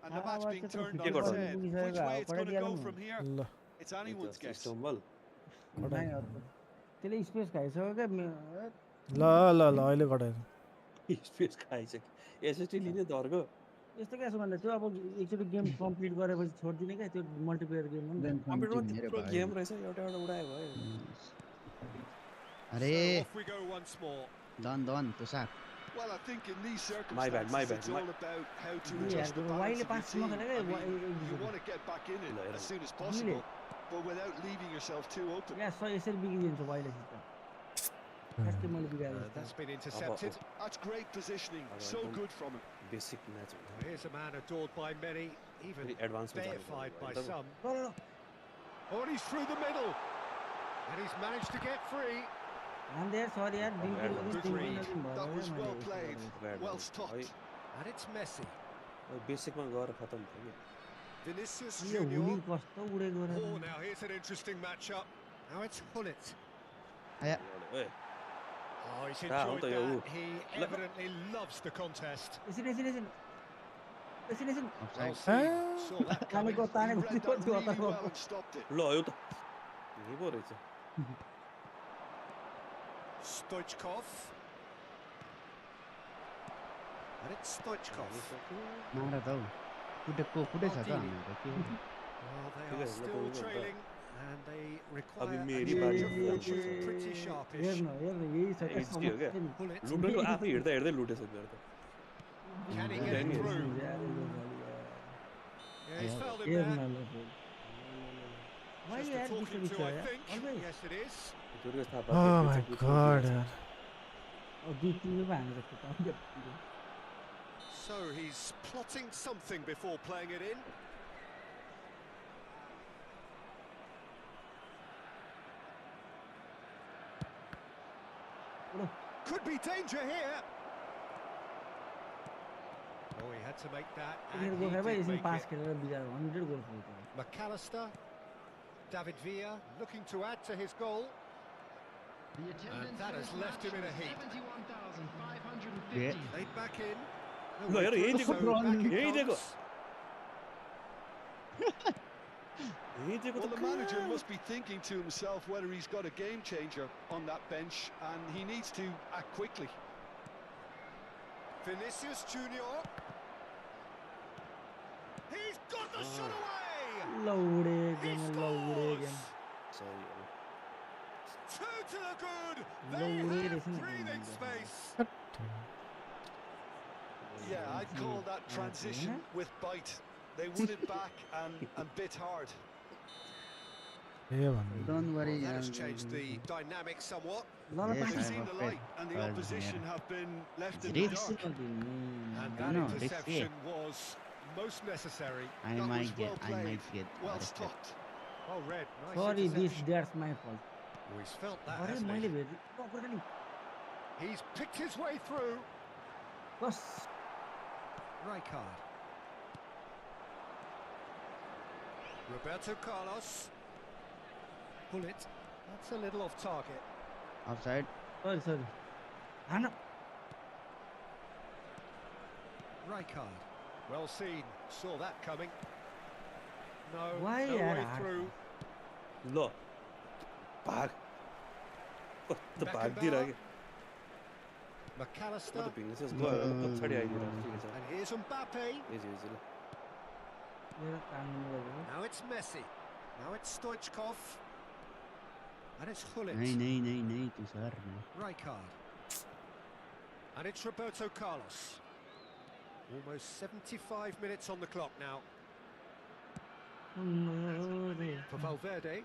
and the match आवाज being चाहिँ turned तर on its कटाउने? head. पुगिसकेको Which way हावा it's going to कटाइदिहालौँ go न। from here? ल It's anyone's guess. Stumble नाही अर्को। त्यसले स्पेस खाइसक्यो क्या ल ल ल अहिले कटाएर स्पेस खाइसक्यो एसएसटी लिने धर्को यस्तो क्या छ भन्दा त्यो अब एकचोटि गेम कम्प्लिट गरेपछि छोडिदिने क्या त्यो मल्टिप्लेयर गेम हो नि त। कम्प्युटरमा मेरो त्यत्रो भाइ। गेम रहेछ एउटा एउटा उडायो भयो अरे So off we go once more. Then Tushar Well, I think in these My bad, circumstances, it's my- all about how to Yeah, adjust the why balance le of your pass team. नखेलेको I mean, एक- you एक- want to get back in it Like as soon as Really? possible, but without leaving yourself too open. या यसरी बिग्रिदिन्छ वाइले system खासै मैले बिगारेँ That's been intercepted. That's great positioning. So good from him. Basic match Here's a man adored by many, even फेरि एडभान्समा deified by जानु some. ल Oh, and he's through the middle. And he's managed to get free. हान्दै यार sorry यार Good read. That was well played, well stopped. And it's Messi. बेसिकमा गएर खतम भयो कि Vinicius यो हुली Junior. कस्तो उडेको रहेछ। Oh, now here's an interesting matchup. Now it's Hullet. A, Oh, he's Ah, enjoyed onto you. that. He evidently loves the contest. यसरी यसरी यसरी यसरी यसरी Well offside seen. Saw that coming. तानेको He तानेको read त्यो that त्यो really well अताको and stopped it. ल यो त यही पो रहेछ Stoichkov. And it's Stoichkov. मार त हौ फुटेछ त हाम्रो के Well, they are Yes, still look, trailing, and they require अभी a मेरी change बारी of है। fortune pretty sharpish. हेर्न हेर्न यही छ क्या HD हो क्या? समस्या नि। Hullet. लुटेको आफै हिँड्दै हिँड्दै लुटेछ मेरो त Can he get it through? Yeah, he's fouled him Here there. Ronaldo played. Why Just you a had talking this to, I yeah? think. Always. Yes, it is. Oh my god यार. Oh, do you bang the So he's plotting something before playing it in. Could be danger here. Oh, he had to make that, and Here he go भाई did इसमें make pass it. खेलेर बिगार 100 goal खेल्छ. McAllister, David Villa looking to add to his goal. And that has left him in a heap. Laid back in. No No, way यार, through, यही so देखो, back it यही देखो. comes. Well, the manager must be thinking to himself whether he's got a game changer on that bench, and he needs to act quickly. Vinicius Junior. He's got the shot away. Laude He game, laude scores. game. Two to the good. Laude They have racing breathing game. space. Yeah, I'd call that transition with bite. They won it back and bit hard. ये भन्नु. Don't worry. Well, that has changed the dynamic somewhat. Yes, They've I seen have the a light, and the pet. opposition have been left in It's the risky. dark. And I that know, risky. interception was most necessary. I That was might get, well I played, might get well arrested. stopped. Well read. Nice Sorry, interception. that's my fault. Oh, he's felt that, Sorry, hasn't मैले he? भेट्नु. नगर्नु. He's picked his way through. Bus. Rijkaard. Roberto Carlos. Pull it. That's a little off target. Offside. Sorry. Hana. Rijkaard. Well seen. Saw that coming. No, Why no यार way हार? through. लो भाग कस्तो भाग्दिरह के McAllister. म त भिग्न चाहिँ गयो पछाडि आइदिएर ठिकै छ And here's Mbappe. Easy easy ल मेरो कानुन गरेको. Now it's Messi. Now it's Stoichkov. And it's नहीं Gullit. नहीं नहीं नहीं तू सर नहीं. Rijkaard. And it's Roberto Carlos. Almost 75 minutes on the clock now. For Valverde.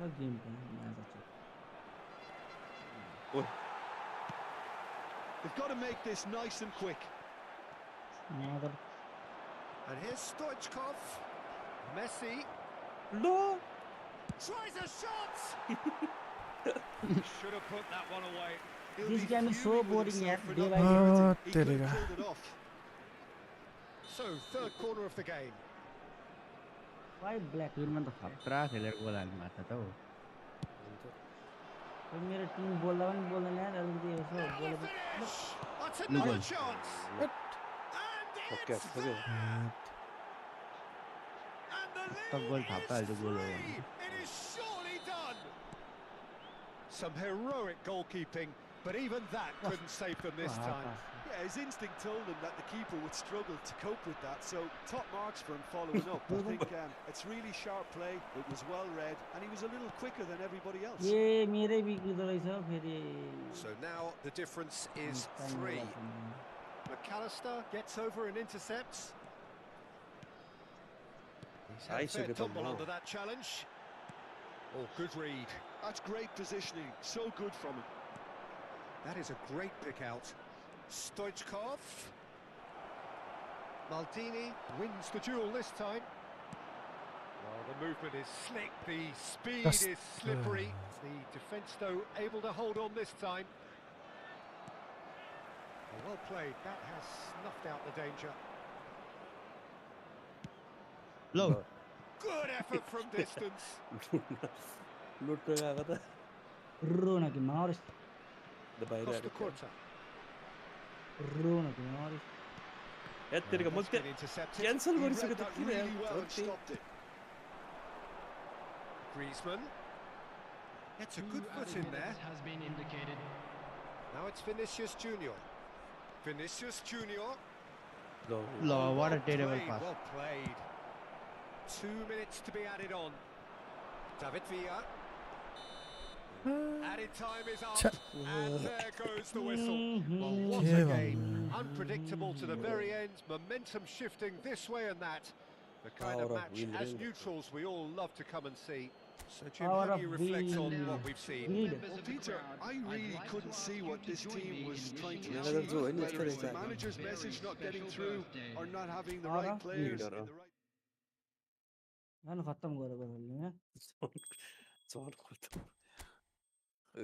छ गेम पनि मजा छ. ओइ They've got to make this nice and quick. Mother. And here's Stoichkov. Messi low tries a shot. Should have put that one away. He'll This be game is so fuming with boring, himself yaar. for Day not by doing day. it. He could तेरेगा. have pulled it off. So, third corner of the game. Why black? सुरुमा त खतरा खेलेर goal हाल्नु भएको त हौ. मेरो team बोल्दा पनि बोल्दैन यार. अलिकति यसो Now the बोलेपछि finish. That's No another goal. chance. And Okay, it's okay. there. And the Top goal, lead top is goal, the goal free. over. It is surely done. Some heroic goalkeeping, but even that couldn't save them this time. Yeah, his instinct told him that the keeper would struggle to cope with that, so top marks for him following up. I think it's really sharp play, it was well read, and he was a little quicker than everybody else. ए मेरै बिग्रिँदो रहेछ फेरि. So now the difference is 3. McAllister gets over and intercepts. He's had a Nice, fair good tumble one. under that challenge. Oh, good read. That's great positioning, so good from him. That is a great pick out. Stoichkov. Maldini wins the duel this time. Well, the movement is slick, the speed Just, is slippery. The defence, though, able to hold on this time. Well played, that has snuffed out the danger. Low Good effort from distance. लुट्न गएको त रोना कि मारिस. The बाहिर Costa आएको Curta. रोना कि मारिस. यतिको That's म been intercepted. क्यान्सल He गरिसक्यो read त that किन really यार well and झन् stopped it. Griezmann. Gets a good foot in there. has been indicated. Now it's Vinicius Junior. Vinicius Junior. ल लो what a Well terrible played, pass. well played. 2 minutes to be added on. David Villa. Added time is up, Cha- and there goes the whistle. Well, what के a game. भन्नु? Unpredictable to the very end, momentum shifting this way and that. The kind Power of of match, wind, as rain. neutrals, we all love to come and see. So, Jim, Power how of do you reflect on wind. what we've seen? Speed. Well, Peter, I really couldn't see what this team was trying to Manager achieve. जो होइन, Whether यस्तै it's the रहेछ। manager's message not getting through or not having the Power right of players wind. in the right. जानु खत्तम गरेर गोर्खालीले चौन खत्म ए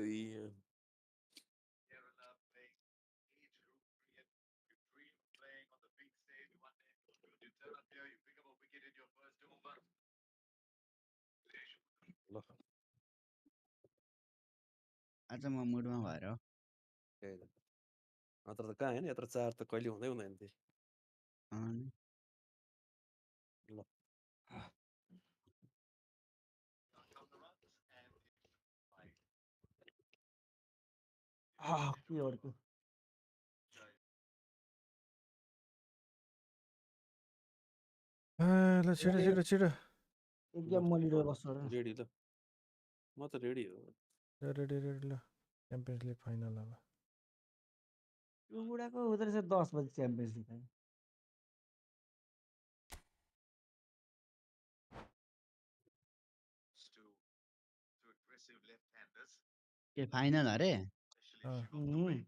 ल आज म मुडमा भएर हो। त्यही त नत्र त कहाँ होइन यत्रो चार त कहिले हुँदै हुँदैन थिए अनि ल के अर्को ल छिटो छिटो छिटो एक गेम मलिरहेको बस्छु होला रेडी ल म त रेडी हो रेडी रेडी ल च्याम्पियन्स लिग फाइनल अब यो बुढाको हुँदो रहेछ 10 बजी च्याम्पियन्स लिग के फाइनल अरे hertz monitor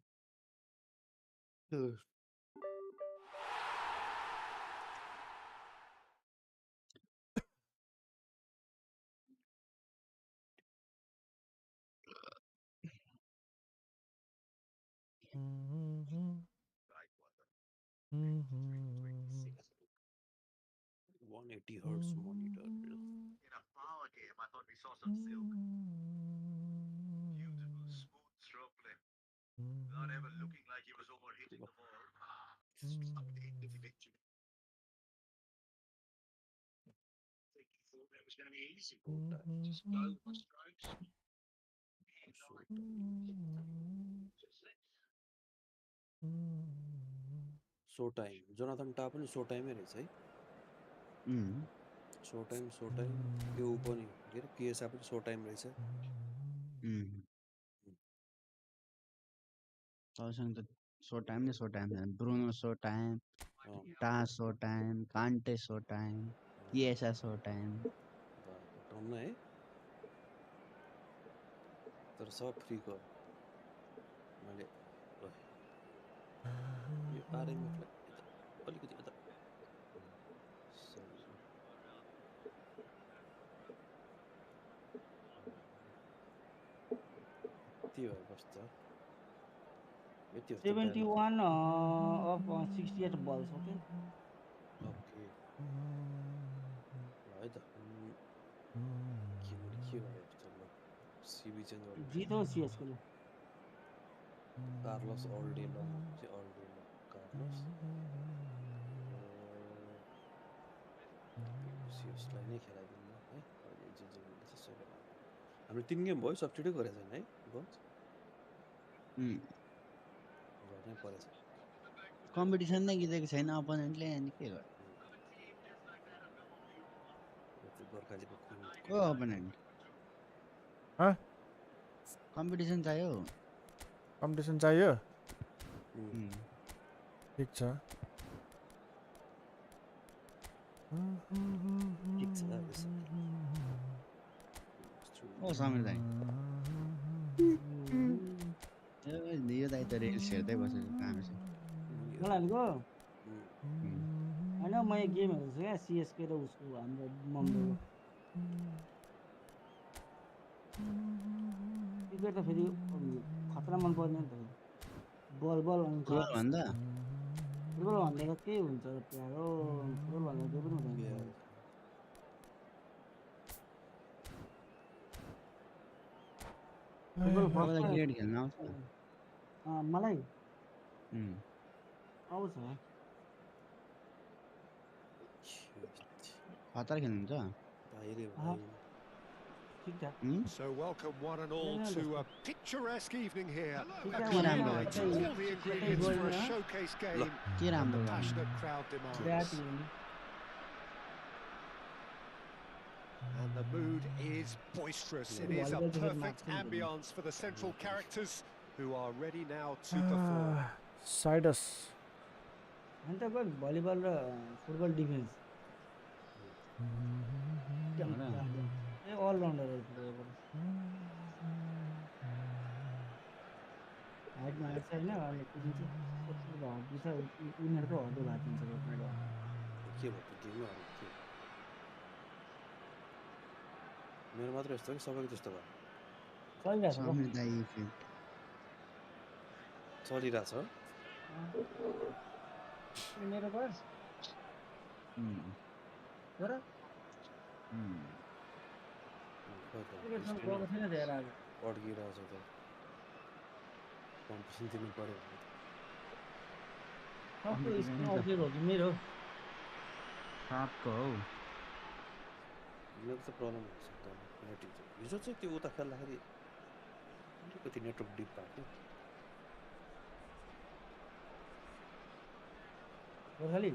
so time Jonathan टा पनि सो टाइमै रहेछ है सो टाइम यो पनि के अरे केएसआ पनि सो टाइम रहेछ तपाईँसँग त सो टाइम नै सो टाइम छ ब्रुनो सो टाइम टा so time Kante so time Chiesa so time टन्न है तर सब फ्रीको मैले यो आरएमएफलाई अलिकति यता त्यो कस्तो 71 of 68 balls okay ओके है त के भयो जस्तो ल सिबी चेन्ज गर्नु जितो सीएसको ल कार्लोस अल डे लङ चाहिँ अल डे लङ कार्लोस सिएसलाई नै खेलाइदिनु है अहिले जे जे हुन्छ सबै हाम्रो 3 गेम भयो सब्स्टिट्युट गरेको छैन है गज गर्नै परेछ कम्पिटिसन नै जितेको छैन अपोनेन्टले अनि के गर्छ गोर्खालीको खुन को अपोनेन्ट ह कम्पिटिसन चाहियो कम्पिटिसन चाहियो ठिक छ ओ समीर दाइ यो दाइ त रिल्स हेर्दै बसेको काम छ मलाई भनेको होइन म एक गेम हेर्दैछु क्या सिएसके र उसको हाम्रो मुम्बईको क्रिकेट त फेरि खतरा मन पर्ने नि त बल बल फुटबल भन्दा फुटबल भन्दा त के हुन्छ प्यार हो फुटबल भन्दा केही पनि हुँदैन तपाईँलाई क्रिकेट खेल्न आउँछ मलाई आउँछ हतार खेल्नुहुन्छ So welcome one and all to a picturesque evening here. के All राम्रो the ingredients for a showcase game. के राम्रो Passionate crowd demands. And the mood is boisterous. It is a perfect ambience for the central characters who are ready now to perform. Sidus. And the volleyball football defense. All rounder हाइटमा height छैन अनि कुदिन्छ कस्तो हड्डी छ उनीहरूको हड्डी भाँचिन्छ रोक्नेको के भयो त्यो गेममा अरू के मेरो मात्र यस्तो कि सबैको त्यस्तो भयो चलिरहेछ मेरो घर र अड्किरहेछ त कम्पिटिसन दिनु पर्यो मेरो यो त प्रब्लम हुन्छ हिजो चाहिँ त्यो उता खेल्दाखेरि अलिकति नेटवर्क डिप भएको गोर्खाली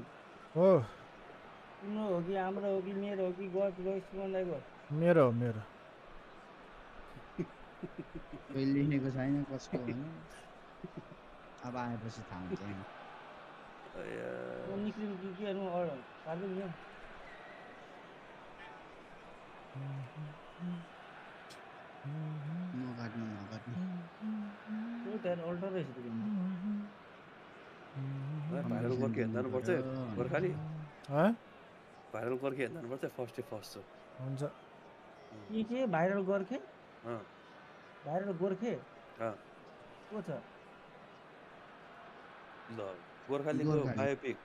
हो तिम्रो हो कि हाम्रो हो कि मेरो हो कि गएको मेरो लेखेको छैन कसको भने अब आएपछि थाहा हुन्छ निक्लिनु कि के पार्दैन नि नकाट्नु त्यो अल्टर रहेछ त्यो भाइरल गोर्खे हेर्नुपर्छ गोर्खाली भाइरल गोर्खे हेर्नुपर्छ फर्स्ट हुन्छ के भाइरल गोर्खे भाइरल गोर्खे को छ ल गोर्खालीको बायोपिक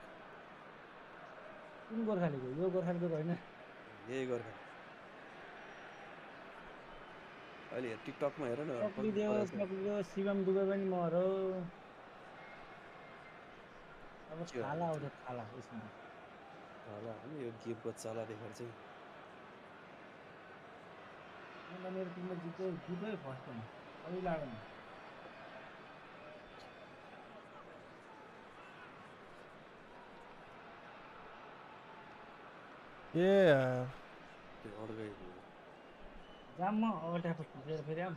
कुन गोर्खालीको यो गोर्खालीको होइन यही गोर्खाली अहिले टिकटकमा हेर न शिवम दुबे पनि मरो अब खाला आउँछ खाला यसमा खाला होइन यो गेमको चला देखेर चाहिँ मलाई मेरो टिममा जित्दै फर्स्ट टाइम अलि लाग्दैन त्यो अर्कै जाममा अगाडि खिचेर फेरि आम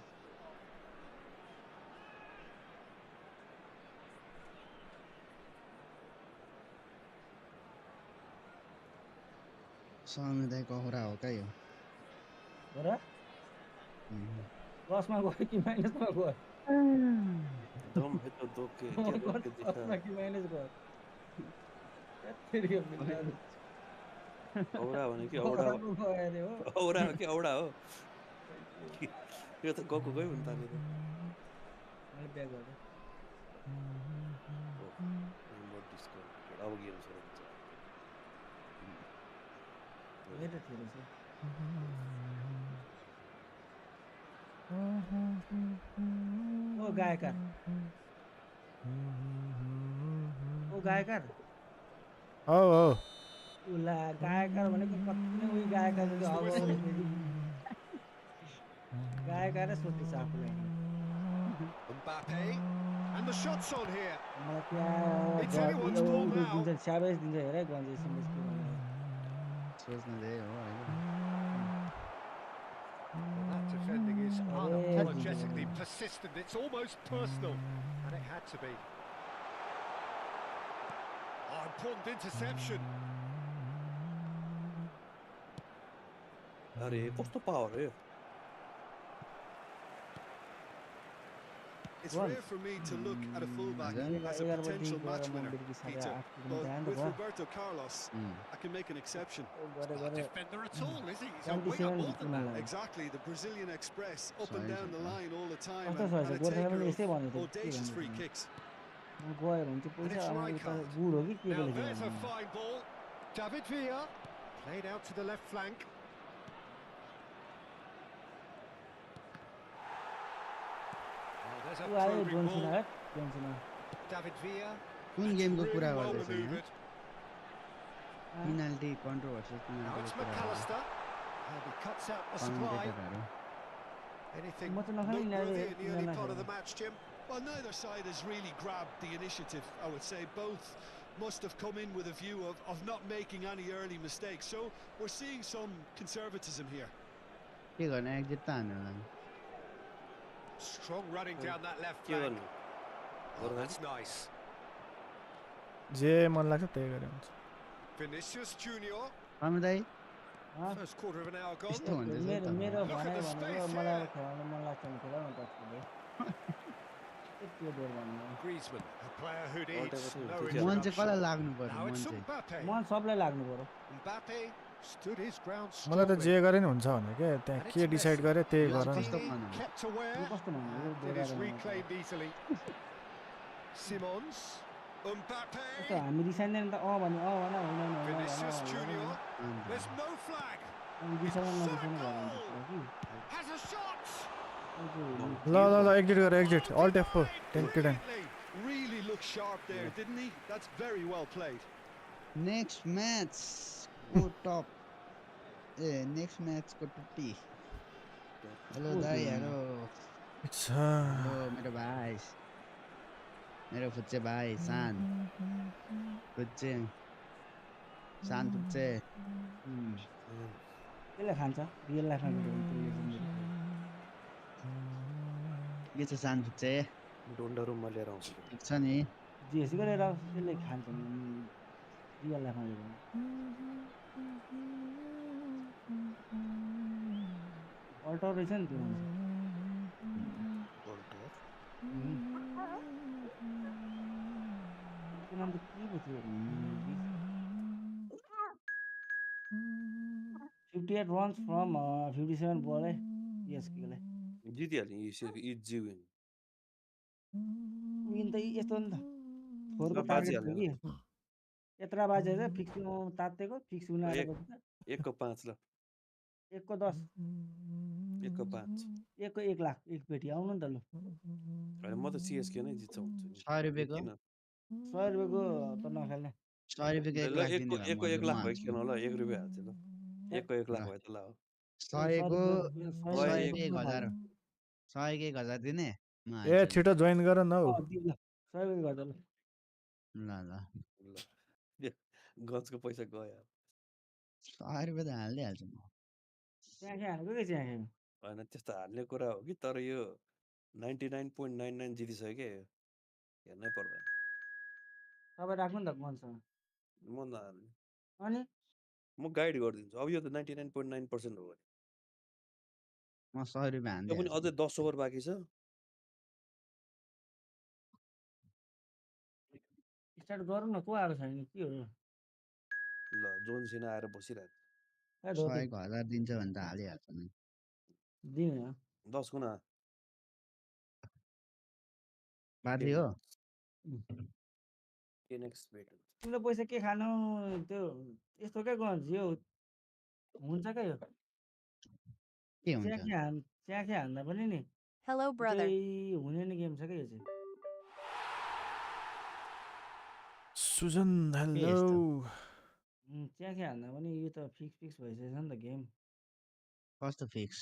समुदाय कहरा हो क्या यो प्लसमा गयो कि माइनसमा गयो दम है तो दो के प्लसमा कि माइनस गयो औडा भने कि औडा हो औडा हो कि औडा हो यो त गएको गयो नि त नि मैले ब्याक गर्दै रिमोट डिस्कनेक्टेड अब गेम सुरु हुन्छ मेरो थियो रहेछ ओ गायकार उला गायकार भनेको कति उही गायकार अब गायकार सोध्दैछ आफूलाई Mbappe and the shots on here. It's anyone's ball now. Chavez दिन्छ हेर गन्जे सिम्बस के भन्ने सोच्न दे हो हैन That defending is unapologetically persistent. It's almost personal, and it had to be. Oh, important interception. अरे कस्तो पावर हो It's rare for me to look at a fullback as a potential match winner, Peter. But with Roberto Carlos, I can make an exception. Not a defender at all, is he? He's a way up more than that. Exactly, the Brazilian Express, up and down the line all the time, and a taker of audacious free kicks. And it's Rijkaard. Now there's a fine ball. David Villa played out to the left flank. There's a probing ball. David Villa. कुन गेमको कुरा Really well गर्दैछ यहाँ manoeuvred. Penalty controversy Now it's McAllister. And he cuts out the supply. Anything noteworthy in the early part of the match, Jim? Well, neither side has really grabbed the initiative, I would say. Both must have come in with a view of not making any early mistakes. So we're seeing some conservatism here. के गर्ने exit त हान्नु होला नि Strong running down that left के flank. गर्नु Oh, that's nice. जे मन लाग्छ त्यही गरे हुन्छ Vinicius Junior. हामी दाइ First quarter of an hour gone. यस्तो भन्दैछ मेरो तपाईँ मेरो Look at भनाइ the भनेको space मलाई here. अब खेलाउन मन लाग्छ भने खेलाउन त ठुलो यति बेर भन्नु Griezmann, a player who All needs time no what is it? मन चाहिँ कसलाई introduction. लाग्नु पर्यो Now मन it's चाहिँ Mbappe. मन सबलाई लाग्नु पर्यो Mbappe stood his ground मलाई त strongly. जे गरे नि हुन्छ भने के त्यहाँ And के it's डिसाइड Messi. गरे त्यही गर नि कस्तो Maldini भन्नु? kept aware यो कस्तो भन्नु यो and it is reclaimed easily. Simons, Mbappe, कस्तो हामी रिसाइँदैन त भने भन होइन Vinicius Junior. There's no flag. रिसाउन So नरिसाउनु a भएर goal. हुन्छ कि Has a shot. ल एक्जिट गर exit alt F4 10 10 Brilliantly. Really looked sharp there, didn't he? That's very well played. Next match को टप ए नेक्स्ट म्याच को टुट्टी hello दाइ हेलो इट्स हेलो मेरो भाइ मेरो फुच्चे भाइ सान फुच्चे फुच्चे त्यसले खान्छ रियल लाइफमा भेट्यो भने त्यसले जिन्दगी के छ सान फुच्चे डोन्डा रुममा लिएर आउँछु ठिक छ नि जेसी गरेर त्यसले खान्छ रियल लाइफमा भेट्यो भने अल्टर रहेछ नि त्यो मान्छे त्यो नाम त के पो थियो 58 runs from 57 ball है PSG लाई जितिहाल्यो इजी विन विन त यस्तो नि त स्कोरको ल टार्गेट थियो बाजिहाल्यो कि यत्रा बाजे चाहिँ फिक्स तातेको फिक्स हुन आएको छ 1 को 5 ल 1 को 10 1 को 5 1 को 1 लाख एक पेटी आउनु नि त लु हैन म त सीएसके नै जित्छ भन्छु नि 100 रुपैयाँको किन 100 रुपैयाँको त नखेल्ने 100 रुपैयाँको 1 ल लाख 1 दिने को भए 1 को 1 म लाख भयो हाल्छु किन होला 1 रुपैयाँ हाल्छु ल 1 को 1 लाख भयो त ल हो 100 को 100 100 को 1000 100 को 1000 दिने म ए हाल्छु छिटो जोइन गर न हौ 100 रुपैयाँ गर्दा ल ल ल ल गजको पैसा गयो 100 रुपैयाँ त हाल्दै हाल्छु म त्यहाँ के हालेको के चाहिँ हैन त्यस्तो हाल्ने कुरा हो कि तर यो 99.99 जितिसक्यो के हेर्नै पर्दैन तपाईँ राख्नु नि त मनसँग म नहाल्ने अनि म गाइड गरिदिन्छु अब यो त 99.9% हो म 100 रुपैयाँ त्यो हाल्दै पनि हाल्छु अझै 10 ओभर बाँकी छ स्टार्ट गरौँ न को आएको छैन के हो ल जोन सिना आएर बसिरहेको ए धोती 100 को 1000 दिन्छ भने त हालिहाल्छु नि दिने 10 गुणा बाँधी हो नेक्स्ट बेट तिम्रो पैसा के खानु त्यो यस्तो क्या गर्छ यो हुन्छ क्या यो के हुन्छ च्याखे हान्दा पनि नि Hello, brother. केही हुने नि गेम छ क्या यो चाहिँ सुजन हेलो यस्तो? च्याखे हान्दा पनि यो त फिक्स भइसकेछ नि त गेम कस्तो फिक्स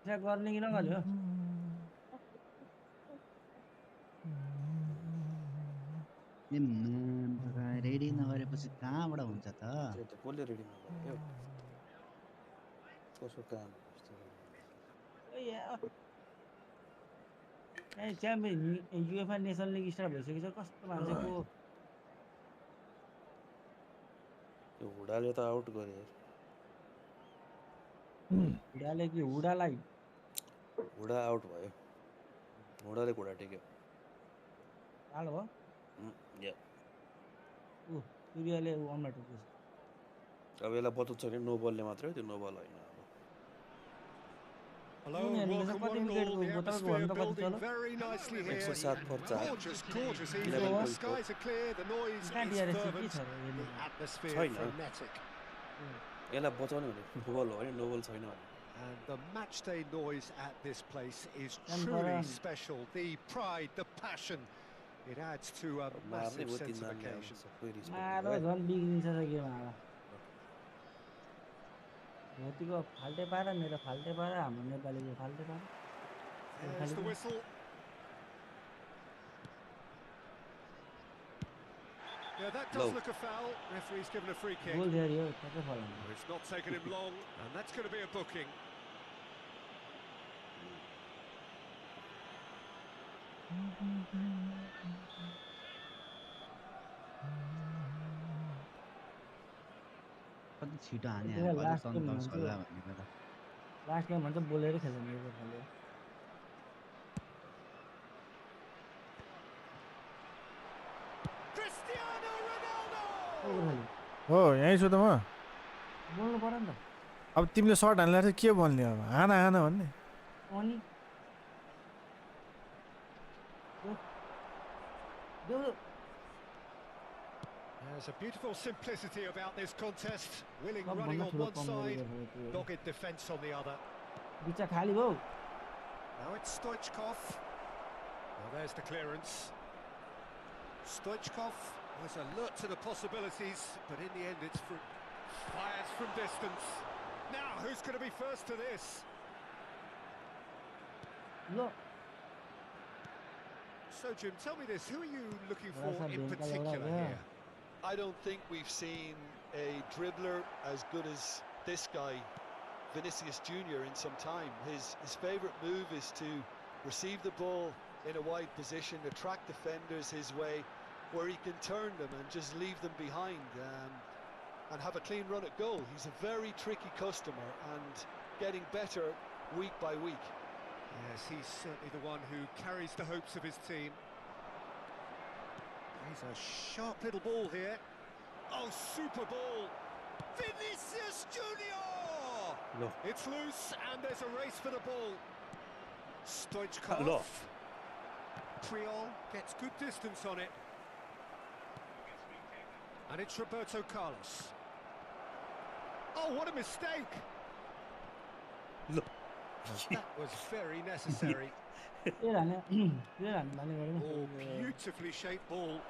ट्र्याक गर्ने कि नगर्ने हो रेडी नगरेपछि कहाँबाट हुन्छ त त्यही त कसले रेडी नगर्यो कसको काम च्याम्पियन युएफए नेसन लिग स्टार्ट भइसकेको छ कस्तो मान्छेको त्यो हुडाले त आउट गर्यो हुडाले कि हुडालाई हुडा आउट भयो हुडाले घुडा टेक्यो हाल भयो सूर्यले अमला टेक्यो अब यसलाई बचाउँछ भने नो बलले मात्रै त्यो नो बल होइन अब Hello and welcome one and all. The atmosphere building very nicely here. 107 for 4 Gorgeous evening. The skies are clear. The noise is fervent. The atmosphere frenetic. यसलाई बचाउने भने नो बल हो भने नो बल छैन भने And the matchday noise at this place is truly special. The pride, the passion, it adds to a massive sense of occasion. झन् बिग्रिन्छ त गेम धोतीको फाल्टे पारा मेरो फाल्टे पारा हाम्रो नेपालीको फाल्टे पारा There's the whistle. Yeah, that does look a foul. Referee's given a free kick. Goal धेरै हो ठ्याक्कै फलाउनु It's not taken him long, and that's going to be a booking. कति छिटो हाने त्यसलाई अझ लास्ट गेम तन्काउ भन्छ सल्लाह भनेको त लास्ट गेम भन्छ बोलेरै खेल्छ नि गोर्खाले Cristiano Ronaldo! गोर्खाले हो यहीँ छु त म बोल्नु पर्यो नि त अब तिमीले सर्ट हान्दा चाहिँ के भन्ने अब हाना हाना भन्ने अनि There's a beautiful simplicity about this contest. Willing running on one side, dogged defence on the other. बिचा खाली भयो Now it's Stoichkov. Well, there's the clearance. Stoichkov was alert to the possibilities, but in the end it's fires from distance. Now, who's going to be first to this? ल So, Jim, tell me this. Who are you looking for in particular here? I don't think we've seen a dribbler as good as this guy, Vinicius Junior, in some time. His favourite move is to receive the ball in a wide position, attract defenders his way, where he can turn them and just leave them behind and have a clean run at goal. He's a very tricky customer and getting better week by week. Yes, he's certainly the one who carries the hopes of his team. He's a sharp little ball here. Oh, super ball! Vinicius Junior! No. It's loose and there's a race for the ball. Stoichkov. Triol gets good distance on it. And it's Roberto Carlos. Oh, what a mistake! Look. That was very necessary. Oh, beautifully shaped ball.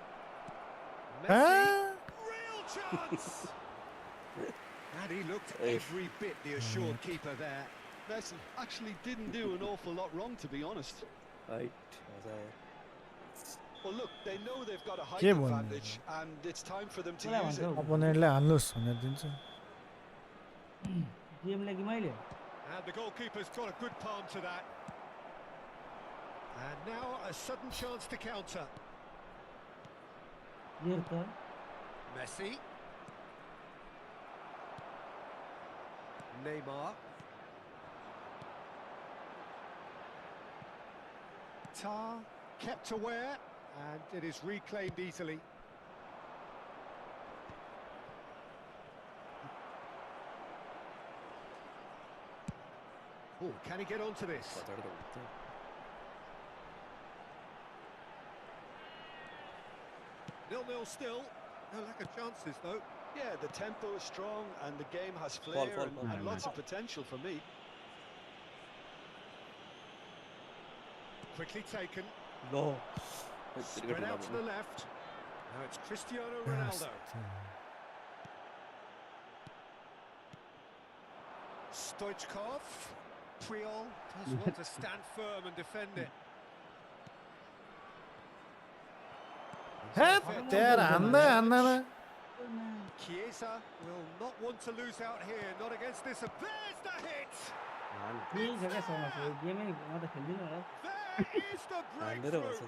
Messi, real chance! And he looked every bit the assured keeper there. Messi actually didn't do an awful lot wrong, to be honest. Right. Well, look, they know they've got a height के भन्नु advantage, and it's time for them to use it. अपोनेन्टलाई हान्नुहोस् भनेर दिन्छ गेमले कि मैले And the goalkeeper's got a good palm to that. And now a sudden chance to counter. हेर Messi. Neymar. Tar kept aware, and it is reclaimed easily. Oh, can he get onto this? 0-0 still. No lack of chances, though. Yeah, the tempo is strong, and the game has flair and lots of potential for me. Quickly taken. No. Spread out to the left. Now it's Cristiano Ronaldo. Stoichkov. Montreal does want to stand firm and defend it. तेरा हान्दा Chiesa will not want to lose out here, not against this. And there's the hit! ठीक है क्या समझ गेमै म त खेल्दिनँ होला There is the breakthrough!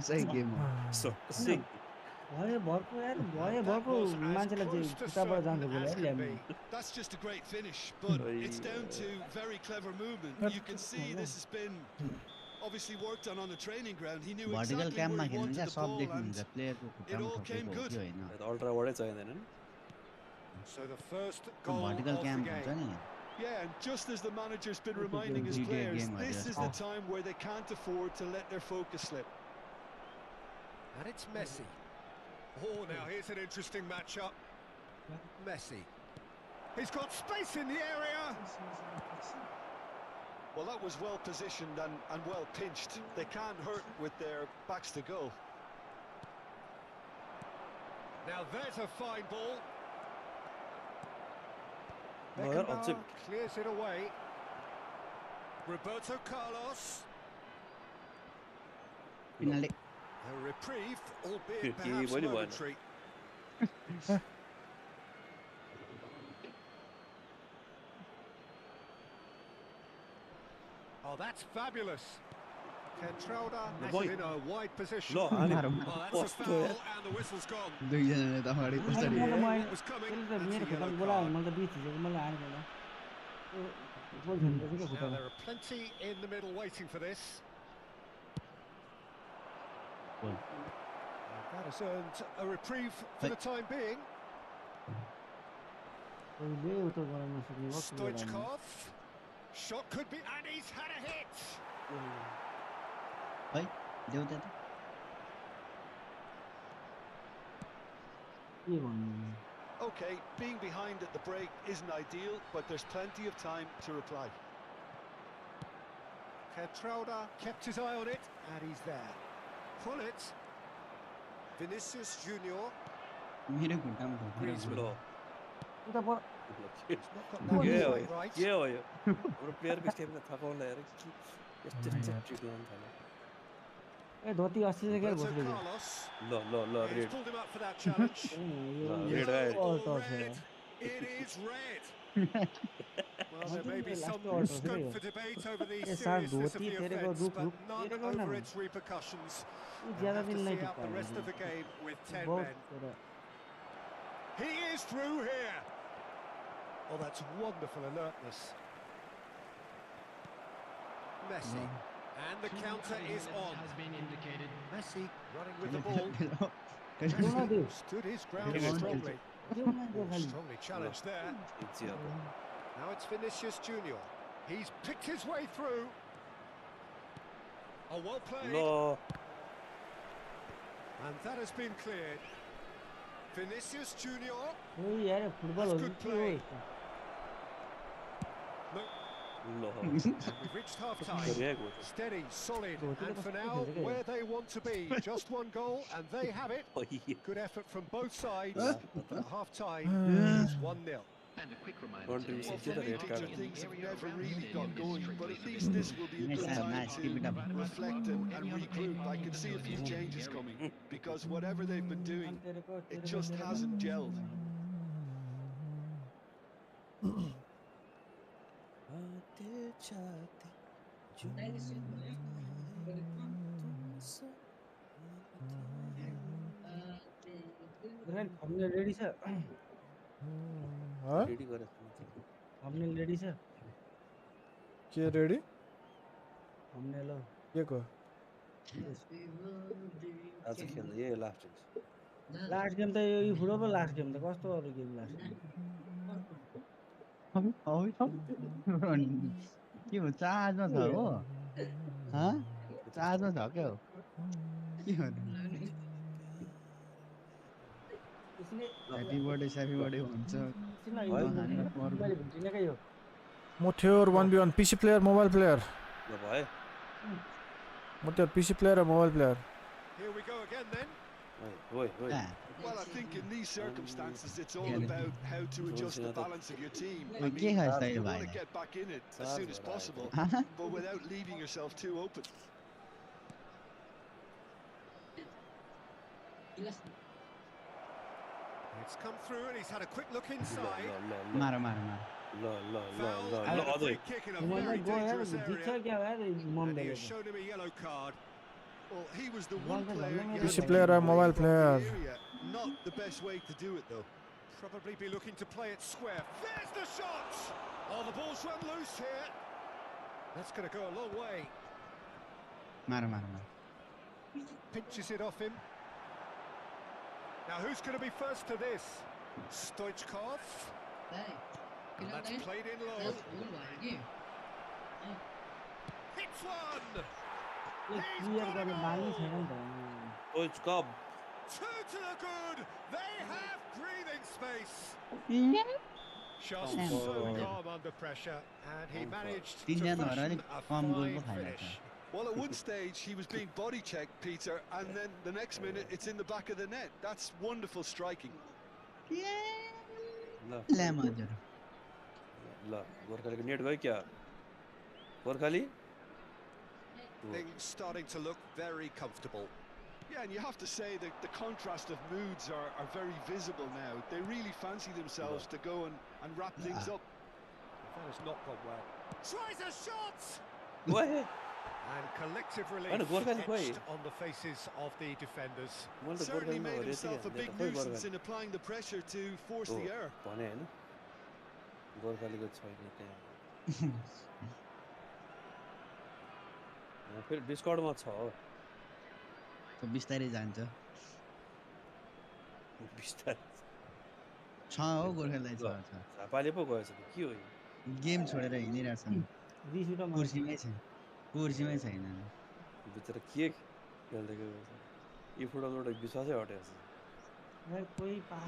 सही गेम हो भर्खर यार And that भर्खर was as मान्छेलाई close to खुट्टाबाट जान्छ certain गोल as यार can ल्याम्ने be. That's just a great finish, but it's down to very clever movement. You can see this has been obviously worked on the training ground. He knew vertical exactly क्याममा where he खेल्नु wanted क्या the sub ball, देख्नुहुन्छ and प्लेयरको it खुट्टामा all came ठोकेको हो good. कि होइन ultra वार्डै चाहिँदैन नि So the first goal of vertical the camp हुन्छ game. नि Yeah, and just as the manager's been Look at reminding his GTA players, game this like is that. the time where they can't afford to let their focus slip. And it's Messi. Oh, now here's an interesting matchup. Messi. He's got space in the area. Well, that was well positioned and well pinched. They can't hurt with their backs to goal. Now there's a fine ball. No, they're Beckenbauer on clears it away. Roberto Carlos. Penalty. A reprieve, albeit He perhaps won it, won. momentary. Oh, that's fabulous. Kentrauda has boy. it in a wide position. No, Oh, I that's a foul, and the whistle's gone. दुईजनाले त अगाडि कसरी What was coming? त्यसले त That's a मेरो yellow खुट्टामा बोलायो card. मैले त बिच हिजोको मलाई हानेको होला गोल खेल्दैछु क्या Now खुट्टामा there are plenty in the middle waiting for this. Goal. That has earned a reprieve for the time being. कहिले उतो गर्न नसक्ने भयो Stoichkov. Shot could be, and he's had a hit. है देऊ त के भन्नु Okay, being behind at the break isn't ideal, but there's plenty of time to reply. Kentrauda kept his eye on it, and he's there. Pull it. Vinicius Junior. मेरो खुट्टामा ठोकेर लो उता पर He's not got that के हो quite right. के हो यो हाम्रो प्लेयरको स्टेपमा थकाउला यार यस्तो यस्तो ट्रिक गर्नु थाल्यो ए धोती 80 सेकेन्ड Roberto बस्दै थियो Carlos. ल ल ल He's red pulled him up for that challenge. Red, red. Oh, alter छ red. It is red. Well, there may be Last some order, scope video. for debate over the Yes, sir, seriousness of dhoti, the tere ko offence, रुक, but रुक, none tere ko over na. its repercussions. ऊ We'll ज्यादा have to दिन see नै out the rest of the game with 10 बहुत men. तर He is through here. Oh, that's wonderful alertness. Messi. And the counter is on. Messi running with the ball. Messi stood his ground strongly. Strongly challenged there. Easy अब Now it's Vinicius Junior. He's picked his way through. Oh, well played. ल And that has been cleared. Vinicius Junior. ओ यार football हो good के हो play. यस्तो? ल We've reached half-time. गरिएको हो Steady, solid, Bro, and for look at now, this. where they want to be. Just one goal, and they have it. त Good effort from both sides. At half-time, it's 1-0. And a quick reminder Contribution Well, today, for the me, red picture card. things have never around really the got stadium going, is but at strictly least this will be a Nice, good time nice, keep it up. to reflect and regroup. I can see a few changes coming, because whatever they've been doing, it just hasn't gelled. Right, thumbnail ready छ ready गरेछ thumbnail ready छ के ready thumbnail हो के को आज खेल्दा यही लास्ट लास्ट गेम त यो फुटबल लास्ट गेम त कस्तो अरु गेम लास्ट के हो चार्जमा छ हो चार्जमा छ क्या हो के भन्नु ह्याप्पी बर्थडे हुन्छ मैले भेटिनेकै हो मोथ्योर 1v1 PC player mobile player ल भयो मोथ्योर पीसी प्लेयर र mobile player Here we go again then. Wait. Ah, Well, I think in these circumstances, it's all about how to adjust the balance of your team. I के mean, खास you यो want to भाइलाई? get back in it as soon as possible, but without leaving yourself too open. It's come through and he's had a quick look inside. मारो मारो मारो. Foul and a free kick in a very dangerous area. क्या यार And he Mumbai has shown him a yellow card. Well, he was the One one to player the you limit. had PC to player keep or mobile away from the player? area. Not the best way to do it, though. Probably be looking to play it square. There's the shot! Oh, the ball's run loose here. That's going to go a long way. मारो मारो मारो. Pinches it off him. Now who's going to be first to this? Stoichkov. And that's played in low. Hits one! Clear गर्ने बानी छैन नि त. Oh, it's Cobb. Two to the good. They have breathing space. Just so calm under pressure, and he managed to fashion a fine finish. Well, at one stage, he was being body checked, Peter, and then the next minute, it's in the back of the net. That's wonderful striking. ला मजर. ल गोर्खालीको net गयो क्या Gorkhali Things starting to look very comfortable. Yeah, and you have to say that the contrast of moods are very visible now. They really fancy themselves to go and wrap things up. That has not gone well. Tries a shot! What? And collective होइन, relief Gorkhali खोइ etched on the faces of the defenders. मैले त Certainly गोर्खालीमा made हेरेको himself a थिएँ big खोइ nuisance Gorkhali in applying the pressure to force the error. भने हैन गोर्खालीको छैन त्यहाँ फेरि डिस्कर्डमा छ तो बिस्तारै जान्छ. बिस्तारै छ हो गोर्खालाई छ छ. झापाले पो गएछ त के हो यो गेम छोडेर हिँडिरहेछन्. रिस उठा कुर्सीमै छ. कुर्सीमै छैन. बिचरा के खेल्दै गएको छ eFootballबाट विश्वासै हटेको छ यार कोही पास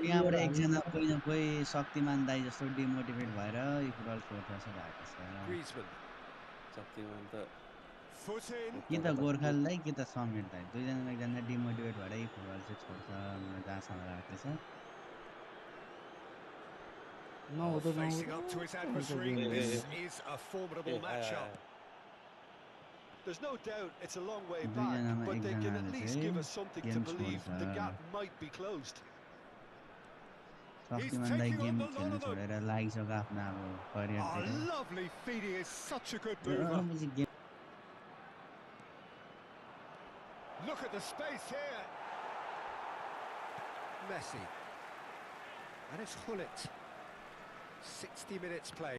यहाँबाट एकजना कोही न कोही शक्तिमान दाइ जस्तो डिमोटिभेट भएर यो फुटबल छोड्छ जस्तो भएको छ. Griezmann. शक्तिमान त Foot in. कि त गोर्खालीलाई कि त समीर दाइ दुईजनामा एकजना डिमोटिभेट भएर यो फुटबल चाहिँ छोड्छ मलाई जहाँसम्म लाग्दैछ. Facing up to his adversary. This is a formidable matchup. There's no doubt it's a long way back, दुईजनामा but they can at एकजनाले least give चाहिँ us something to game believe the छोड्छ. gap might be closed. Shaktimaan दाइ game खेल्न छोडेर लागिसक्यो आफ्नो अब Oh, करियरतिर. lovely feeding is such a good mover. Game Look at the space here. Messi. And it's Hullet. 60 minutes play.